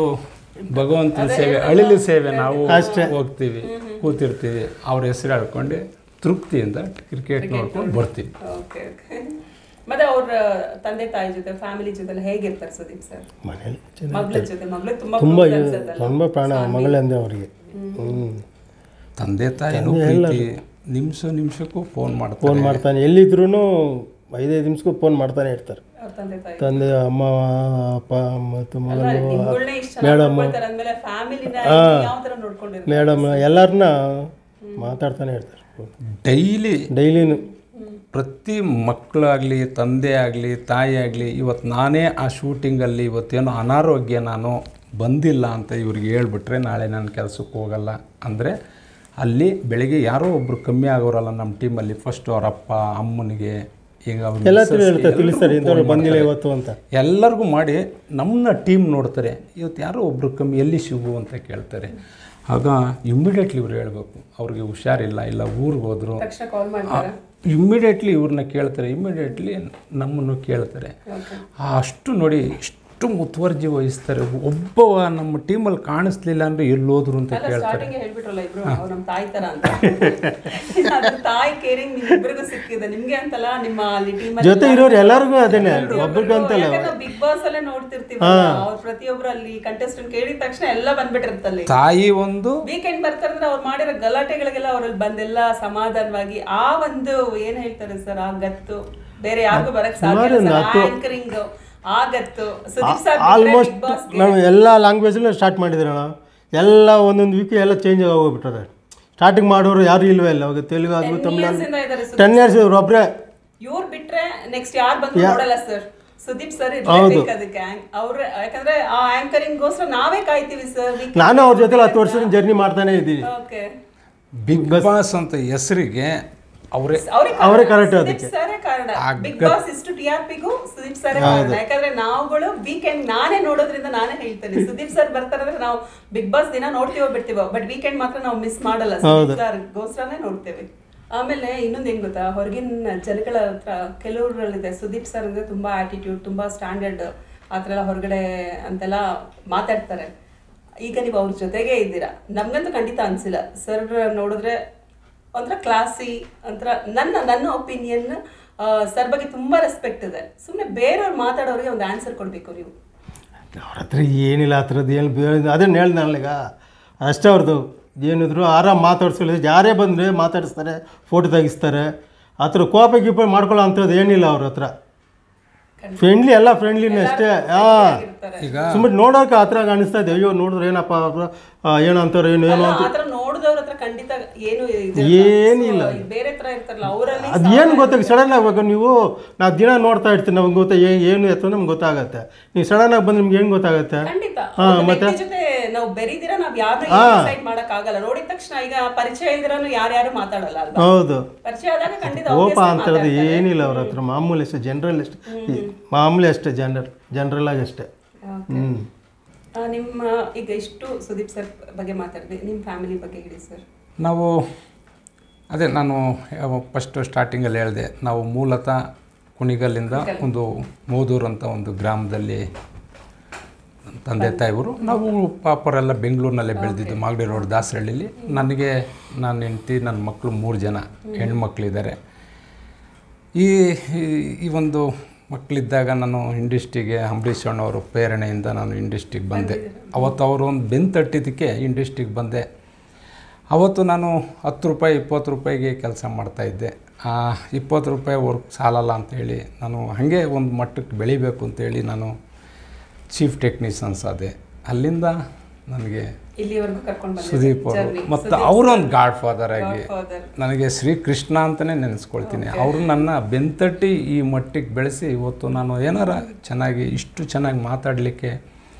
ಭಗವಂತನ ಸೇವೆ, ಅಳಿಲು ಸೇವೆ, ನಾವು ಅಷ್ಟೇ ಹೋಗ್ತೀವಿ, ಕೂತಿರ್ತೀವಿ, ಅವ್ರ ಹೆಸರು ಹೇಳ್ಕೊಂಡು ತೃಪ್ತಿಯಿಂದ ಕ್ರಿಕೆಟ್ ನೋಡ್ಕೊಂಡು ಬರ್ತೀವಿ. ಮತ್ತೆ ಅವ್ರ ತಂದೆ ತಾಯಿ ಜೊತೆ, ಫ್ಯಾಮಿಲಿ ಜೊತೆ ಹೇಗಿರ್ತಾರೆ ಸುದೀಪ್ ಸರ್? ಮಗಳ ಜೊತೆ, ತುಂಬ ಪ್ರಾಣ ಮಗಳಂದೆ ಅವರಿಗೆ. ತಂದೆ ತಾಯಿನೂ ನಿಮಿಷಕ್ಕೂ ಫೋನ್ ಮಾಡ್ತಾನೆ. ಎಲ್ಲಿದ್ರು 5 ನಿಮಿಷಕ್ಕೂ ಫೋನ್ ಮಾಡ್ತಾನೆ ಇರ್ತಾರೆ. ತಂದೆ, ಅಮ್ಮ, ಅಪ್ಪ ಮತ್ತು ಮಗಳು, ಮೇಡಮ್ ಎಲ್ಲರನ್ನ ಮಾತಾಡ್ತಾನೆ ಇರ್ತಾರೆ ಡೈಲಿನೂ. ಪ್ರತಿ ಮಕ್ಕಳಾಗಲಿ, ತಂದೆ ಆಗಲಿ, ತಾಯಿ ಆಗಲಿ, ಇವತ್ತು ನಾನೇ ಆ ಶೂಟಿಂಗಲ್ಲಿ ಇವತ್ತೇನೋ ಅನಾರೋಗ್ಯ, ನಾನು ಬಂದಿಲ್ಲ ಅಂತ ಇವ್ರಿಗೆ ಹೇಳ್ಬಿಟ್ರೆ ನಾಳೆ ನಾನು ಕೆಲಸಕ್ಕೆ ಹೋಗಲ್ಲ ಅಂದರೆ, ಅಲ್ಲಿ ಬೆಳಗ್ಗೆ ಯಾರೋ ಒಬ್ಬರು ಕಮ್ಮಿ ಆಗೋರಲ್ಲ ನಮ್ಮ ಟೀಮಲ್ಲಿ, ಫಸ್ಟು ಅವ್ರ ಅಪ್ಪ ಅಮ್ಮನಿಗೆ, ಈಗ ಬಂದಿಲ್ಲ ಇವತ್ತು ಅಂತ ಎಲ್ಲರಿಗೂ ಮಾಡಿ ನಮ್ಮನ್ನ ಟೀಮ್ ನೋಡ್ತಾರೆ. ಇವತ್ತು ಯಾರೋ ಒಬ್ರು ಕಮ್ಮಿ, ಎಲ್ಲಿ ಶಿವು ಅಂತ ಕೇಳ್ತಾರೆ. ಆಗ ಇಮ್ಮಿಡಿಯೇಟ್ಲಿ ಇವ್ರು ಹೇಳಬೇಕು ಅವ್ರಿಗೆ ಹುಷಾರಿಲ್ಲ, ಇಲ್ಲ ಊರಿಗೆ ಹೋದ್ರು, ತಕ್ಷಣ ಕಾಲ್ ಮಾಡ್ತಾರೆ. ಇಮ್ಮಿಡಿಯೇಟ್ಲಿ ಇವ್ರನ್ನ ಕೇಳ್ತಾರೆ, ಇಮ್ಮಿಡಿಯೇಟ್ಲಿ ನಮ್ಮನ್ನು ಕೇಳ್ತಾರೆ. ಅಷ್ಟು ನೋಡಿ ಎಷ್ಟು ಮುತುವರ್ಜಿ ವಹಿಸ್ತಾರೆ. ಒಬ್ಬ ನಮ್ಮ ಟೀಮಲ್ಲಿ ಕಾಣಿಸ್ಲಿಲ್ಲ ಅಂದರೆ ಎಲ್ಲೋದ್ರು ಅಂತ ಕೇಳ್ತಾರೆ. ಹೇಳ್ಬಿಟ್ರಲ್ಲ ಇಬ್ರು ನಮ್ಮ ತಾಯಿ ತರ ಅಂತ. ತಾಯಿ ಕೇರಿಂಗ್ ನಿಮ್ಮಿಬ್ಬರಿಗೂ ಸಿಕ್ಕಿದೆ, ನಿಮ್ಗೆ ಅಂತಲ್ಲ ನಿಮ್ಮ ಅಲ್ಲಿ ಟೀಮ್ ಜೊತೆ ಇರೋರು ಎಲ್ಲರಿಗೂ ಅದೇನೆ, ಒಬ್ಬರಿಗೆ ಅಂತಲ್ಲ. ಬಿಗ್ ಬಾಸ್ ಅಲ್ಲೇ ನೋಡ್ತಿರ್ತೀವಿ, ಅವ್ರು ಪ್ರತಿಯೊಬ್ರು ಅಲ್ಲಿ ಕಂಟೆಸ್ಟೆಂಟ್ ಕೇಳಿದ ತಕ್ಷಣ ಎಲ್ಲ ಬಂದ್ಬಿಟ್ಟಿರ್ತಲ್ಲಿ. ತಾಯಿ ಒಂದು ವೀಕೆಂಡ್ ಬರ್ತಾರಂದ್ರೆ ಅವ್ರು ಮಾಡಿರೋ ಗಲಾಟೆಗಳಿಗೆಲ್ಲ ಅವ್ರಲ್ಲಿ ಬಂದೆಲ್ಲ ಸಮಾಧಾನವಾಗಿ ಆ ಒಂದು ಏನ್ ಹೇಳ್ತಾರೆ ಸರ್, ಆ ಗತ್ತು ಬೇರೆ ಯಾರಿಗೂ ಬರಕ್ ಸಾಧ್ಯ. ಆಂಕರಿಂಗ್ ಆಗತ್ತು ಆಲ್ಮೋಸ್ಟ್ ನಾವು ಎಲ್ಲ ಲ್ಯಾಂಗ್ವೇಜಲ್ಲೂ ಸ್ಟಾರ್ಟ್ ಮಾಡಿದ್ರೆ ಎಲ್ಲ ಒಂದೊಂದು ವೀಕ್ ಎಲ್ಲ ಚೇಂಜ್ ಆಗೋಗ್ಬಿಟ್ಟಾರೆ. ಸ್ಟಾರ್ಟಿಂಗ್ ಮಾಡೋರು ಯಾರು ಇಲ್ವೇ ಇಲ್ಲ. ಅವಾಗ ತೆಲುಗು ಆಗಲಿ, ತಮಿಳು 10 years ಒಬ್ಬರೇ. ಇವ್ರು ಬಿಟ್ರೆ ನೆಕ್ಸ್ಟ್ ಯಾರು ಬಂದು ನೋಡಲ್ಲ ಸರ್. ಸುದೀಪ್ ಸರ್ ಇರ್ಲೇಬೇಕು ಅದಕ್ಕೆ. ಅವ್ರ ಯಾಕಂದ್ರೆ ಆ ಆಂಕರಿಂಗ್ ಗೋಸ್ಕರ ನಾವೇ ಕಾಯ್ತೀವಿ ಸರ್. ನಾನು ಅವ್ರ ಜೊತೆ 10 ವರ್ಷದ ಜರ್ನಿ ಮಾಡ್ತಾನೆ ಇದ್ದೀವಿ. ಬಿಗ್ ಬಾಸ್ ಅಂತ ಹೆಸರಿಗೆ ಅವರೇ ಕರೆಕ್ಟ್. ಅದಕ್ಕೆ ಬಿಗ್ ಬಾಸ್ ಇಷ್ಟು TRPಗೂ ಸುದೀಪ್ ಸರ್ ಕಾರಣ. ಯಾಕಂದ್ರೆ ನಾವುಗಳು ವೀಕೆಂಡ್ ನಾನೇ ನೋಡೋದ್ರಿಂದ ನಾನೇ ಹೇಳ್ತೇನೆ, ಸುದೀಪ್ ಸರ್ ಬರ್ತಾರಂದ್ರೆ ನಾವು ಬಿಗ್ ಬಾಸ್ ದಿನ ನೋಡ್ತೀವೋ ಬಿಡ್ತೀವೋ, ಬಟ್ ವೀಕೆಂಡ್ ಮಾತ್ರ ನಾವು ಮಿಸ್ ಮಾಡಲ್ಲ, ಸುದೀಪ್ ಸರ್ ಗೋಸ್ಕರನೇ ನೋಡ್ತೇವೆ. ಆಮೇಲೆ ಇನ್ನೊಂದು ಏನ್ ಗೊತ್ತಾ, ಹೊರಗಿನ ಜನಗಳ ಹತ್ರ ಕೆಲವರಲ್ಲಿದೆ ಸುದೀಪ್ ಸರ್ ಅಂದ್ರೆ ತುಂಬಾ ಆಟಿಟ್ಯೂಡ್, ತುಂಬಾ ಸ್ಟ್ಯಾಂಡರ್ಡ್, ಆ ಥರ ಎಲ್ಲ ಹೊರಗಡೆ ಅಂತೆಲ್ಲ ಮಾತಾಡ್ತಾರೆ. ಈಗ ನೀವು ಅವ್ರ ಜೊತೆಗೆ ಇದ್ದೀರಾ, ನಮ್ಗಂತೂ ಖಂಡಿತ ಅನ್ಸಿಲ್ಲ ಸರ್ ನೋಡಿದ್ರೆ ಒಂಥರ ಕ್ಲಾಸಿ, ಒಂಥರ ನನ್ನ ಒಪಿನಿಯನ್ ಸರ್ ಬಗ್ಗೆ ತುಂಬಾ ರೆಸ್ಪೆಕ್ಟ್ ಇದೆ. ಸುಮ್ಮನೆ ಬೇರೆಯವ್ರು ಮಾತಾಡೋರಿಗೆ ಒಂದು ಆನ್ಸರ್ ಕೊಡಬೇಕು ನೀವು. ಅವ್ರ ಹತ್ರ ಏನಿಲ್ಲ, ಆ ಥರದ್ದು ಏನು ಅದನ್ನು ಹೇಳ್ದೆ ನನಗ ಅಷ್ಟೇ. ಅವ್ರದ್ದು ಏನಿದ್ರು ಆರಾಮ್ ಮಾತಾಡ್ಸ್ಕೊಳ್ಳಿ, ಯಾರೇ ಬಂದರೆ ಮಾತಾಡಿಸ್ತಾರೆ, ಫೋಟೋ ತೆಗಿಸ್ತಾರೆ. ಆ ಥರ ಕೋಪ ಗೀಪ ಮಾಡ್ಕೊಳ್ಳೋ ಅಂಥದ್ದು ಏನಿಲ್ಲ ಅವ್ರ ಹತ್ರ. ಫ್ರೆಂಡ್ಲಿ, ಎಲ್ಲ ಫ್ರೆಂಡ್ಲಿನೇ ಅಷ್ಟೇ. ಈಗ ಸುಮ್ಮನೆ ನೋಡೋಕೆ ಆ ಥರ ಕಾಣಿಸ್ತಾ ಇದೆ. ಅಯ್ಯೋ ನೋಡಿದ್ರೆ ಏನಪ್ಪ ಏನೋ ಅಂತಾರೆ, ಏನೋ ಅಂತ ನೋಡಿದವ್ರ ಹತ್ರ ಖಂಡಿತ ಏನಿಲ್ಲ. ಬೇರೆ ತರ ಇರ್ತಾರಲ್ಲ ಅವರಲ್ಲಿ ಅದು ಏನು ಗೊತ್ತಾಗ ಸಡನ್ ಆಗಿ ನೀವು ನಾವು ದಿನ ನೋಡ್ತಾ ಇರ್ತೀವಿ, ನಮ್ಗೆ ಗೊತ್ತಾ ಏನು ಎತ್ತ ನಮ್ಗೆ ಗೊತ್ತಾಗತ್ತೆ. ನೀವು ಸಡನ್ ಆಗಿ ಬಂದು ನಿಮ್ಗೆ ಏನು ಗೊತ್ತಾಗತ್ತೆ? ಮತ್ತೆ ಜೊತೆ ನಾವು ಬೆರೀದಿರ ನಾವು ಯಾರನ್ನ ಡಿಸೈಡ್ ಮಾಡಕ್ ಆಗಲ್ಲ. ನೋಡಿದ ತಕ್ಷಣ ಈಗ ಪರಿಚಯ ಇದ್ರೂ ಯಾರ್ಯಾರು ಮಾತಾಡಲ್ಲ ಅಲ್ವಾ? ಹೌದು, ಪರಿಚಯ ಆದಾಗ ಖಂಡಿತ ಕೋಪ ಅಂತದ್ದು ಏನಿಲ್ಲ ಅವ್ರ ಹತ್ರ. ಮಾಮೂಲಿ ಅಷ್ಟೇ, ಜನರಲ್ ಅಷ್ಟೇ, ಮಾಮೂಲಿ ಅಷ್ಟೇ, ಜನರಲ್ ಆಗಿ ಅಷ್ಟೇ. ನಿಮ್ಮ ಈಗ ಇಷ್ಟು ಸುದೀಪ್ ಸರ್ ಬಗ್ಗೆ ಮಾತಾಡಿದ್ವಿ, ನಿಮ್ಮ ಫ್ಯಾಮಿಲಿ ಬಗ್ಗೆ ಹೇಳಿ ಸರ್. ನಾವು ಅದೇ ನಾನು ಫಸ್ಟ್ ಸ್ಟಾರ್ಟಿಂಗಲ್ಲಿ ಹೇಳಿದೆ, ನಾವು ಮೂಲತಃ ಕುಣಿಗಲ್ಲಿಂದ ಒಂದು ಮೋದೂರು ಅಂತ ಒಂದು ಗ್ರಾಮದಲ್ಲಿ ತಂದೆ ತಾಯಿವರು. ನಾವು ಪಾಪರೆಲ್ಲ ಬೆಂಗಳೂರಿನಲ್ಲೇ ಬೆಳೆದಿದ್ದು, ಮಾಗಡಿ ರೋಡ್ ದಾಸರಳ್ಳಿಲಿ. ನನಗೆ ನನ್ನ ಹೆಂಡತಿ, ನನ್ನ ಮಕ್ಕಳು 3 ಜನ ಹೆಣ್ಮಕ್ಳಿದ್ದಾರೆ. ಈ ಒಂದು ಮಕ್ಕಳಿದ್ದಾಗ ನಾನು ಇಂಡಸ್ಟ್ರಿಗೆ ಅಂಬರೀಷ್ ಅಣ್ಣವರು ಪ್ರೇರಣೆಯಿಂದ ನಾನು ಇಂಡಸ್ಟ್ರಿಗೆ ಬಂದೆ. ಅವತ್ತು ಅವರು ಒಂದು ಬೆನ್ನು ತಟ್ಟಿದ್ದಕ್ಕೆ ಇಂಡಸ್ಟ್ರಿಗೆ ಬಂದೆ. ಅವತ್ತು ನಾನು 10 ರೂಪಾಯಿ 20 ರೂಪಾಯಿಗೆ ಕೆಲಸ ಮಾಡ್ತಾಯಿದ್ದೆ. 20 ರೂಪಾಯಿ ವರ್ಕ್ ಸಾಲಲ್ಲ ಅಂಥೇಳಿ ನಾನು ಹಾಗೆ ಒಂದು ಮಟ್ಟಕ್ಕೆ ಬೆಳಿಬೇಕು ಅಂತೇಳಿ ನಾನು ಚೀಫ್ ಟೆಕ್ನಿಷಿಯನ್ಸ್ ಆದೆ. ಅಲ್ಲಿಂದ ನನಗೆ ಸುದೀಪ್ ಅವರು ಮತ್ತು ಅವರು ಒಂದು ಗಾಡ್ ಫಾದರ್ ಆಗಿ ನನಗೆ ಶ್ರೀಕೃಷ್ಣ ಅಂತಲೇ ನೆನೆಸ್ಕೊಳ್ತೀನಿ. ಅವರು ನನ್ನ ಬೆಂತಟ್ಟಿ ಈ ಮಟ್ಟಿಗೆ ಬೆಳೆಸಿ ಇವತ್ತು ನಾನು ಏನಾರ ಚೆನ್ನಾಗಿ ಇಷ್ಟು ಚೆನ್ನಾಗಿ ಮಾತಾಡಲಿಕ್ಕೆ,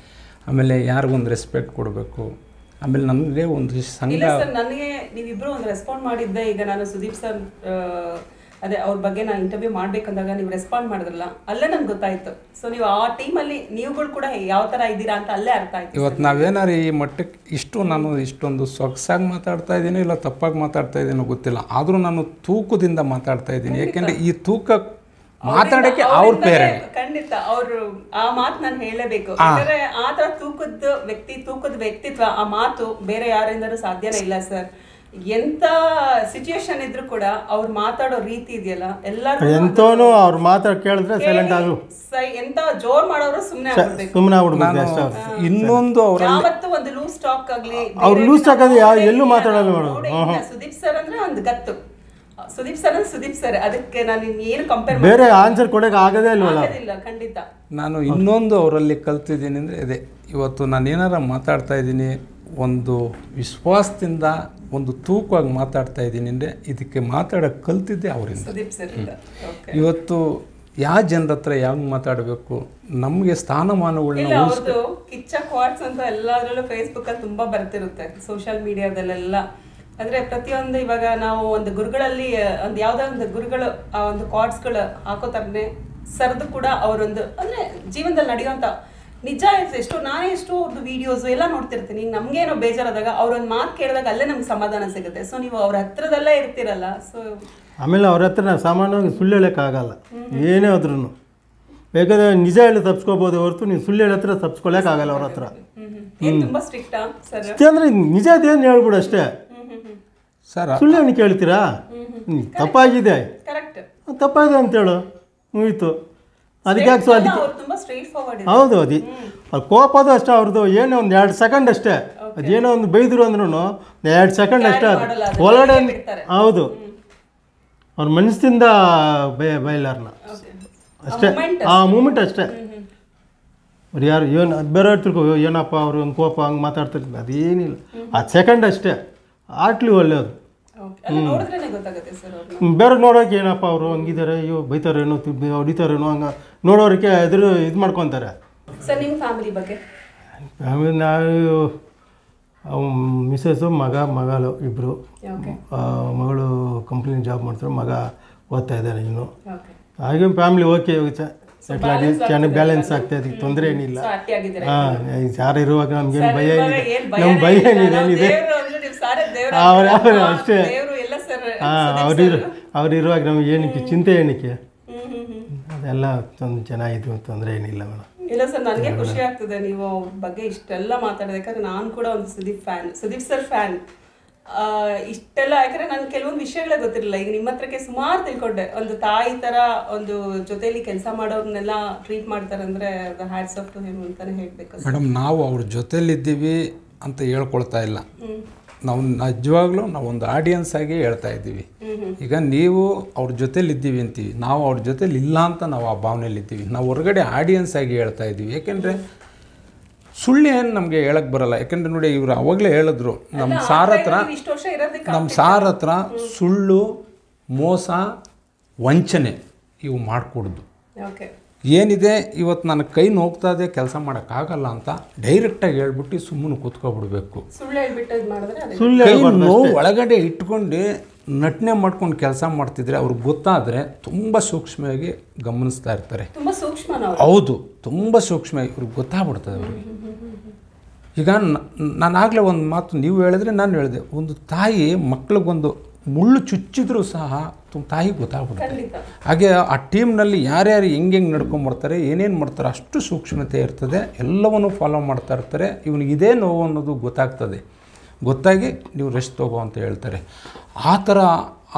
ಆಮೇಲೆ ಯಾರಿಗೊಂದು ರೆಸ್ಪೆಕ್ಟ್ ಕೊಡಬೇಕು, ಆಮೇಲೆ ನನಗೆ ಒಂದು ಸಂಘ. ನನಗೆ ನೀವಿಬ್ಬರು ಒಂದು ರೆಸ್ಪಾಂಡ್ ಮಾಡಿದ್ದೆ. ಈಗ ನಾನು ಸುದೀಪ್ ಸರ್ ಅದೇ ಅವ್ರ ಬಗ್ಗೆ ನಾನು ಇಂಟರ್ವ್ಯೂ ಮಾಡ್ಬೇಕಂದಾಗ ನೀವು ರೆಸ್ಪಾಂಡ್ ಮಾಡಿದ್ರಲ್ಲ, ಅಲ್ಲೇ ನನ್ಗೆ ಗೊತ್ತಾಯ್ತು. ಸೊ ನೀವು ಆ ಟೀಮಲ್ಲಿ ನೀವುಗಳು ಕೂಡ ಯಾವ ಥರ ಇದ್ದೀರಾ ಅಂತ ಅಲ್ಲೇ ಅರ್ಥ ಆಯ್ತು. ಇವತ್ತು ನಾವೇನಾರು ಈ ಮಟ್ಟಕ್ಕೆ ನಾನು ಇಷ್ಟೊಂದು ಸೊಗಸಾಗಿ ಮಾತಾಡ್ತಾ ಇದ್ದೀನಿ, ಇಲ್ಲ ತಪ್ಪಾಗಿ ಮಾತಾಡ್ತಾ ಇದ್ದೀನೋ ಗೊತ್ತಿಲ್ಲ, ಆದರೂ ನಾನು ತೂಕದಿಂದ ಮಾತಾಡ್ತಾ ಇದ್ದೀನಿ. ಯಾಕೆಂದರೆ ಈ ತೂಕ ಮಾತಾಡೋಕ್ಕೆ ಅವ್ರ ಪ್ರೇರಣೆ. ಖಂಡಿತ ಅವರು ಆ ಮಾತು ನಾನು ಹೇಳಲೇಬೇಕು. ಯಾಕಂದರೆ ಆ ಥರ ತೂಕದ ವ್ಯಕ್ತಿತ್ವ, ಆ ಮಾತು ಬೇರೆ ಯಾರಿಂದಲೂ ಸಾಧ್ಯನೇ ಇಲ್ಲ ಸರ್. ಎಂತ ಸಿಚುಯೇಷನ್ ಇದ್ರು ಕೂಡ ಅವ್ರು ಮಾತಾಡೋ ರೀತಿ ಇದೆಯಲ್ಲ, ಎಲ್ಲರೂ ಎಂತೋನು ಅವ್ರು ಮಾತಾಡ್ ಕೇಳಿದ್ರೆ ಸೈಲೆಂಟ್ ಆಗು, ಎಂತ ಜೋರ್ ಮಾಡೋರು ಸುಮ್ಮನೆ ಇನ್ನೊಂದು ಯಾವತ್ತು ಒಂದು ಲೂಸ್ ಟಾಕ್ ಆಗ್ಲಿ, ಅವ್ರು ಲೂಸ್ ಟಾಕ್ ಆಗಿ ಎಲ್ಲೂ ಮಾತಾಡಲ್ಲ ಮೇಡಮ್. ಸುದೀಪ್ ಸರ್ ಅಂದ್ರೆ ಒಂದು ಗತ್ತು, ಸುದೀಪ್ ಸರ್ ಅಂದ್ರೆ ಸುದೀಪ್ ಸರ್. ಅದಕ್ಕೆ ನಾನು ಏನು ಕಂಪೇರ್ ಬೇರೆ ಆನ್ಸರ್ ಕೊಡೋಕೆ ಆಗದೇ ಇಲ್ಲ. ಖಂಡಿತ ನಾನು ಇನ್ನೊಂದು ಅವರಲ್ಲಿ ಕಲ್ತಿದ್ದೀನಿ ಅಂದರೆ ಇದೆ, ಇವತ್ತು ನಾನು ಏನಾರ ಮಾತಾಡ್ತಾ ಇದ್ದೀನಿ ಒಂದು ವಿಶ್ವಾಸದಿಂದ ಒಂದು ತೂಕವಾಗಿ ಮಾತಾಡ್ತಾ ಇದ್ದೀನಿ ಅಂದರೆ ಇದಕ್ಕೆ ಮಾತಾಡೋಕ್ಕೆ ಕಲ್ತಿದ್ದೆ ಅವರಿಂದ. ಇವತ್ತು ಯಾವ ಜನರ ಹತ್ರ ಯಾವ ಮಾತಾಡಬೇಕು, ನಮಗೆ ಸ್ಥಾನಮಾನಗಳನ್ನ ಕಿಚ್ಚ ಕ್ವಾಟ್ಸ್ ಅಂತ ಎಲ್ಲದರಲ್ಲೂ ಫೇಸ್ಬುಕ್ಕಲ್ಲಿ ತುಂಬ ಬರ್ತಿರುತ್ತೆ, ಸೋಷಿಯಲ್ ಮೀಡಿಯಾದಲ್ಲೆಲ್ಲ. ಅಂದರೆ ಪ್ರತಿಯೊಂದು ಇವಾಗ ನಾವು ಒಂದು ಗುರುಗಳಲ್ಲಿ ಒಂದು ಯಾವುದೋ ಒಂದು ಗುರುಗಳು ಆ ಒಂದು ಕ್ವಾಟ್ಸ್ಗಳು ಹಾಕೋತಾರನೆ ಸರ್ದು ಕೂಡ ಅವರೊಂದು ಅಂದರೆ ಜೀವನದಲ್ಲಿ ನಡೆಯುವಂಥ ನಿಜ ಎಷ್ಟೋ ನಾನೇ ಎಷ್ಟೋ ಅವ್ರದ್ದು ವಿಡಿಯೋಸ್ ಎಲ್ಲ ನೋಡ್ತಿರ್ತೀನಿ. ಈಗ ನಮ್ಗೇನೋ ಬೇಜಾರಾದಾಗ ಅವ್ರೊಂದು ಮಾತು ಕೇಳಿದಾಗ ಅಲ್ಲೇ ನಮ್ಗೆ ಸಮಾಧಾನ ಸಿಗುತ್ತೆ. ಸೊ ನೀವು ಅವ್ರ ಹತ್ರದಲ್ಲೇ ಇರ್ತೀರಲ್ಲ. ಸೊ ಆಮೇಲೆ ಅವ್ರ ಹತ್ರ ನಾವು ಸಾಮಾನ್ಯವಾಗಿ ಸುಳ್ಳು ಹೇಳೋಕ್ಕಾಗಲ್ಲ, ಏನೇ ಆದ್ರೂ. ಬೇಕಾದ್ರೆ ನಿಜ ಹೇಳಿ ತಪ್ಸ್ಕೋಬೋದು ಹೊರತು ನೀವು ಸುಳ್ಳು ಹೇಳೋ ಹತ್ರ ತಪ್ಸ್ಕೊಳಕ್ಕಾಗಲ್ಲ ಅವ್ರ ಹತ್ರ. ತುಂಬಾ ಸ್ಟ್ರಿಕ್ಟಾ ಸರ್? ಅಂದರೆ ನಿಜ ಅದೇನು ಹೇಳ್ಬಿಡು ಅಷ್ಟೇ. ಸರ್ ಸುಳ್ಳು ಏನು ಕೇಳ್ತೀರಾ? ತಪ್ಪಾಗಿದೆ, ಕರೆಕ್ಟ್, ತಪ್ಪಾಗಿದೆ ಅಂತೇಳು, ಮುಗೀತು. ಅದಕ್ಕೆ ಯಾಕೆ ಅದಕ್ಕೆ ತುಂಬಾ ಸ್ಟ್ರೈಟ್ ಫಾರ್ವರ್ಡ್. ಹೌದು, ಅದು ಕೋಪದು ಅಷ್ಟೇ ಅವ್ರದ್ದು. ಏನೋ ಒಂದು 2 ಸೆಕೆಂಡ್ ಅಷ್ಟೇ. ಅದೇನೋ ಒಂದು ಬೈದರು ಅಂದ್ರೂ 2 ಸೆಕೆಂಡ್ ಅಷ್ಟೇ. ಅದು ಒಳಗಡೆ ಹೌದು, ಅವ್ರ ಮನಸ್ಸಿಂದ ಬಯಲಾರನ ಅಷ್ಟೇ, ಆ ಮೂಮೆಂಟ್ ಅಷ್ಟೇ. ಅವ್ರು ಯಾರು ಏನು ಬೇರೆಯವ್ರು ತಿಳ್ಕೊ ಏನಪ್ಪ ಅವರು ಒಂದು ಕೋಪ ಹಂಗೆ ಮಾತಾಡ್ತಿರ್ತಾರೆ, ಅದೇನಿಲ್ಲ. 10 ಸೆಕೆಂಡ್ ಅಷ್ಟೇ, ಆಟ್ಲಿ ಒಳ್ಳೆಯದು. ಬೇರೆ ನೋಡೋಕೆ ಏನಪ್ಪ ಅವರು ಹಂಗಿದ್ದಾರೆ, ಅಯ್ಯೋ ಬೈತಾರೇನೋ ಹೊಡಿತಾರೇನೋ ಹಂಗೆ ನೋಡೋರಿಗೆ ಎದುರು ಇದು ಮಾಡ್ಕೊತಾರೆ. ಸರ್ ನಿಮ್ಮ ಫ್ಯಾಮಿಲಿ ಬಗ್ಗೆ? ಆಮೇಲೆ ನಾವು ಮಿಸ್ಸಸ್ಸು ಮಗಳು ಇಬ್ಬರು. ಮಗಳು ಕಂಪ್ನಿ ಜಾಬ್ ಮಾಡ್ತಾರೆ, ಮಗ ಓದ್ತಾ ಇದ್ದಾನೆ ಇನ್ನು. ಹಾಗೆ ಫ್ಯಾಮಿಲಿ ಓಕೆ ಚೆನ್ನಾಗಿ ಬ್ಯಾಲೆನ್ಸ್ ಆಗ್ತಾ ಇದೆ, ತೊಂದರೆ ಏನಿಲ್ಲ. ಹಾಂ, ಯಾರು ಇರುವಾಗ ನಮ್ಗೇನು ಭಯ ಏನಿದೆ, ನಮ್ಮ ಭಯ ಏನಿದೆ ಅಷ್ಟೇ. ಅವ್ರಿರುವಾಗ ನಮಗೆ ಏನಕ್ಕೆ ಚಿಂತೆ, ಏನಕ್ಕೆ ಅದೆಲ್ಲ ಚೆನ್ನಾಗಿತ್ತು, ತೊಂದರೆ ಏನಿಲ್ಲ ಮೇಡಮ್. ಇಲ್ಲ ಸರ್, ನನಗೆ ಖುಷಿ ಆಗ್ತದೆ ನೀವು ಅವ್ರ ಬಗ್ಗೆ ಇಷ್ಟೆಲ್ಲ ಮಾತಾಡೋದು. ಯಾಕಂದ್ರೆ ನಾನು ಕೂಡ ಒಂದು ಸುದೀಪ್ ಸರ್ ಫ್ಯಾನ್. ಇಷ್ಟೆಲ್ಲ ಯಾಕಂದ್ರೆ ನನ್ ಕೆಲವೊಂದು ವಿಷಯಗಳೇ ಗೊತ್ತಿರಲಿಲ್ಲ. ಈಗ ನಿಮ್ಮ ಹತ್ರಕ್ಕೆ ಸುಮಾರು ತಿಳ್ಕೊಂಡೆ. ಒಂದು ತಾಯಿ ತರ ಒಂದು ಜೊತೆಲಿ ಕೆಲಸ ಮಾಡೋರ್ನೆಲ್ಲ ಟ್ರೀಟ್ ಮಾಡ್ತಾರೆ ಅಂದ್ರೆ ಹ್ಯಾಟ್ಸ್ ಆಫ್ ಟು ಹಿಮ್ ಅಂತಾನೆ ಹೇಳ್ಬೇಕು ಮೇಡಮ್. ನಾವು ಅವ್ರ ಜೊತೆಲಿದ್ದೀವಿ ಅಂತ ಹೇಳ್ಕೊಳ್ತಾ ಇಲ್ಲ, ನಾವು ನಿಜವಾಗ್ಲೂ ನಾವು ಒಂದು ಆಡಿಯನ್ಸ್ ಆಗಿ ಹೇಳ್ತಾ ಇದ್ದೀವಿ. ಈಗ ನೀವು ಅವ್ರ ಜೊತೇಲಿ ಇದ್ದೀವಿ ಅಂತೀವಿ, ನಾವು ಅವ್ರ ಜೊತೇಲಿ ಇಲ್ಲ ಅಂತ ನಾವು ಆ ಭಾವನೆಯಲ್ಲಿ ಇದ್ದೀವಿ. ನಾವು ಹೊರಗಡೆ ಆಡಿಯನ್ಸ್ ಆಗಿ ಹೇಳ್ತಾ ಇದ್ದೀವಿ. ಯಾಕೆಂದರೆ ಸುಳ್ಳು ಏನು ನಮಗೆ ಹೇಳಕ್ಕೆ ಬರಲ್ಲ. ಯಾಕೆಂದರೆ ನೋಡಿ, ಇವರು ಅವಾಗಲೇ ಹೇಳಿದ್ರು, ನಮ್ಮ ಸಾರ್ ಹತ್ರ ಸುಳ್ಳು, ಮೋಸ, ವಂಚನೆ ಇವು ಮಾಡಿಕೊಡ್ದು ಏನಿದೆ. ಇವತ್ತು ನನ್ನ ಕೈ ನೋಗ್ತಾ ಇದೆ, ಕೆಲಸ ಮಾಡೋಕ್ಕಾಗಲ್ಲ ಅಂತ ಡೈರೆಕ್ಟಾಗಿ ಹೇಳ್ಬಿಟ್ಟು ಸುಮ್ಮನೆ ಕೂತ್ಕೊಬಿಡ್ಬೇಕು. ಕೈ ನೋವು ಒಳಗಡೆ ಇಟ್ಕೊಂಡು ನಟನೆ ಮಾಡ್ಕೊಂಡು ಕೆಲಸ ಮಾಡ್ತಿದ್ರೆ ಅವ್ರಿಗೆ ಗೊತ್ತಾದರೆ ತುಂಬ ಸೂಕ್ಷ್ಮವಾಗಿ ಗಮನಿಸ್ತಾ ಇರ್ತಾರೆ. ಹೌದು, ತುಂಬ ಸೂಕ್ಷ್ಮವಾಗಿ ಇವ್ರಿಗೆ ಗೊತ್ತಾಗ್ಬಿಡ್ತದೆ ಅವ್ರಿಗೆ. ಈಗ ನಾನಾಗಲೇ ಒಂದು ಮಾತು ನೀವು ಹೇಳಿದ್ರೆ ನಾನು ಹೇಳಿದೆ, ಒಂದು ತಾಯಿ ಮಕ್ಳಿಗೊಂದು ಮುಳ್ಳು ಚುಚ್ಚಿದ್ರೂ ಸಹ ತಾಯಿಗೆ ಗೊತ್ತಾಗ್ಬಿಡುತ್ತೆ. ಹಾಗೆ ಆ ಟೀಮ್ನಲ್ಲಿ ಯಾರ್ಯಾರು ಹೆಂಗೆ ನಡ್ಕೊಂಬರ್ತಾರೆ, ಏನೇನು ಮಾಡ್ತಾರೆ, ಅಷ್ಟು ಸೂಕ್ಷ್ಮತೆ ಇರ್ತದೆ. ಎಲ್ಲವನ್ನೂ ಫಾಲೋ ಮಾಡ್ತಾ ಇರ್ತಾರೆ. ಇವನಿಗೆ ಇದೇ ನೋವು ಅನ್ನೋದು ಗೊತ್ತಾಗ್ತದೆ. ಗೊತ್ತಾಗಿ ನೀವು ರೆಸ್ಟ್ ತಗೋ ಅಂತ ಹೇಳ್ತಾರೆ. ಆ ಥರ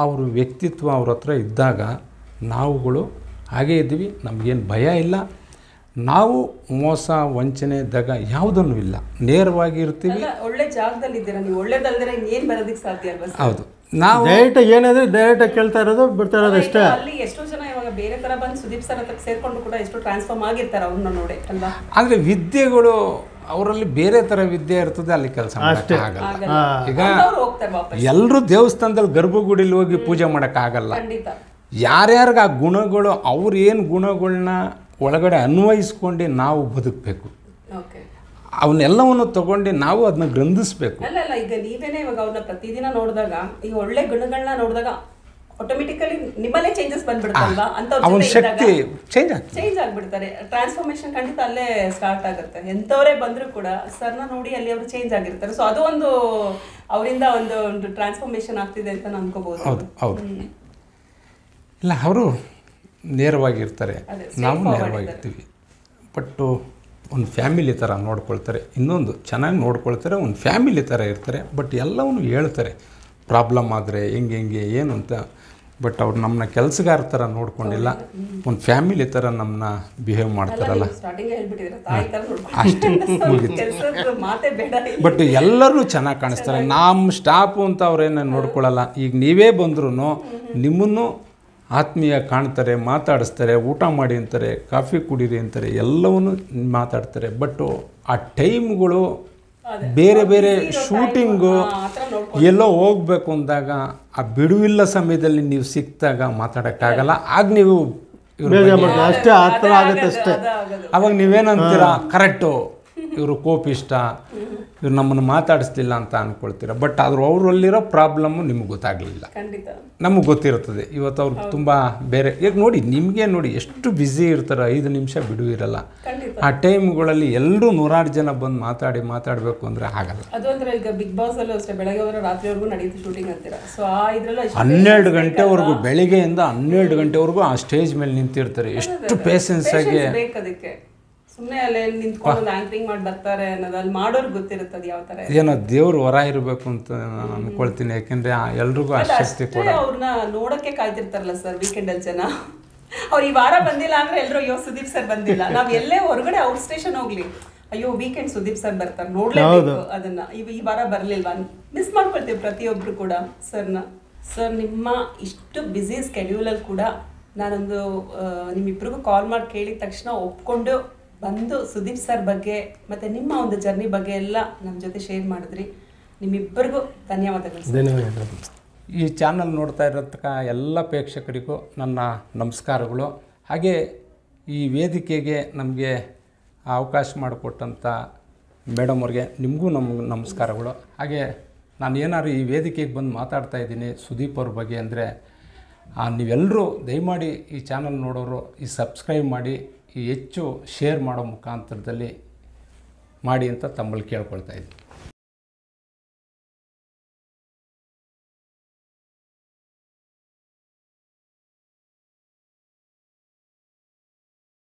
ಅವ್ರ ವ್ಯಕ್ತಿತ್ವ ಅವ್ರ ಹತ್ರ ಇದ್ದಾಗ ನಾವುಗಳು ಹಾಗೇ ಇದ್ದೀವಿ. ನಮಗೇನು ಭಯ ಇಲ್ಲ. ನಾವು ಮೋಸ, ವಂಚನೆ, ದಗ ಯಾವುದನ್ನು ಇಲ್ಲ, ನೇರವಾಗಿ ಇರ್ತೀವಿ. ಒಳ್ಳೆ ಜಾಗದಲ್ಲಿ ಇದ್ದೀರಾ ನೀವು. ಒಳ್ಳೇದಲ್ದರೆ ಇನ್ನೇನು ಬರೋದಕ್ಕೆ ಸಾಧ್ಯ ಅಲ್ವಾ? ಹೌದು, ನಾವು ಡೈರೆಕ್ಟಾಗಿ ಏನಾದರೆ ಡೈರೆಕ್ಟಾಗಿ ಕೇಳ್ತಾ ಇರೋದು, ಬಿಡ್ತಾ ಇರೋದು ಅಷ್ಟೇ. ಅಲ್ಲಿ ಎಷ್ಟೋ ಜನ ಇವಾಗ ಬೇರೆ ಥರ ಬಂದು ಸುದೀಪ್ ಸರ್ ಹತ್ರ ಸೇರ್ಕೊಂಡು ಕೂಡ ಎಷ್ಟೋ ಟ್ರಾನ್ಸ್ಫಾರ್ಮ್ ಆಗಿರ್ತಾರೆ ಅವ್ರನ್ನ ನೋಡಿ ಅಲ್ವಾ? ಆದರೆ ವಿದ್ಯೆಗಳು ಅವರಲ್ಲಿ ಬೇರೆ ಥರ ವಿದ್ಯೆ ಇರ್ತದೆ, ಅಲ್ಲಿ ಕೆಲಸ ಮಾಡೋಕ್ಕಾಗಲ್ಲ. ಈಗ ಎಲ್ಲರೂ ದೇವಸ್ಥಾನದಲ್ಲಿ ಗರ್ಭಗುಡಿಲಿ ಹೋಗಿ ಪೂಜೆ ಮಾಡೋಕ್ಕಾಗಲ್ಲ. ಯಾರ್ಯಾರಿಗೆ ಆ ಗುಣಗಳು, ಅವ್ರು ಏನು ಗುಣಗಳನ್ನ ಒಳಗಡೆ ಅನ್ವಯಿಸ್ಕೊಂಡು ನಾವು ಬದುಕಬೇಕು. ಅವನ್ನೆಲ್ಲವನ್ನು ತಗೊಂಡು ನಾವು ಅದನ್ನ ಗ್ರಂಥಿಸ್ಬೇಕು. ಅಲ್ಲ ಈಗ ನೀವೇನೇ ಇವಾಗ ಅವ್ರನ್ನ ಪ್ರತಿದಿನ ನೋಡಿದಾಗ, ಈ ಒಳ್ಳೆ ಗುಣಗಳನ್ನ ನೋಡಿದಾಗ ಆಟೋಮೆಟಿಕಲಿ ನಿಮ್ಮಲ್ಲೇ ಚೇಂಜಸ್ ಬಂದ್ಬಿಡುತ್ತಲ್ವಾ? ಅಂತ ಅವನ ಶಕ್ತಿ ಚೇಂಜ್ ಆಗ್ಬಿಡ್ತಾರೆ. ಟ್ರಾನ್ಸ್ಫಾರ್ಮೇಶನ್ ಖಂಡಿತ ಅಲ್ಲೇ ಸ್ಟಾರ್ಟ್ ಆಗುತ್ತೆ. ಎಂಥವರೇ ಬಂದರೂ ಕೂಡ ಸರ್ನ ನೋಡಿ ಅಲ್ಲಿ ಅವರು ಚೇಂಜ್ ಆಗಿರ್ತಾರೆ. ಸೊ ಅದು ಒಂದು ಅವರಿಂದ ಒಂದು ಟ್ರಾನ್ಸ್ಫಾರ್ಮೇಶನ್ ಆಗ್ತಿದೆ ಅಂತ ಅನ್ಕೋಬಹುದು. ಹೌದು ಹೌದು. ಇಲ್ಲ, ಅವರು ನೇರವಾಗಿರ್ತಾರೆ, ನಾವು ನೇರವಾಗಿರ್ತೀವಿ. ಬಟ್ಟು ಒಂದು ಫ್ಯಾಮಿಲಿ ಥರ ನೋಡ್ಕೊಳ್ತಾರೆ. ಇನ್ನೊಂದು ಚೆನ್ನಾಗಿ ನೋಡ್ಕೊಳ್ತಾರೆ, ಒಂದು ಫ್ಯಾಮಿಲಿ ಥರ ಇರ್ತಾರೆ. ಬಟ್ ಎಲ್ಲವನ್ನೂ ಹೇಳ್ತಾರೆ, ಪ್ರಾಬ್ಲಮ್ ಆದರೆ ಹೆಂಗೆ ಏನು ಅಂತ. ಬಟ್ ಅವ್ರು ನಮ್ಮನ್ನ ಕೆಲಸಗಾರ ಥರ ನೋಡ್ಕೊಂಡಿಲ್ಲ, ಒಂದು ಫ್ಯಾಮಿಲಿ ಥರ ನಮ್ಮನ್ನ ಬಿಹೇವ್ ಮಾಡ್ತಾರಲ್ಲ, ಅಷ್ಟೇ ಮುಗಿತು. ಬಟ್ ಎಲ್ಲರೂ ಚೆನ್ನಾಗಿ ಕಾಣಿಸ್ತಾರೆ. ನಮ್ಮ ಸ್ಟಾಫು ಅಂತ ಅವ್ರೇನು ನೋಡ್ಕೊಳ್ಳಲ್ಲ. ಈಗ ನೀವೇ ಬಂದ್ರೂ ನಿಮ್ಮನ್ನು ಆತ್ಮೀಯ ಕಾಣ್ತಾರೆ, ಮಾತಾಡಿಸ್ತಾರೆ, ಊಟ ಮಾಡಿ ಅಂತಾರೆ, ಕಾಫಿ ಕುಡೀರಿ ಅಂತಾರೆ, ಎಲ್ಲವನ್ನೂ ಮಾತಾಡ್ತಾರೆ. ಬಟ್ ಆ ಟೈಮ್ಗಳು ಬೇರೆ ಬೇರೆ ಶೂಟಿಂಗು ಎಲ್ಲೋ ಹೋಗ್ಬೇಕು ಅಂದಾಗ ಆ ಬಿಡುವಿಲ್ಲ ಸಮಯದಲ್ಲಿ ನೀವು ಸಿಕ್ಕಿದಾಗ ಮಾತಾಡೋಕ್ಕಾಗಲ್ಲ. ಆಗ ನೀವು ಅಷ್ಟೇ ಆ ಥರ ಆಗುತ್ತೆ ಅಷ್ಟೇ. ಅವಾಗ ನೀವೇನಂತೀರಾ, ಕರೆಕ್ಟು ಇವರು ಕೋಪಿಷ್ಟ, ಇವ್ರು ನಮ್ಮನ್ನು ಮಾತಾಡಿಸ್ಲಿಲ್ಲ ಅಂತ ಅಂದ್ಕೊಳ್ತೀರ. ಬಟ್ ಆದರೂ ಅವರಲ್ಲಿರೋ ಪ್ರಾಬ್ಲಮ್ಮು ನಿಮಗೆ ಗೊತ್ತಾಗಲಿಲ್ಲ, ಖಂಡಿತ ನಮಗೆ ಗೊತ್ತಿರ್ತದೆ. ಇವತ್ತು ಅವ್ರು ತುಂಬ ಬೇರೆ, ಈಗ ನೋಡಿ ನಿಮಗೆ ನೋಡಿ ಎಷ್ಟು ಬ್ಯುಸಿ ಇರ್ತಾರೆ, 5 ನಿಮಿಷ ಬಿಡುವಿರಲ್ಲ. ಆ ಟೈಮ್ಗಳಲ್ಲಿ ಎಲ್ಲರೂ 100 ಜನ ಬಂದು ಮಾತಾಡಬೇಕು ಅಂದರೆ ಆಗಲ್ಲ. ಅದು ಅಂದ್ರೆ ಈಗ ಬಿಗ್ ಬಾಸ್ ಅಲ್ಲೂ ಅಷ್ಟೇ, ಬೆಳಗ್ಗೆ ಹೋದ್ರೆ ರಾತ್ರಿವರೆಗೂ ನಡೆಯುತ್ತೆ ಶೂಟಿಂಗ್ ಅಂತೀರಾ. ಸೊ ಆ ಇದ್ರಲ್ಲೂ 12 ಗಂಟೆವರೆಗೂ, ಬೆಳಿಗ್ಗೆಯಿಂದ 12 ಗಂಟೆವರೆಗೂ ಆ ಸ್ಟೇಜ್ ಮೇಲೆ ನಿಂತಿರ್ತಾರೆ. ಎಷ್ಟು ಪೇಷನ್ಸ್ ಆಗಿ ಬೇಕು ಅದಕ್ಕೆ. ಸುಮ್ಮನೆ ಅಲ್ಲೇ ನಿಂತ್ಕೊಂಡು ಆಂಕರಿಂಗ್ ಮಾಡಿ ಬರ್ತಾರೆ ಅನ್ನೋದು ಅಲ್ಲಿ ಮಾಡೋರ್ಗೆ ಗೊತ್ತಿರುತ್ತೆ ಅದು ಯಾವ ಥರ. ಏನೋ ದೇವ್ರು ವರ ಇರಬೇಕು ಅಂತ ನಾನು ಅನ್ಕೊಳ್ತೀನಿ. ಯಾಕೆಂದರೆ ಎಲ್ರಿಗೂ ಆ ಶಕ್ತಿ ಕೂಡ. ಅವ್ರನ್ನ ನೋಡೋಕ್ಕೆ ಕಾಯ್ತಿರ್ತಾರಲ್ಲ ಸರ್ ವೀಕೆಂಡಲ್ಲಿ ಜನ. ಅವ್ರು ಈ ವಾರ ಬಂದಿಲ್ಲ ಅಂದರೆ ಎಲ್ಲರೂ ಅಯ್ಯೋ ಸುದೀಪ್ ಸರ್ ಬಂದಿಲ್ಲ, ನಾವು ಎಲ್ಲೇ ಹೊರಗಡೆ ಔಟ್ ಸ್ಟೇಷನ್ ಹೋಗ್ಲಿ ಅಯ್ಯೋ ವೀಕೆಂಡ್ ಸುದೀಪ್ ಸರ್ ಬರ್ತಾರೆ ನೋಡ್ಲೇಬೇಕು ಅದನ್ನ, ಈ ವಾರ ಬರಲಿಲ್ವಾ ಮಿಸ್ ಮಾಡ್ಕೊಳ್ತೀವಿ ಪ್ರತಿಯೊಬ್ಬರು ಕೂಡ ಸರ್ನ. ಸರ್ ನಿಮ್ಮ ಇಷ್ಟು ಬ್ಯುಸಿ ಸ್ಕೆಡ್ಯೂಲಲ್ಲಿ ಕೂಡ ನಾನೊಂದು ನಿಮ್ಮಿಬ್ಬರಿಗೂ ಕಾಲ್ ಮಾಡಿ ಕೇಳಿದ ತಕ್ಷಣ ಒಪ್ಕೊಂಡು ಬಂದು ಸುದೀಪ್ ಸರ್ ಬಗ್ಗೆ ಮತ್ತು ನಿಮ್ಮ ಒಂದು ಜರ್ನಿ ಬಗ್ಗೆ ಎಲ್ಲ ನಮ್ಮ ಜೊತೆ ಶೇರ್ ಮಾಡಿದ್ರಿ. ನಿಮ್ಮಿಬ್ಬರಿಗೂ ಧನ್ಯವಾದಗಳು. ಧನ್ಯವಾದಗಳು. ಈ ಚಾನಲ್ ನೋಡ್ತಾ ಇರತಕ್ಕ ಎಲ್ಲ ಪ್ರೇಕ್ಷಕರಿಗೂ ನನ್ನ ನಮಸ್ಕಾರಗಳು. ಹಾಗೆ ಈ ವೇದಿಕೆಗೆ ನಮಗೆ ಅವಕಾಶ ಮಾಡಿಕೊಟ್ಟಂಥ ಮೇಡಮ್ ಅವ್ರಿಗೆ ನಿಮಗೂ ನಮಸ್ಕಾರಗಳು. ಹಾಗೆ ನಾನು ಏನಾದ್ರು ಈ ವೇದಿಕೆಗೆ ಬಂದು ಮಾತಾಡ್ತಾ ಇದ್ದೀನಿ ಸುದೀಪ್ ಅವ್ರ ಬಗ್ಗೆ ಅಂದರೆ, ನೀವೆಲ್ಲರೂ ದಯಮಾಡಿ ಈ ಚಾನಲ್ ನೋಡೋರು ಈ ಸಬ್ಸ್ಕ್ರೈಬ್ ಮಾಡಿ, ಈ ಹೆಚ್ಚು ಶೇರ್ ಮಾಡೋ ಮುಖಾಂತರದಲ್ಲಿ ಮಾಡಿ ಅಂತ ತಮ್ಮಲ್ಲಿ ಕೇಳ್ಕೊಳ್ತಾ ಇದ್ದೀನಿ.